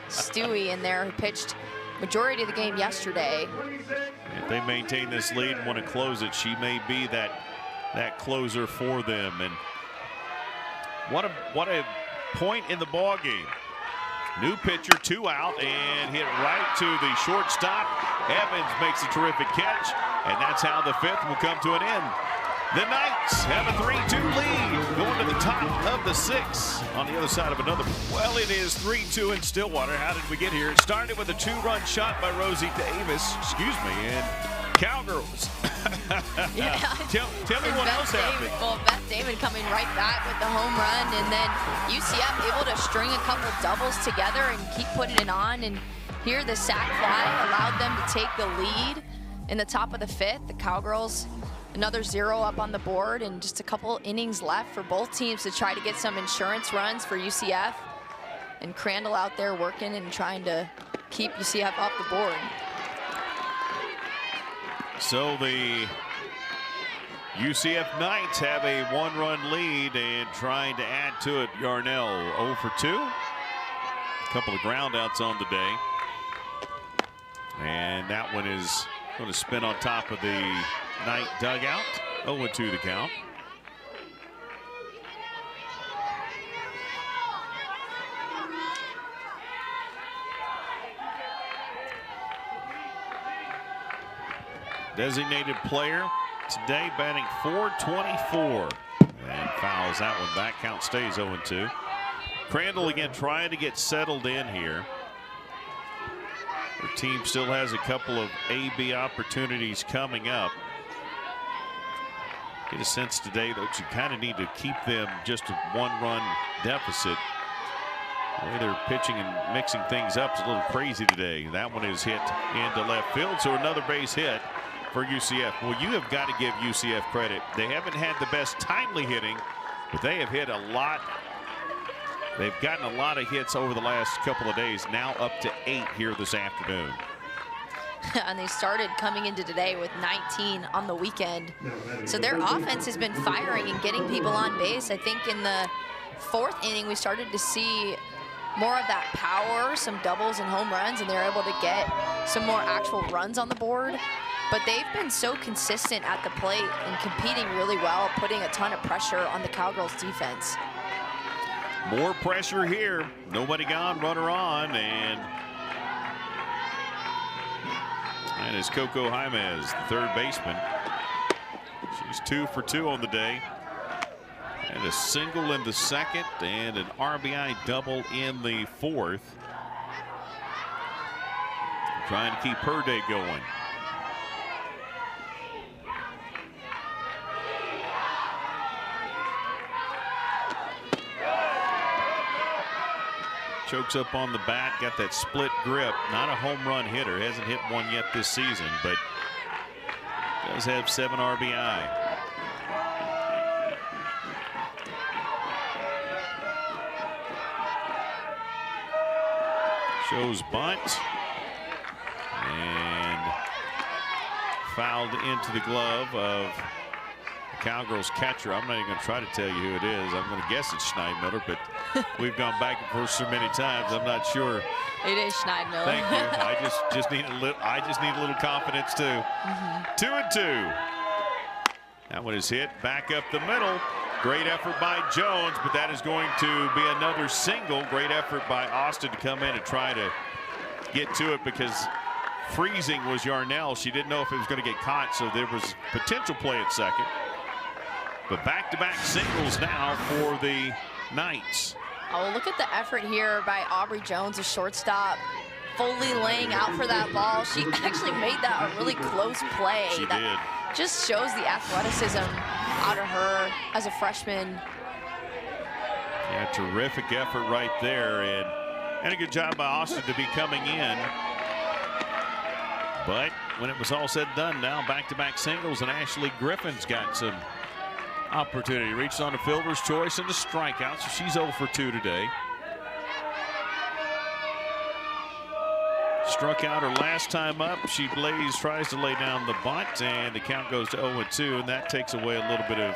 Stewie in there, who pitched majority of the game yesterday. If they maintain this lead and want to close it, she may be that closer for them. And what a point in the ball game. New pitcher, 2 out, and hit right to the shortstop. Evans makes a terrific catch, and that's how the 5th will come to an end. The Knights have a 3-2 lead, going to the top of the 6th on the other side of another. Well, it is 3-2 in Stillwater. How did we get here? It started with a 2-run shot by Rosie Davis, and Cowgirls. Yeah. Tell me what else happened. Well, Beth Damon coming right back with the home run, and then UCF able to string a couple doubles together and keep putting it on. And here the sac fly allowed them to take the lead in the top of the 5th. The Cowgirls another 0 up on the board, and just a couple innings left for both teams to try to get some insurance runs for UCF. And Crandall out there working and trying to keep UCF off the board. So the UCF Knights have a 1-run lead and trying to add to it. Yarnell 0 for 2. A couple of ground outs on the day. And that one is going to spin on top of the Knight dugout. 0-2 the count. Designated player today batting .424 and fouls that one back. Count stays 0-2. Crandall again trying to get settled in here. The team still has a couple of AB opportunities coming up. Get a sense today that you kind of need to keep them just a 1-run deficit. The way they're pitching and mixing things up is a little crazy today. That one is hit into left field, so another base hit for UCF. Well, you have got to give UCF credit. They haven't had the best timely hitting, but they have hit a lot. They've gotten a lot of hits over the last couple of days, now up to 8 here this afternoon. And they started coming into today with 19 on the weekend. So their offense has been firing and getting people on base. I think in the 4th inning, we started to see more of that power, some doubles and home runs, and they're able to get some more actual runs on the board. But they've been so consistent at the plate and competing really well, putting a ton of pressure on the Cowgirls defense. More pressure here. Nobody gone, runner on, and that is Coco Jaimez, the 3rd baseman. She's 2 for 2 on the day. And a single in the 2nd and an RBI double in the 4th. Trying to keep her day going. Chokes up on the bat, got that split grip. Not a home run hitter, hasn't hit one yet this season, but does have 7 RBI. Shows bunt and fouled into the glove of Cowgirls catcher. I'm not even going to try to tell you who it is. I'm going to guess it's Schneidmiller, but we've gone back and forth so many times. I'm not sure. It is Schneidmiller. Thank you. I just need a little confidence too. 2-2. That one is hit back up the middle. Great effort by Jones, but that is going to be another single. Great effort by Austin to come in and try to get to it because freezing was Yarnell. She didn't know if it was going to get caught, so there was potential play at second. But back-to-back singles now for the Knights. Oh, look at the effort here by Aubrey Jones, a shortstop, fully laying out for that ball. She actually made that a really close play. She that did. Just shows the athleticism out of her as a freshman. Yeah, terrific effort right there, and a good job by Austin to be coming in. But when it was all said and done, now back-to-back singles, and Ashley Griffin's got some opportunity. Reaches on a fielder's choice and a strikeout, so she's 0 for 2 today. Struck out her last time up. She tries to lay down the bunt, and the count goes to 0-2, and that takes away a little bit of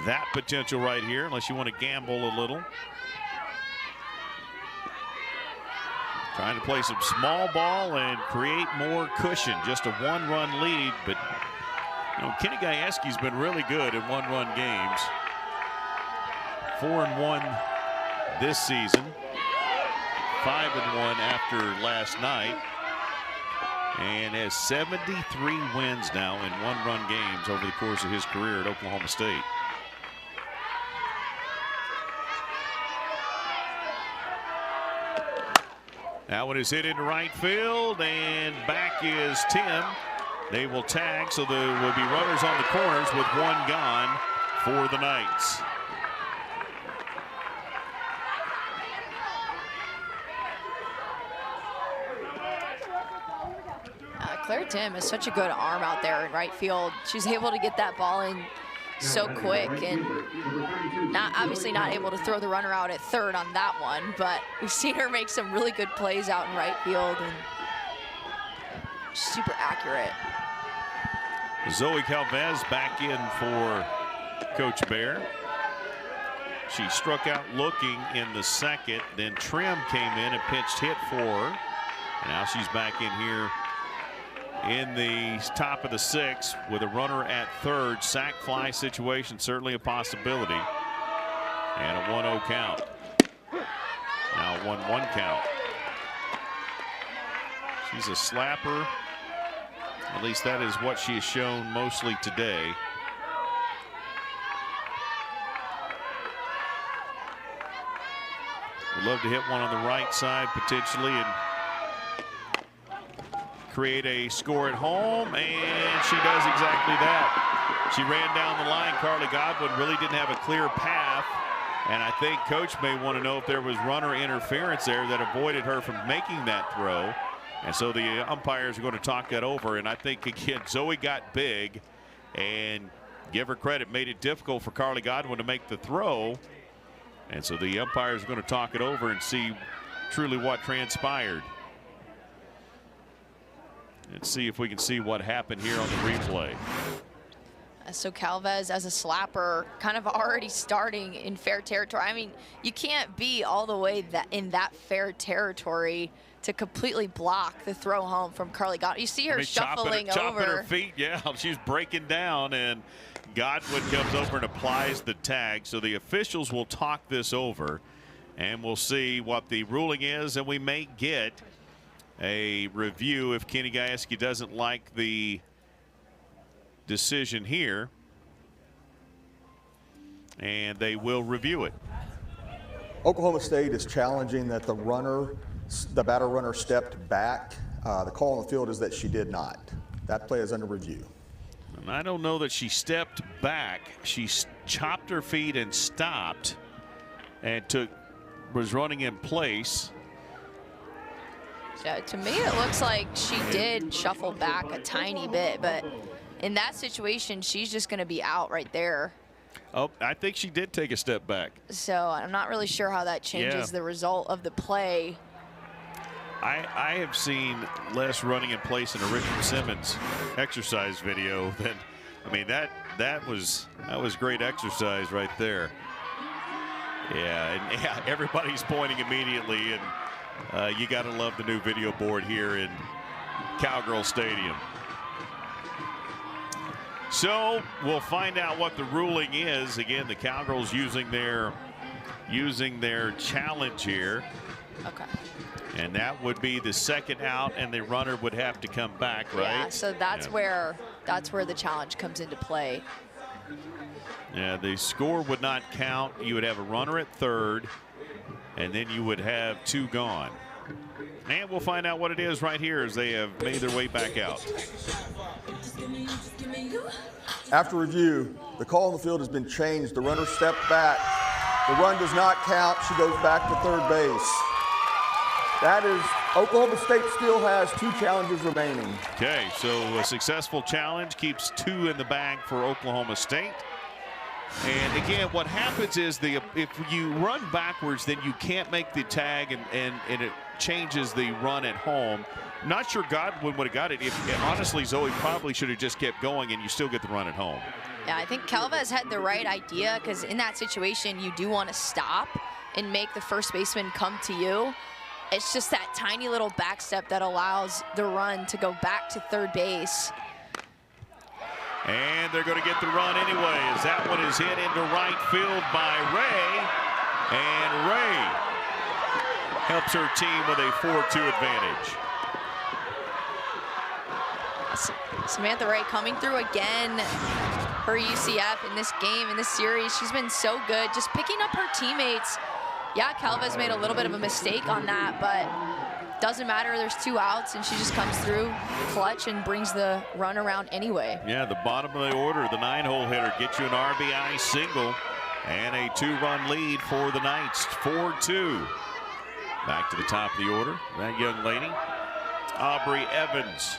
that potential right here, unless you want to gamble a little. Trying to play some small ball and create more cushion. Just a 1-run lead, but you know, Kenny Gajewski's been really good in 1-run games. 4-1 this season. 5-1 after last night, and has 73 wins now in 1-run games over the course of his career at Oklahoma State. That one is hit into right field, and back is Tim. They will tag, so there will be runners on the corners with 1 gone for the Knights. Claire Tim has such a good arm out there in right field. She's able to get that ball in so quick, and obviously not able to throw the runner out at third on that one, but we've seen her make some really good plays out in right field and super accurate. Zoe Calvez back in for Coach Bear. She struck out looking in the second, then Trim came in and pitched hit for her. Now she's back in here in the top of the 6th with a runner at third. Sac fly situation, certainly a possibility. And a 1-0 count. Now a 1-1 count. She's a slapper. At least that is what she has shown mostly today. Would love to hit one on the right side potentially and create a score at home, and she does exactly that. She ran down the line. Carly Godwin really didn't have a clear path, and I think Coach may want to know if there was runner interference there that avoided her from making that throw. And so the umpires are going to talk that over, and I think, again, Zoe got big, and give her credit, made it difficult for Carly Godwin to make the throw. And so the umpires are going to talk it over and see truly what transpired. Let's see if we can see what happened here on the replay. So Calvez as a slapper kind of already starting in fair territory. I mean, you can't be all the way in that fair territory to completely block the throw home from Carly Godwin. You see her shuffling over. Chopping her feet, yeah. She's breaking down, and Godwin comes over and applies the tag. So the officials will talk this over, and we'll see what the ruling is, and we may get a review if Kenny Gajewski doesn't like the decision here, and they will review it. Oklahoma State is challenging that the batter runner stepped back. The call on the field is that she did not. That play is under review. And I don't know that she stepped back. She chopped her feet and stopped and was running in place. Yeah, to me, it looks like she did shuffle back a tiny bit, but in that situation, she's just going to be out right there. Oh, I think she did take a step back. So I'm not really sure how that changes the result of the play. I have seen less running in place in a Richard Simmons exercise video than, I mean, that was great exercise right there. Yeah, and yeah, everybody's pointing immediately, and you got to love the new video board here in Cowgirl Stadium. So we'll find out what the ruling is. Again, the Cowgirls using their challenge here. Okay. And that would be the second out, and the runner would have to come back, right? Yeah, so that's where the challenge comes into play. Yeah, the score would not count. You would have a runner at third, and then you would have 2 gone. And we'll find out what it is right here as they have made their way back out. After review, the call on the field has been changed. The runner stepped back. The run does not count. She goes back to third base. That is, Oklahoma State still has 2 challenges remaining. Okay, so a successful challenge keeps 2 in the bag for Oklahoma State. And again, what happens is if you run backwards, then you can't make the tag, and it changes the run at home. Not sure Godwin would have got it. Honestly, Zoe probably should have just kept going, and you still get the run at home. Yeah, I think Calvez had the right idea, because in that situation, you do want to stop and make the first baseman come to you. It's just that tiny little back step that allows the run to go back to third base. And they're going to get the run anyway, as that one is hit into right field by Ray. And Ray helps her team with a 4-2 advantage. Samantha Ray coming through again for UCF in this game, in this series. She's been so good, just picking up her teammates. Yeah, Calvez made a little bit of a mistake on that, but doesn't matter. There's 2 outs, and she just comes through clutch and brings the run around anyway. Yeah, the bottom of the order, the 9-hole hitter gets you an RBI single and a 2-run lead for the Knights, 4-2. Back to the top of the order, that young lady, Aubrey Evans.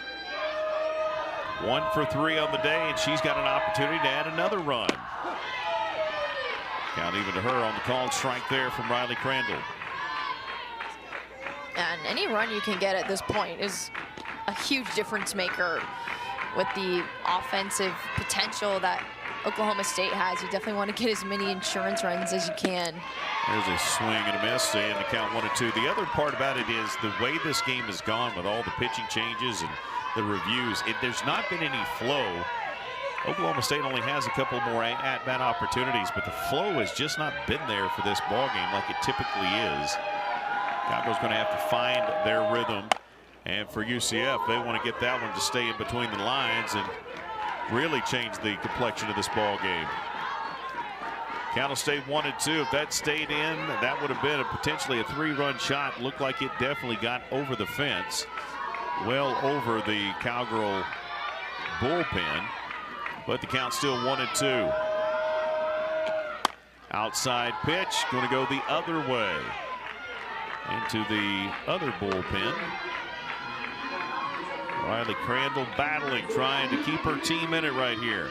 1 for 3 on the day, and she's got an opportunity to add another run. Count even to her on the called strike there from Riley Crandall. And any run you can get at this point is a huge difference maker with the offensive potential that Oklahoma State has. You definitely want to get as many insurance runs as you can. There's a swing and a miss, and the count 1-2. The other part about it is the way this game has gone with all the pitching changes and the reviews. There's not been any flow. Oklahoma State only has a couple more at-bat opportunities, but the flow has just not been there for this ball game like it typically is. Cowgirls going to have to find their rhythm, and for UCF, they want to get that one to stay in between the lines and really change the complexion of this ball game. Cal State 1-2. If that stayed in, that would have been potentially a 3-run shot. Looked like it definitely got over the fence, well over the Cowgirl bullpen. But the count's still 1-2. Outside pitch, going to go the other way. Into the other bullpen. Riley Crandall battling, trying to keep her team in it right here.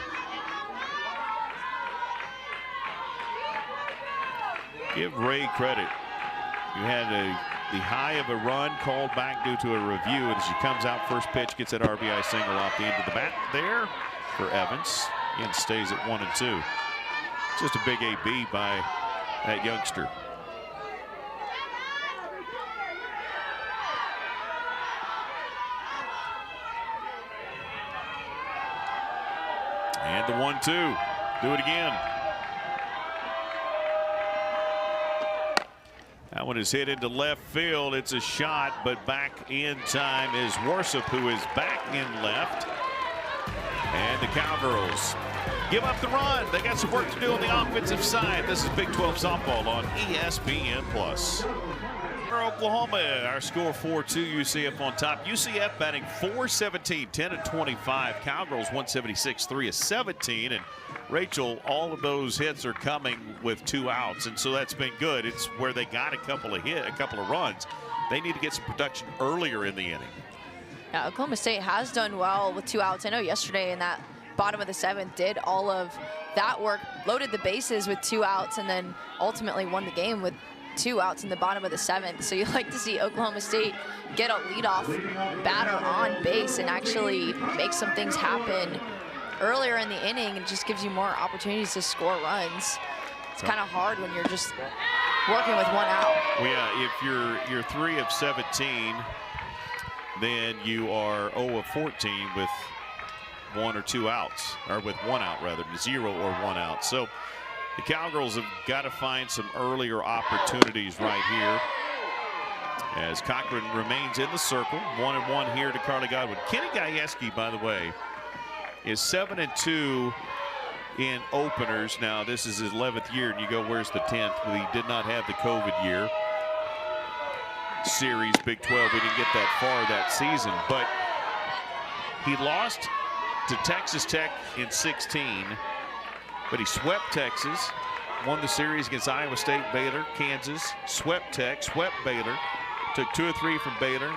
Give Ray credit. You had the high of a run called back due to a review, and as she comes out first pitch, gets that RBI single off the end of the bat there for Evans, and stays at 1-2. Just a big AB by that youngster. And the 1-2. Do it again. That one is hit into left field. It's a shot, but back in time is Worsup, who is back in left. And the Cowgirls give up the run. They got some work to do on the offensive side. This is Big 12 softball on ESPN+. For Oklahoma, our score 4-2, UCF on top. UCF batting .417, 10-25. Cowgirls 176, 3-17. And Rachel, all of those hits are coming with 2 outs, and so that's been good. It's where they got a couple of runs. They need to get some production earlier in the inning. Yeah, Oklahoma State has done well with 2 outs. I know yesterday in that bottom of the 7th did all of that work, loaded the bases with 2 outs, and then ultimately won the game with 2 outs in the bottom of the 7th. So you like to see Oklahoma State get a leadoff batter on base and actually make some things happen earlier in the inning. It just gives you more opportunities to score runs. It's kind of hard when you're just working with 1 out. Well, yeah, if you're 3 of 17, then you are 0 of 14 with 1 or 2 outs, or with 1 out rather, 0 or 1 out. So the Cowgirls have got to find some earlier opportunities right here. as Cochran remains in the circle. 1-1 here to Carly Godwin. Kenny Gajewski, by the way, is 7-2 in openers. Now, this is his 11th year, and you go, where's the 10th? Well, he did not have the COVID year. Series, Big 12, he didn't get that far that season, but he lost to Texas Tech in 16, but he swept Texas, won the series against Iowa State, Baylor, Kansas, swept Tech, swept Baylor, took 2 of 3 from Baylor,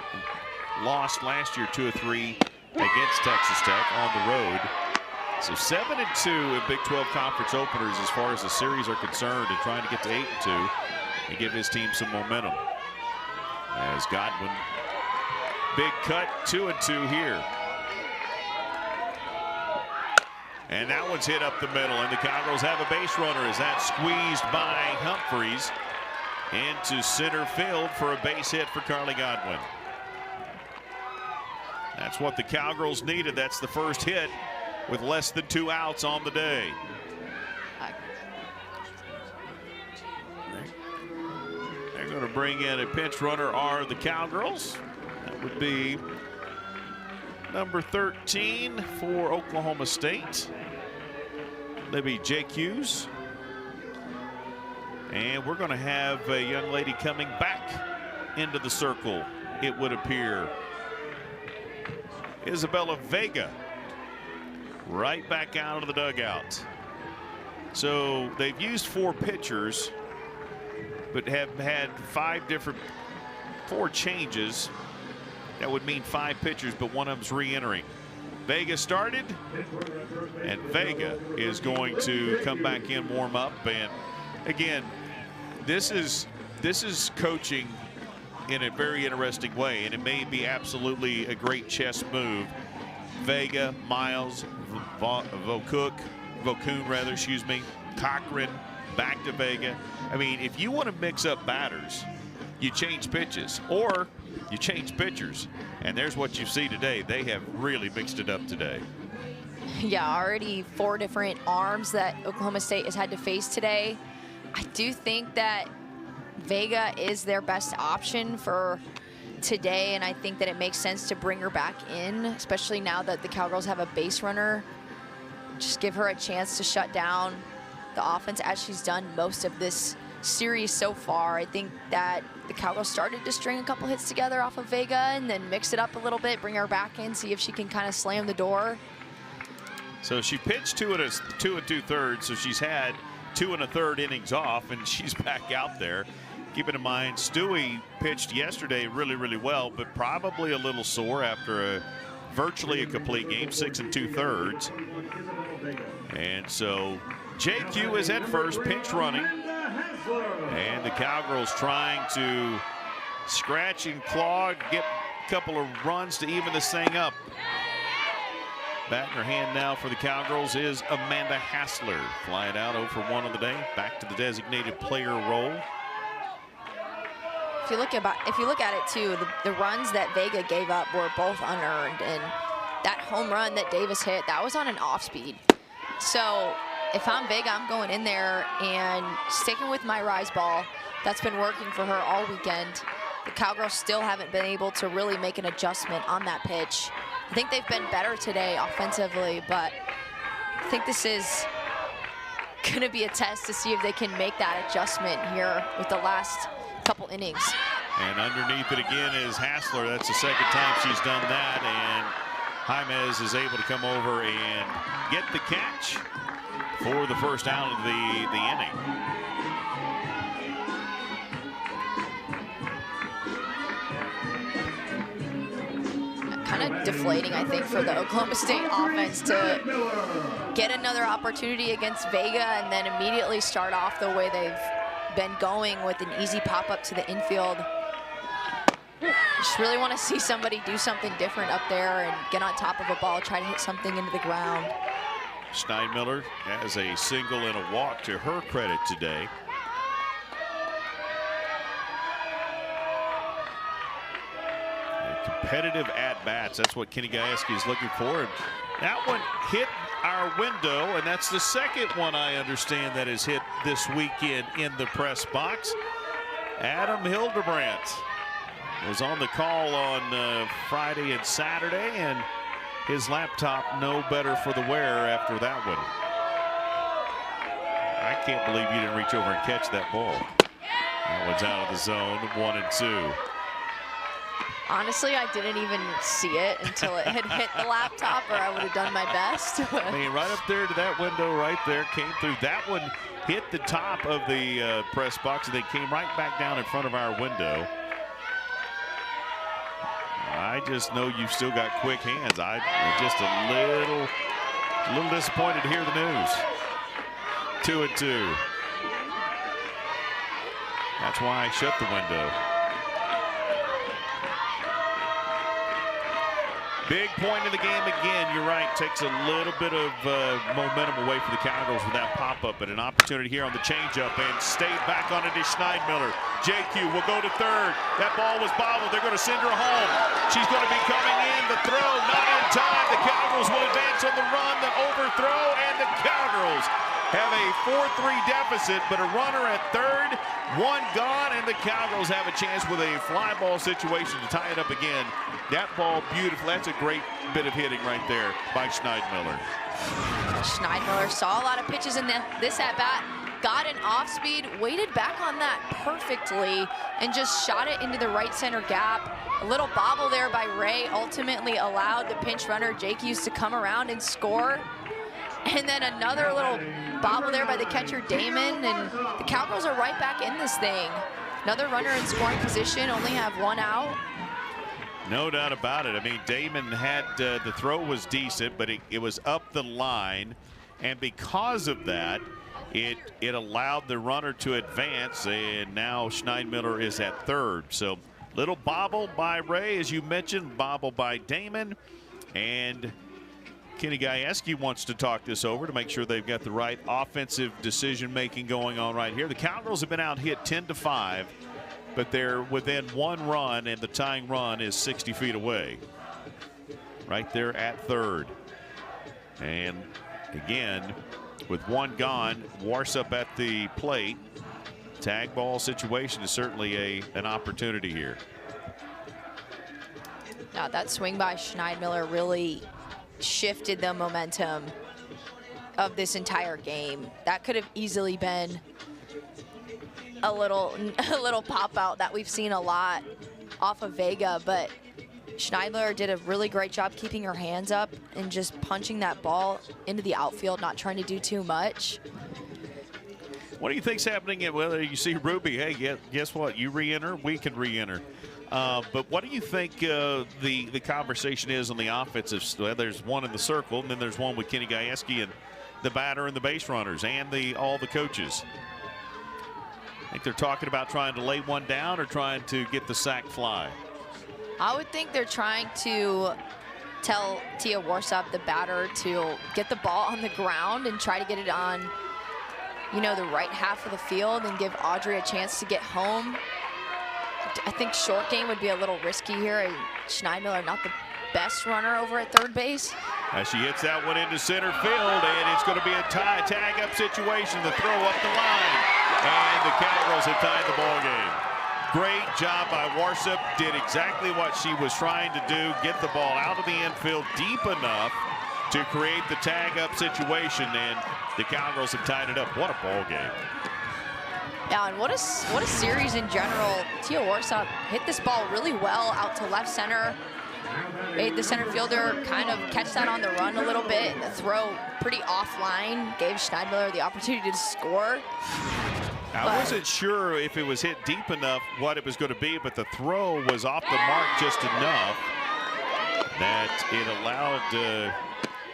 lost last year 2 of 3 against Texas Tech on the road. So 7-2 in Big 12 conference openers as far as the series are concerned, and trying to get to 8-2 and give his team some momentum. As Godwin, big cut, 2-2 here. And that one's hit up the middle, and the Cowgirls have a base runner as that's squeezed by Humphreys into center field for a base hit for Carly Godwin. That's what the Cowgirls needed. That's the first hit with less than 2 outs on the day. They're going to bring in a pinch runner, are the Cowgirls. That would be number 13 for Oklahoma State, Libby Jake Hughes. And we're going to have a young lady coming back into the circle, it would appear. Isabella Vega, right back out of the dugout. So they've used 4 pitchers, but have had 4 changes. That would mean 5 pitchers, but one of them's re-entering. Vega started, and Vega is going to come back in, warm up. And again, this is coaching in a very interesting way, and it may be absolutely a great chess move. Vega, Miles, Vokun rather, excuse me, Cochran, back to Vega. I mean, if you want to mix up batters, you change pitches, or you change pitchers. And there's what you see today. They have really mixed it up today. Yeah, already 4 different arms that Oklahoma State has had to face today. I do think that Vega is their best option for today, and I think that it makes sense to bring her back in, especially now that the Cowgirls have a base runner. Just give her a chance to shut down the offense as she's done most of this series so far. I think that the Cowgirls started to string a couple hits together off of Vega and then mix it up a little bit, bring her back in, see if she can kind of slam the door. So she pitched 2 2/3, so she's had 2 1/3 innings off, and she's back out there. Keeping in mind, Stewie pitched yesterday really, really well, but probably a little sore after virtually a complete game, 6 2/3. And so JQ is at first, pinch running. And the Cowgirls trying to scratch and claw, get a couple of runs to even this thing up. Bat in her hand now for the Cowgirls is Amanda Hassler. Flying out 0 for 1 on the day, back to the designated player role. If you look at it too, the runs that Vega gave up were both unearned, and that home run that Davis hit, that was on an off speed. So if I'm Vega, I'm going in there and sticking with my rise ball. That's been working for her all weekend. The Cowgirls still haven't been able to really make an adjustment on that pitch. I think they've been better today offensively, but I think this is going to be a test to see if they can make that adjustment here with the last couple innings. And underneath it again is Hassler. That's the second time she's done that, and Jaimez is able to come over and get the catch for the first out of the inning. Kind of deflating, I think, for the Oklahoma State offense to get another opportunity against Vega and then immediately start off the way they've been going with an easy pop-up to the infield. Just really want to see somebody do something different up there and get on top of a ball, try to hit something into the ground. Steinmiller has a single and a walk to her credit today. Competitive at-bats, that's what Kenny Gajewski is looking for. And that one hit our window, and that's the second one I understand that is hit this weekend in the press box. Adam Hildebrandt was on the call on Friday and Saturday, and his laptop no better for the wear after that one. I can't believe you didn't reach over and catch that ball. That one's out of the zone, 1 and 2. Honestly, I didn't even see it until it had hit the laptop, or I would have done my best. I mean, right up there to that window right there, came through. That one hit the top of the press box, and they came right back down in front of our window. I just know you've still got quick hands. I'm just a little disappointed to hear the news. 2 and 2. That's why I shut the window. Big point in the game again. You're right. Takes a little bit of momentum away from the Cowgirls with that pop-up, and an opportunity here on the changeup, and stayed back on it is Schneidmiller. JQ will go to third. That ball was bobbled. They're going to send her home. She's going to be coming in. The throw not in time. The Cowgirls will advance on the run. The overthrow, and the Cowgirls have a 4-3 deficit, but a runner at third, 1 gone, and the Cowgirls have a chance with a fly ball situation to tie it up again. That ball, beautiful. That's a great bit of hitting right there by Schneidmiller. Schneidmiller saw a lot of pitches in this at-bat, got an off-speed, waited back on that perfectly, and just shot it into the right center gap. A little bobble there by Ray ultimately allowed the pinch runner, Jake Hughes, to come around and score. And then another little bobble there by the catcher, Damon, and the Cowgirls are right back in this thing. Another runner in scoring position, only have 1 out. No doubt about it. I mean, Damon had the throw was decent, but it was up the line, and because of that, it allowed the runner to advance, and now Schneidmiller is at third. So little bobble by Ray, as you mentioned, bobble by Damon, and Kenny Gajewski wants to talk this over to make sure they've got the right offensive decision-making going on right here. The Cowgirls have been out hit 10-5, but they're within 1 run, and the tying run is 60 feet away. Right there at third. And again, with 1 gone, Warsup at the plate. Tag ball situation is certainly an opportunity here. Now that swing by Schneidmiller really shifted the momentum of this entire game. That could have easily been a little pop out that we've seen a lot off of Vega, but Schneidmiller did a really great job keeping her hands up and just punching that ball into the outfield, not trying to do too much. What do you think's happening? Whether you see Ruby, hey, guess what? You re-enter, we can re-enter. But what do you think the conversation is on the offensive? Well, there's one in the circle, and then there's one with Kenny Gajewski and the batter and the base runners and all the coaches. I think they're talking about trying to lay one down or trying to get the sac fly. I would think they're trying to tell Tia Warsup, the batter, to get the ball on the ground and try to get it on, you know, the right half of the field and give Audrey a chance to get home. I think short game would be a little risky here. Schneidmiller not the best runner over at third base. As she hits that one into center field, and it's going to be a tag-up situation. The throw up the line, and the Cowgirls have tied the ball game. Great job by Warsup. Did exactly what she was trying to do, get the ball out of the infield deep enough to create the tag-up situation, and the Cowgirls have tied it up. What a ball game. Yeah, and what a series in general. Tia Warsup hit this ball really well out to left center. Made the center fielder kind of catch that on the run a little bit. The throw pretty offline, gave Schneidmiller the opportunity to score. I wasn't sure if it was hit deep enough what it was going to be, but the throw was off the mark just enough that it allowed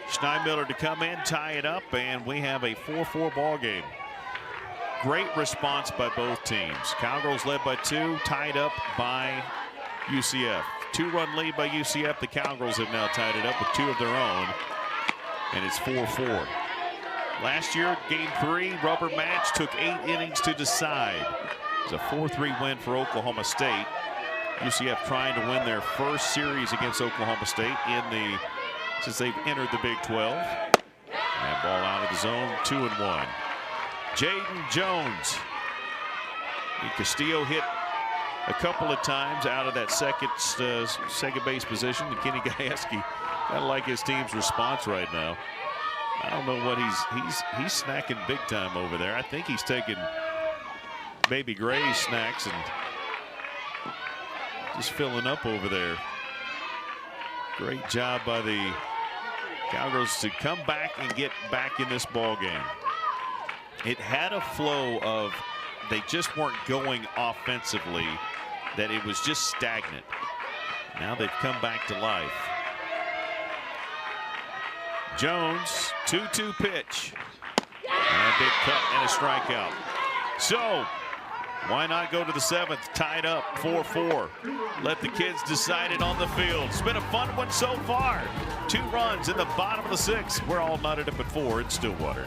Schneidmiller to come in, tie it up, and we have a 4-4 ball game. Great response by both teams. Cowgirls led by 2, tied up by UCF. 2-run lead by UCF. The Cowgirls have now tied it up with 2 of their own, and it's 4-4. Last year, game 3, rubber match, took 8 innings to decide. It's a 4-3 win for Oklahoma State. UCF trying to win their first series against Oklahoma State since they've entered the Big 12. And ball out of the zone, 2-1. Jaden Jones. Castillo hit a couple of times out of that second base position. And Kenny Gajewski, I like his team's response right now. I don't know what he's snacking big time over there. I think he's taking Baby Gray's snacks and just filling up over there. Great job by the Cowgirls to come back and get back in this ball game. It had a flow of they just weren't going offensively, that it was just stagnant. Now they've come back to life. Jones, 2-2 pitch. And a big cut and a strikeout. So why not go to the 7th, tied up 4-4. Let the kids decide it on the field. It's been a fun one so far. 2 runs in the bottom of the 6th. We're all knotted up at 4 in Stillwater.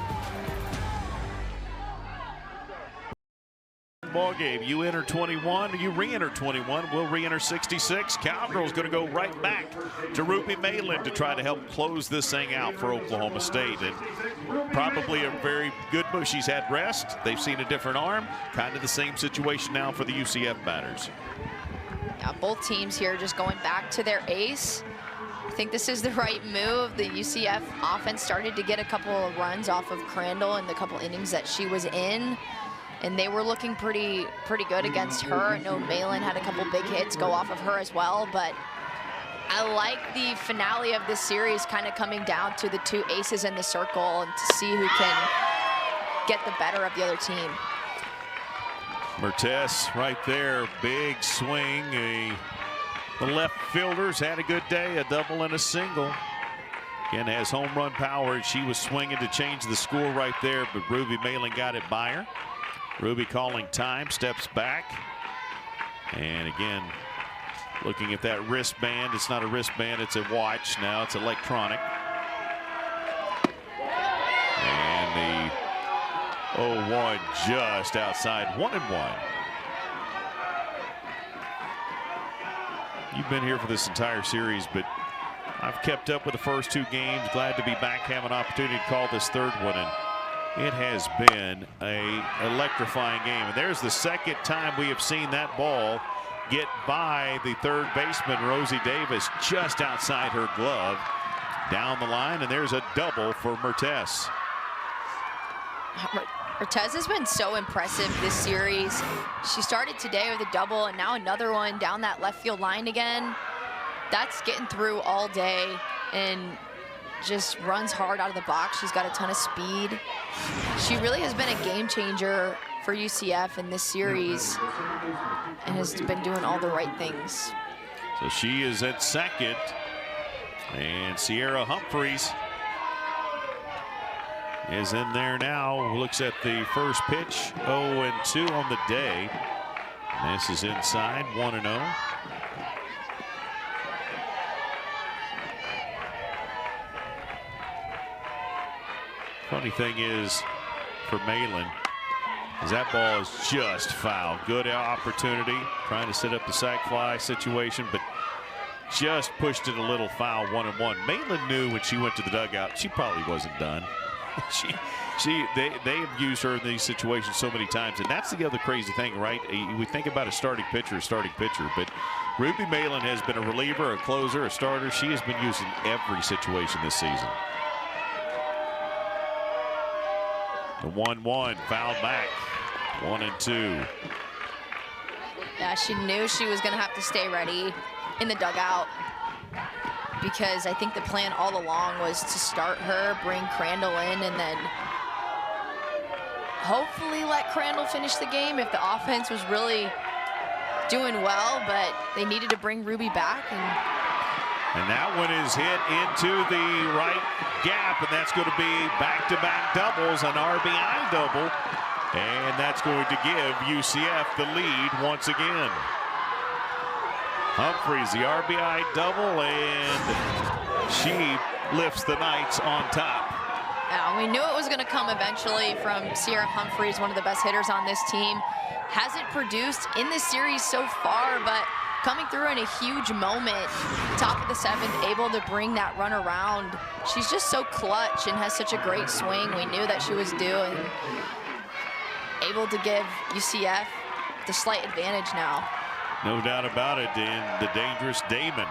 Ball game. You enter 21, you re-enter 21, we'll re-enter 66. Cowgirls going to go right back to Ruby Malin to try to help close this thing out for Oklahoma State. And probably a very good move. She's had rest. They've seen a different arm. Kind of the same situation now for the UCF batters. Yeah, both teams here just going back to their ace. I think this is the right move. The UCF offense started to get a couple of runs off of Crandall in the couple innings that she was in. And they were looking pretty good against her. I know Malin had a couple big hits go off of her as well, but I like the finale of this series kind of coming down to the 2 aces in the circle and to see who can get the better of the other team. Mertes right there, big swing. The left fielders had a good day, a double and a single. Again, has home run power. She was swinging to change the score right there, but Ruby Malin got it by her. Ruby calling time, steps back. And again, looking at that wristband. It's not a wristband, it's a watch now. It's electronic. And the 0-1 just outside, 1-1. You've been here for this entire series, but I've kept up with the first 2 games. Glad to be back, have an opportunity to call this 3rd one. And it has been an electrifying game. And there's the 2nd time we have seen that ball get by the 3rd baseman, Rosie Davis, just outside her glove. Down the line, and there's a double for Mertes. Mertes has been so impressive this series. She started today with a double, and now another one down that left field line again. That's getting through all day, and just runs hard out of the box. She's got a ton of speed. She really has been a game changer for UCF in this series and has been doing all the right things. So she is at 2nd, and Sierra Humphreys is in there now. Looks at the first pitch, 0-2 on the day. This is inside, 1-0. Funny thing is, for Malin, is that ball is just foul. Good opportunity, trying to set up the sac fly situation, but just pushed it a little foul, 1-1. Malin knew when she went to the dugout, she probably wasn't done. They have used her in these situations so many times, and that's the other crazy thing, right? We think about a starting pitcher, but Ruby Malin has been a reliever, a closer, a starter. She has been used in every situation this season. The 1-1 fouled back, 1-2. Yeah, she knew she was going to have to stay ready in the dugout because I think the plan all along was to start her, bring Crandall in, and then hopefully let Crandall finish the game if the offense was really doing well, but they needed to bring Ruby back. And that one is hit into the right gap, and that's going to be back-to-back doubles, an RBI double, and that's going to give UCF the lead once again. Humphreys, the RBI double, and she lifts the Knights on top. Yeah, we knew it was going to come eventually from Sierra Humphreys, one of the best hitters on this team. Hasn't produced in this series so far, but coming through in a huge moment, top of the 7th, able to bring that run around. She's just so clutch and has such a great swing. We knew that she was due, and able to give UCF the slight advantage now. No doubt about it. And the dangerous Damon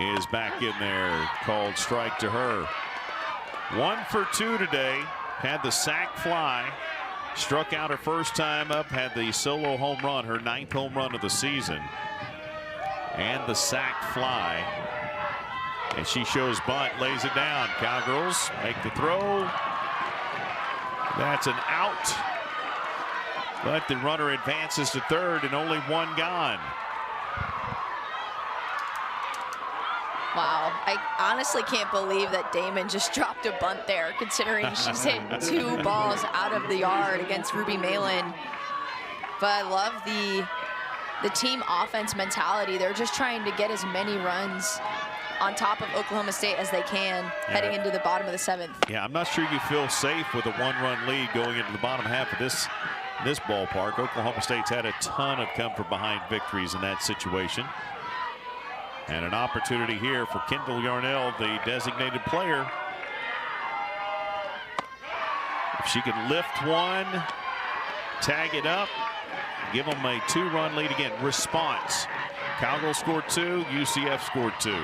is back in there. Called strike to her. 1 for 2 today. Had the sac fly. Struck out her first time up. Had the solo home run, her 9th home run of the season. And the sac fly. And she shows bunt, lays it down. Cowgirls make the throw. That's an out. But the runner advances to third and only one gone. Wow, I honestly can't believe that Damon just dropped a bunt there, considering she's hit 2 balls out of the yard against Ruby Malin. But I love the team offense mentality. They're just trying to get as many runs on top of Oklahoma State as they can heading into the bottom of the 7th. Yeah, I'm not sure you feel safe with a 1-run lead going into the bottom half of this ballpark. Oklahoma State's had a ton of come from behind victories in that situation. And an opportunity here for Kendall Yarnell, the designated player. If she can lift one, tag it up, give them a 2-run lead again. Response. Cowgirls scored 2, UCF scored 2.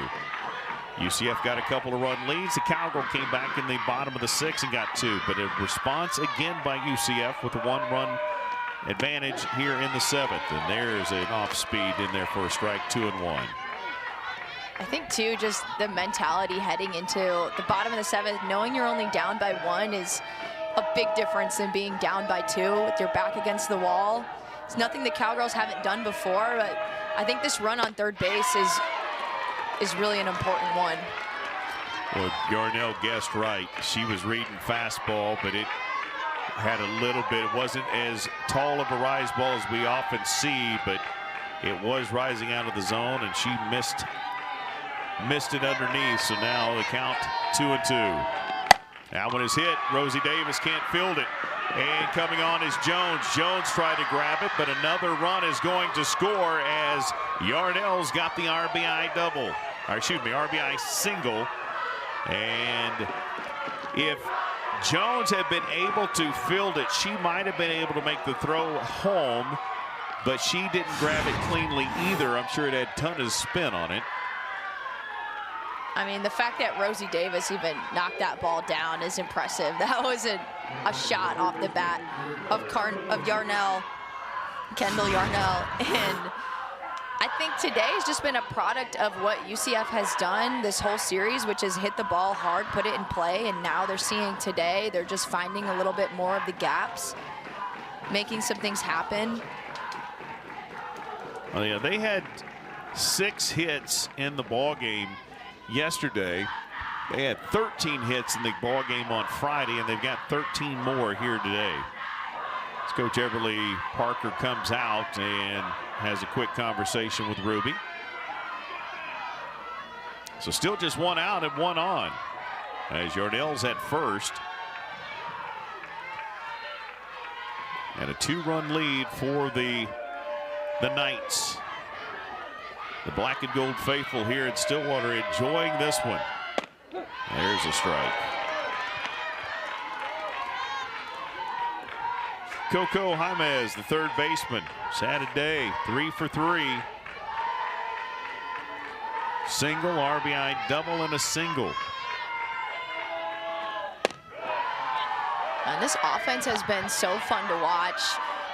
UCF got a couple of run leads. The Cowgirl came back in the bottom of the 6th and got 2. But a response again by UCF with a 1-run advantage here in the 7th. And there's an off speed in there for a strike, 2-1. I think, too, just the mentality heading into the bottom of the 7th, knowing you're only down by 1 is a big difference than being down by 2 with your back against the wall. It's nothing the Cowgirls haven't done before, but I think this run on third base is really an important one. Well, Yarnell guessed right. She was reading fastball, but it had a little bit. It wasn't as tall of a rise ball as we often see, but it was rising out of the zone, and she missed it underneath. So now the count 2-2. That one is hit. Rosie Davis can't field it. And coming on is Jones. Jones tried to grab it, but another run is going to score as Yarnell's got the RBI double. Or excuse me, RBI single. And if Jones had been able to field it, she might have been able to make the throw home, but she didn't grab it cleanly either. I'm sure it had a ton of spin on it. I mean, the fact that Rosie Davis even knocked that ball down is impressive. That was a shot off the bat of Yarnell, Kendall Yarnell. And I think today has just been a product of what UCF has done this whole series, which is hit the ball hard, put it in play, and now they're seeing today, they're just finding a little bit more of the gaps, making some things happen. Well, yeah, they had 6 hits in the ball game yesterday. They had 13 hits in the ball game on Friday, and they've got 13 more here today. As Coach Everly Parker comes out and has a quick conversation with Ruby. So still just 1 out and 1 on as Yarnell's at first. And a 2-run lead for the Knights. The black and gold faithful here in Stillwater enjoying this one. There's a strike. Coco Jaimez, the third baseman, had a day, 3 for 3. Single, RBI double, and a single. And this offense has been so fun to watch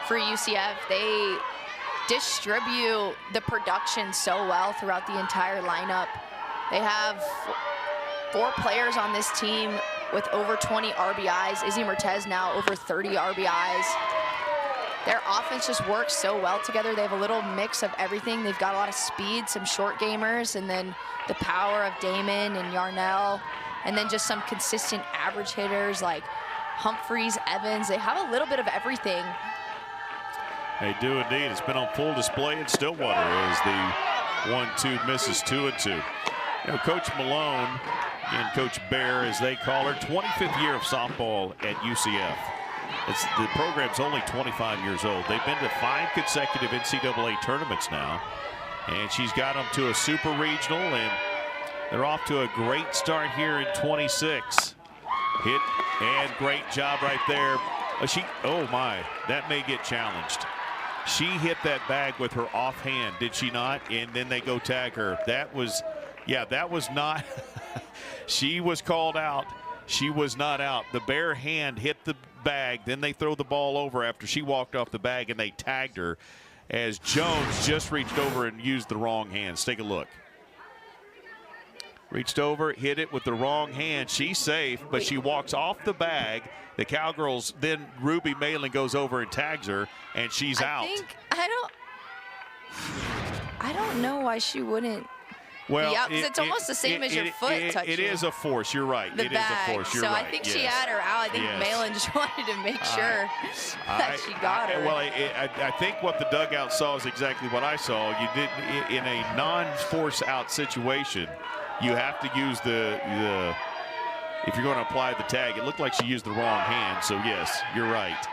for UCF. They distribute the production so well throughout the entire lineup. They have 4 players on this team with over 20 RBIs. Izzy Mertez now over 30 RBIs. Their offense just works so well together. They have a little mix of everything. They've got a lot of speed, some short gamers, and then the power of Damon and Yarnell, and then just some consistent average hitters like Humphreys, Evans. They have a little bit of everything. They do indeed. It's been on full display in Stillwater as the 1-2 misses 2-2. You know, Coach Malone and Coach Bear, as they call her, 25th year of softball at UCF. The program's only 25 years old. They've been to 5 consecutive NCAA tournaments now, and she's got them to a super regional, and they're off to a great start here in 26. Hit and great job right there. Oh my, that may get challenged. She hit that bag with her offhand, did she not? And then they go tag her. That was not. She was called out. She was not out. The bare hand hit the bag. Then they throw the ball over after she walked off the bag, and they tagged her as Jones just reached over and used the wrong hands. Take a look. Reached over, hit it with the wrong hand. She's safe, but she walks off the bag. The Cowgirls, then Ruby Malin goes over and tags her, and she's out. I don't know why she wouldn't. Well, because it's almost the same as your foot touching. It is a force. You're right. It is a force. You're right. So I think she had her out. I think Malin just wanted to make sure that she got her. Well, I think what the dugout saw is exactly what I saw. You did in a non-force out situation. You have to use the if you're going to apply the tag. It looked like she used the wrong hand. So yes, you're right.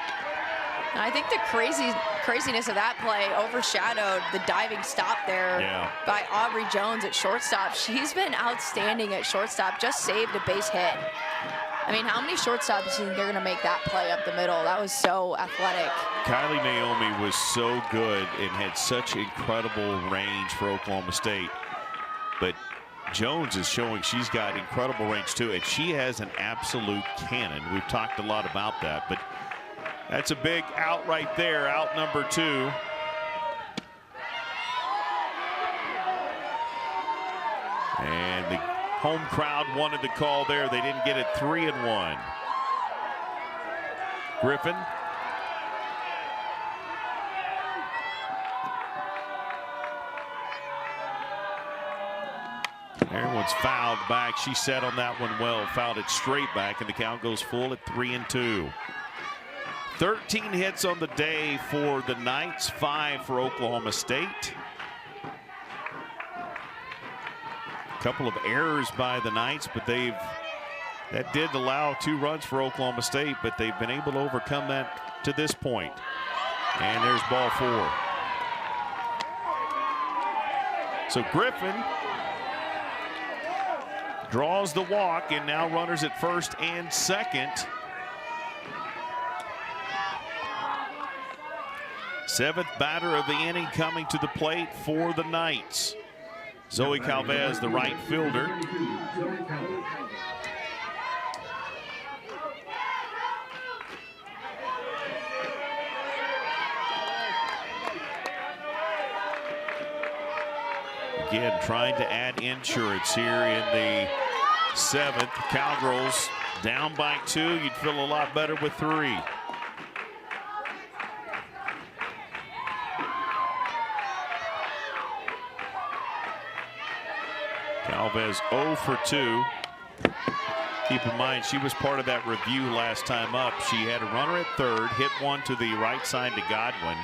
I think the craziness of that play overshadowed the diving stop there by Aubrey Jones at shortstop. She's been outstanding at shortstop, just saved a base hit. I mean, how many shortstops do you think they're going to make that play up the middle? That was so athletic. Kylie Naomi was so good and had such incredible range for Oklahoma State. But Jones is showing she's got incredible range too, and she has an absolute cannon. We've talked a lot about that, but that's a big out right there, out number 2. And the home crowd wanted the call there. They didn't get it. 3-1. Griffin. Everyone's fouled back. She sat on that one well, fouled it straight back, and the count goes full at 3-2. 13 hits on the day for the Knights, 5 for Oklahoma State. A couple of errors by the Knights, but that did allow 2 runs for Oklahoma State, but they've been able to overcome that to this point. And there's ball 4. So Griffin draws the walk, and now runners at first and second. 7th batter of the inning coming to the plate for the Knights. Zoe Calvez, the right fielder. Again, trying to add insurance here in the 7th. Cowgirls down by 2. You'd feel a lot better with 3. Calvez 0 for 2. Keep in mind, she was part of that review last time up. She had a runner at third, hit one to the right side to Godwin.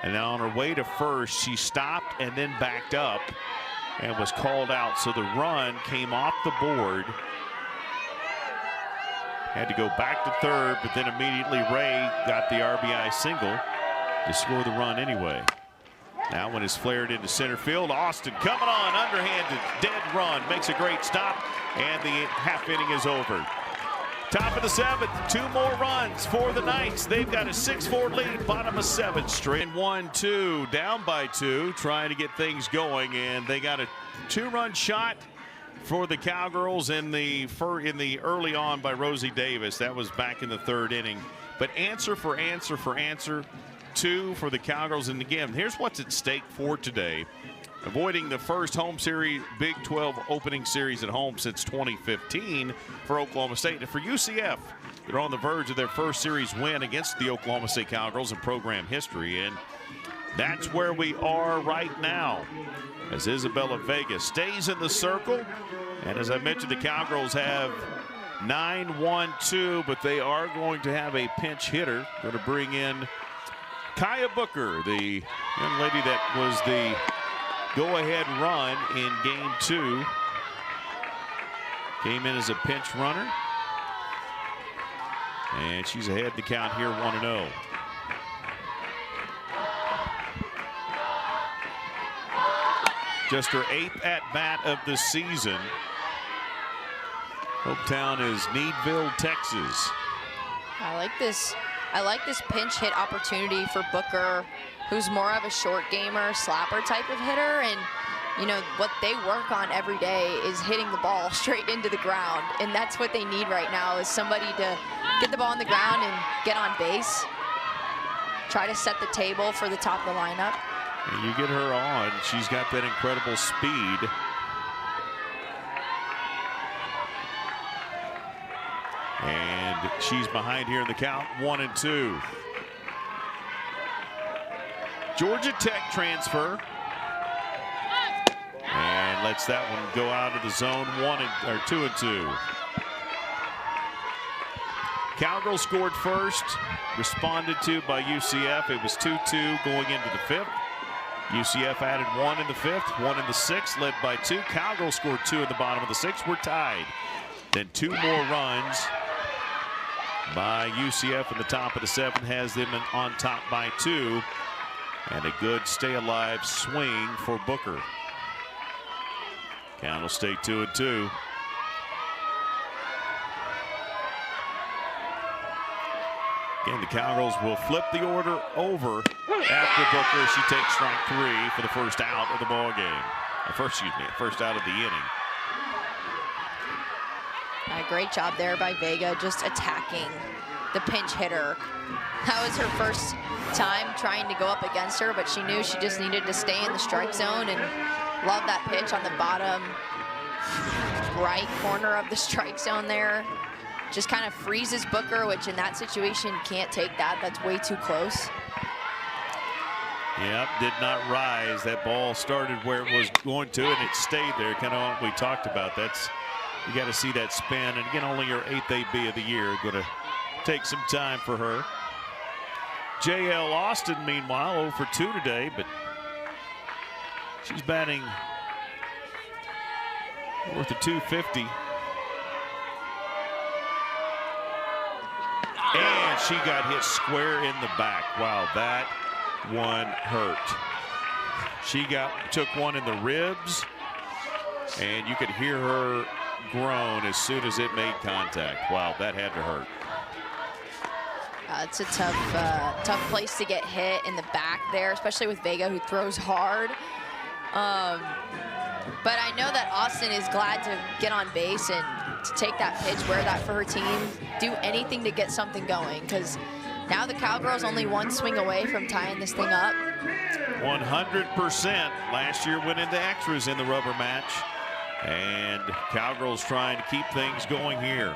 And then on her way to first, she stopped and then backed up and was called out. So the run came off the board. Had to go back to third, but then immediately Ray got the RBI single to score the run anyway. Now one is flared into center field. Austin coming on, underhanded, dead run, makes a great stop, and the half inning is over. Top of the 7th, 2 more runs for the Knights. They've got a 6-4 lead, bottom of 7th straight. 1-2, down by 2, trying to get things going, and they got a 2-run shot for the Cowgirls in the early on by Rosie Davis. That was back in the 3rd inning. But answer for answer for answer. 2 for the Cowgirls. And again, here's what's at stake for today. Avoiding the first home series, Big 12 opening series at home since 2015 for Oklahoma State. And for UCF, they're on the verge of their first series win against the Oklahoma State Cowgirls in program history. And that's where we are right now as Isabella Vega stays in the circle. And as I mentioned, the Cowgirls have 9-1-2, but they are going to have a pinch hitter. Going to bring in Kaya Booker, the young lady that was the go-ahead run in game 2. Came in as a pinch runner. And she's ahead in the count here, 1-0. Just her 8th at-bat of the season. Hometown is Needville, Texas. I like this pinch hit opportunity for Booker. who's more of a short gamer, slapper type of hitter. And, you know, what they work on every day is hitting the ball straight into the ground. And that's what they need right now, is somebody to get the ball on the ground and get on base. Try to set the table for the top of the lineup. And you get her on, she's got that incredible speed. And she's behind here in the count, 1-2. Georgia Tech transfer. And lets that one go out of the zone, 2-2. Cowgirls scored first, responded to by UCF. It was 2-2 going into the 5th. UCF added 1 in the 5th, 1 in the 6th, led by 2. Cowgirls scored 2 in the bottom of the 6th. We're tied. Then 2 more runs by UCF in the top of the 7th has them on top by 2. And a good stay-alive swing for Booker. Count will stay 2-2. Again, the Cowgirls will flip the order over after Booker. She takes strike 3 for the first out of the ball game. First out of the inning. Great job there by Vega, just attacking the pinch hitter. That was her first time trying to go up against her, but she knew she just needed to stay in the strike zone, and love that pitch on the bottom right corner of the strike zone there. Just kind of freezes Booker, which in that situation can't take that. That's way too close. Yep, did not rise. That ball started where it was going to, and it stayed there. Kind of what we talked about. You got to see that spin. And again, only her 8th AB of the year. Going to take some time for her. JL Austin, meanwhile, 0 for 2 today, but she's batting worth of 250. And she got hit square in the back. Wow, that one hurt. She took one in the ribs, and you could hear her groan as soon as it made contact. Wow, that had to hurt. It's a tough place to get hit in the back there, especially with Vega, who throws hard. But I know that Austin is glad to get on base and to take that pitch, wear that for her team, do anything to get something going, because now the Cowgirls only one swing away from tying this thing up. 100%. Last year went into extras in the rubber match, and Cowgirls trying to keep things going here.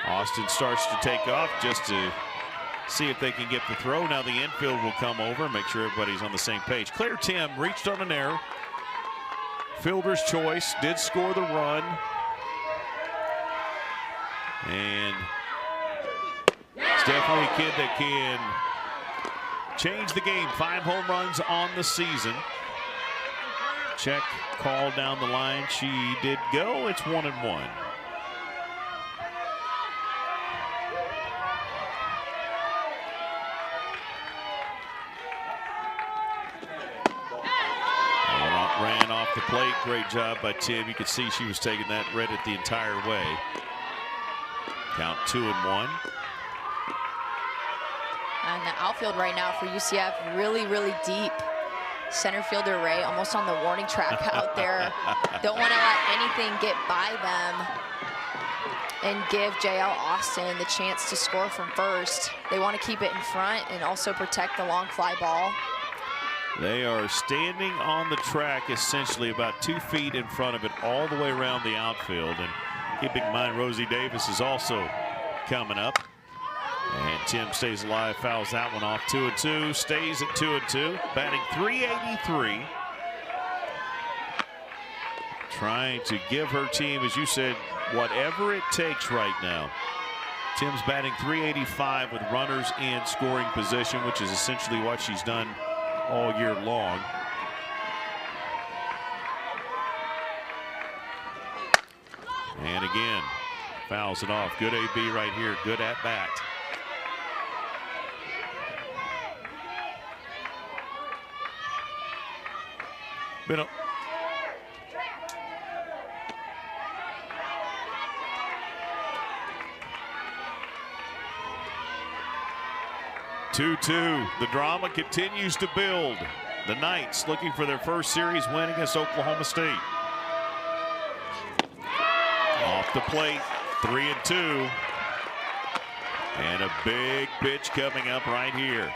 Austin starts to take off just to see if they can get the throw. Now the infield will come over, make sure everybody's on the same page. Claire Tim reached on an error. Fielder's choice, did score the run. And it's definitely a kid that can change the game. 5 home runs on the season. Check call down the line. She did go. It's 1-1. Ran off the plate. Great job by Tim. You could see she was taking that, read it the entire way. Count 2-1. And the outfield right now for UCF, really, really deep. Center fielder Ray almost on the warning track out there. Don't want to let anything get by them and give JL Austin the chance to score from first. They want to keep it in front and also protect the long fly ball. They are standing on the track essentially about 2 feet in front of it all the way around the outfield. And keeping in mind Rosie Davis is also coming up. And Tim stays alive, fouls that one off. 2-2, stays at 2-2, batting .383. Trying to give her team, as you said, whatever it takes right now. Tim's batting .385 with runners in scoring position, which is essentially what she's done all year long. And again, fouls it off. Good AB right here, good at bat. Been a 2-2. The drama continues to build. The Knights looking for their first series win against Oklahoma State. Off the plate, 3-2. And a big pitch coming up right here.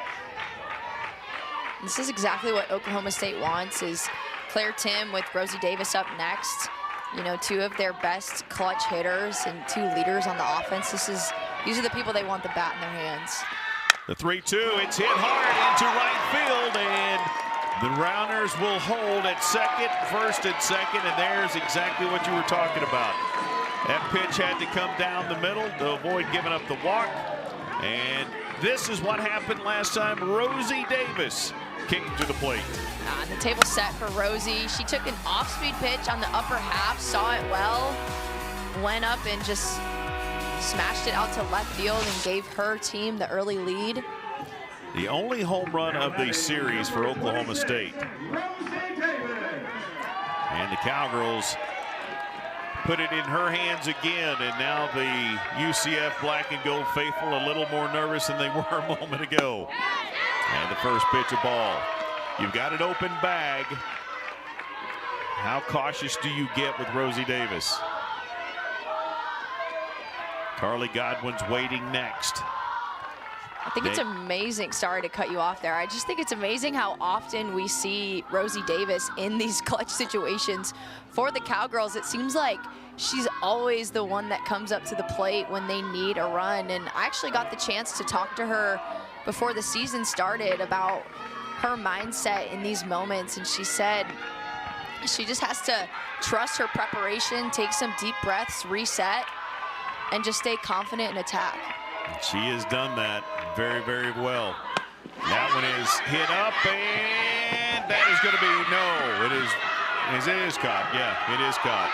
This is exactly what Oklahoma State wants, is Claire Tim with Rosie Davis up next. You know, two of their best clutch hitters and two leaders on the offense. These are the people they want the bat in their hands. The 3-2, it's hit hard into right field, and the Rounders will hold at second, first and second, and there's exactly what you were talking about. That pitch had to come down the middle to avoid giving up the walk, and this is what happened last time. Rosie Davis kicked to the plate. The table set for Rosie. She took an off-speed pitch on the upper half, saw it well, went up and just smashed it out to left field and gave her team the early lead. The only home run of the series for Oklahoma State. And the Cowgirls put it in her hands again, and now the UCF black and gold faithful a little more nervous than they were a moment ago. And the first pitch of ball. You've got an open bag. How cautious do you get with Rosie Davis? Carly Godwin's waiting next. I think it's amazing, sorry to cut you off there. I just think it's amazing how often we see Rosie Davis in these clutch situations for the Cowgirls. It seems like she's always the one that comes up to the plate when they need a run. And I actually got the chance to talk to her before the season started about her mindset in these moments. And she said she just has to trust her preparation, take some deep breaths, reset, and just stay confident in attack. She has done that very, very well. That one is hit up, and that is going to be, no, it is caught. Yeah, it is caught.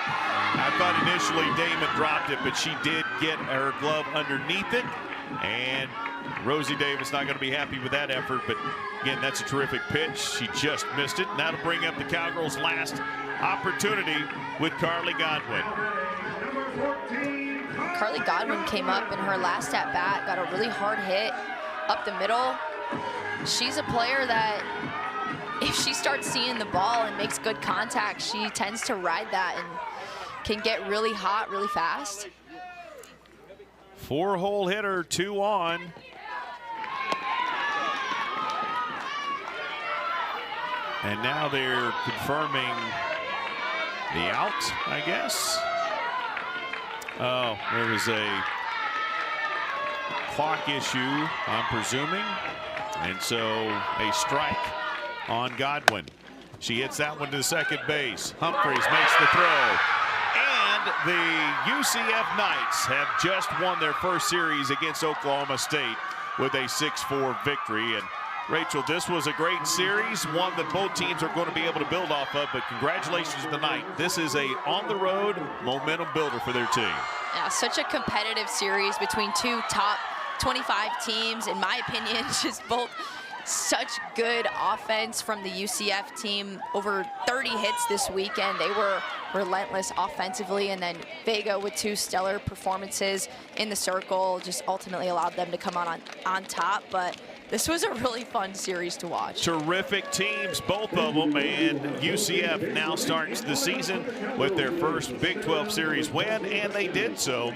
I thought initially Damon dropped it, but she did get her glove underneath it, and Rosie Davis not going to be happy with that effort, but again, that's a terrific pitch. She just missed it. Now to bring up the Cowgirls' last opportunity with Carly Godwin. Carly Godwin came up in her last at-bat, got a really hard hit up the middle. She's a player that if she starts seeing the ball and makes good contact, she tends to ride that and can get really hot really fast. 4-hole hitter, 2 on. And now they're confirming the out, I guess. Oh, there was a clock issue, I'm presuming. And so a strike on Godwin. She hits that one to the second base. Humphreys makes the throw. And the UCF Knights have just won their first series against Oklahoma State with a 6-4 victory. And Rachel, this was a great series, one that both teams are going to be able to build off of, but congratulations to the Knights. This is a on-the-road momentum builder for their team. Yeah, such a competitive series between two top 25 teams, in my opinion. Just both such good offense from the UCF team. Over 30 hits this weekend. They were relentless offensively, and then Vega with 2 stellar performances in the circle just ultimately allowed them to come on top. But this was a really fun series to watch. Terrific teams, both of them, and UCF now starts the season with their first Big 12 series win, and they did so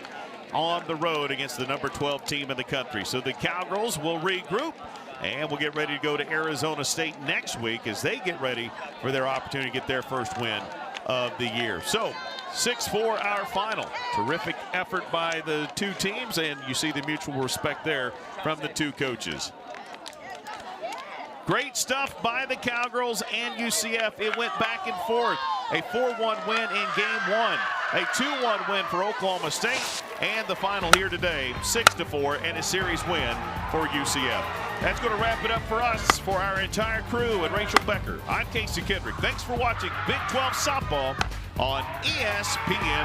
on the road against the number 12 team in the country. So the Cowgirls will regroup, and we'll get ready to go to Arizona State next week as they get ready for their opportunity to get their first win of the year. So 6-4 our final. Terrific effort by the two teams, and you see the mutual respect there from the two coaches. Great stuff by the Cowgirls and UCF. It went back and forth. A 4-1 win in game 1. A 2-1 win for Oklahoma State. And the final here today, 6-4, and a series win for UCF. That's going to wrap it up for us, for our entire crew, and Rachel Becker. I'm Casey Kendrick. Thanks for watching Big 12 Softball on ESPN+.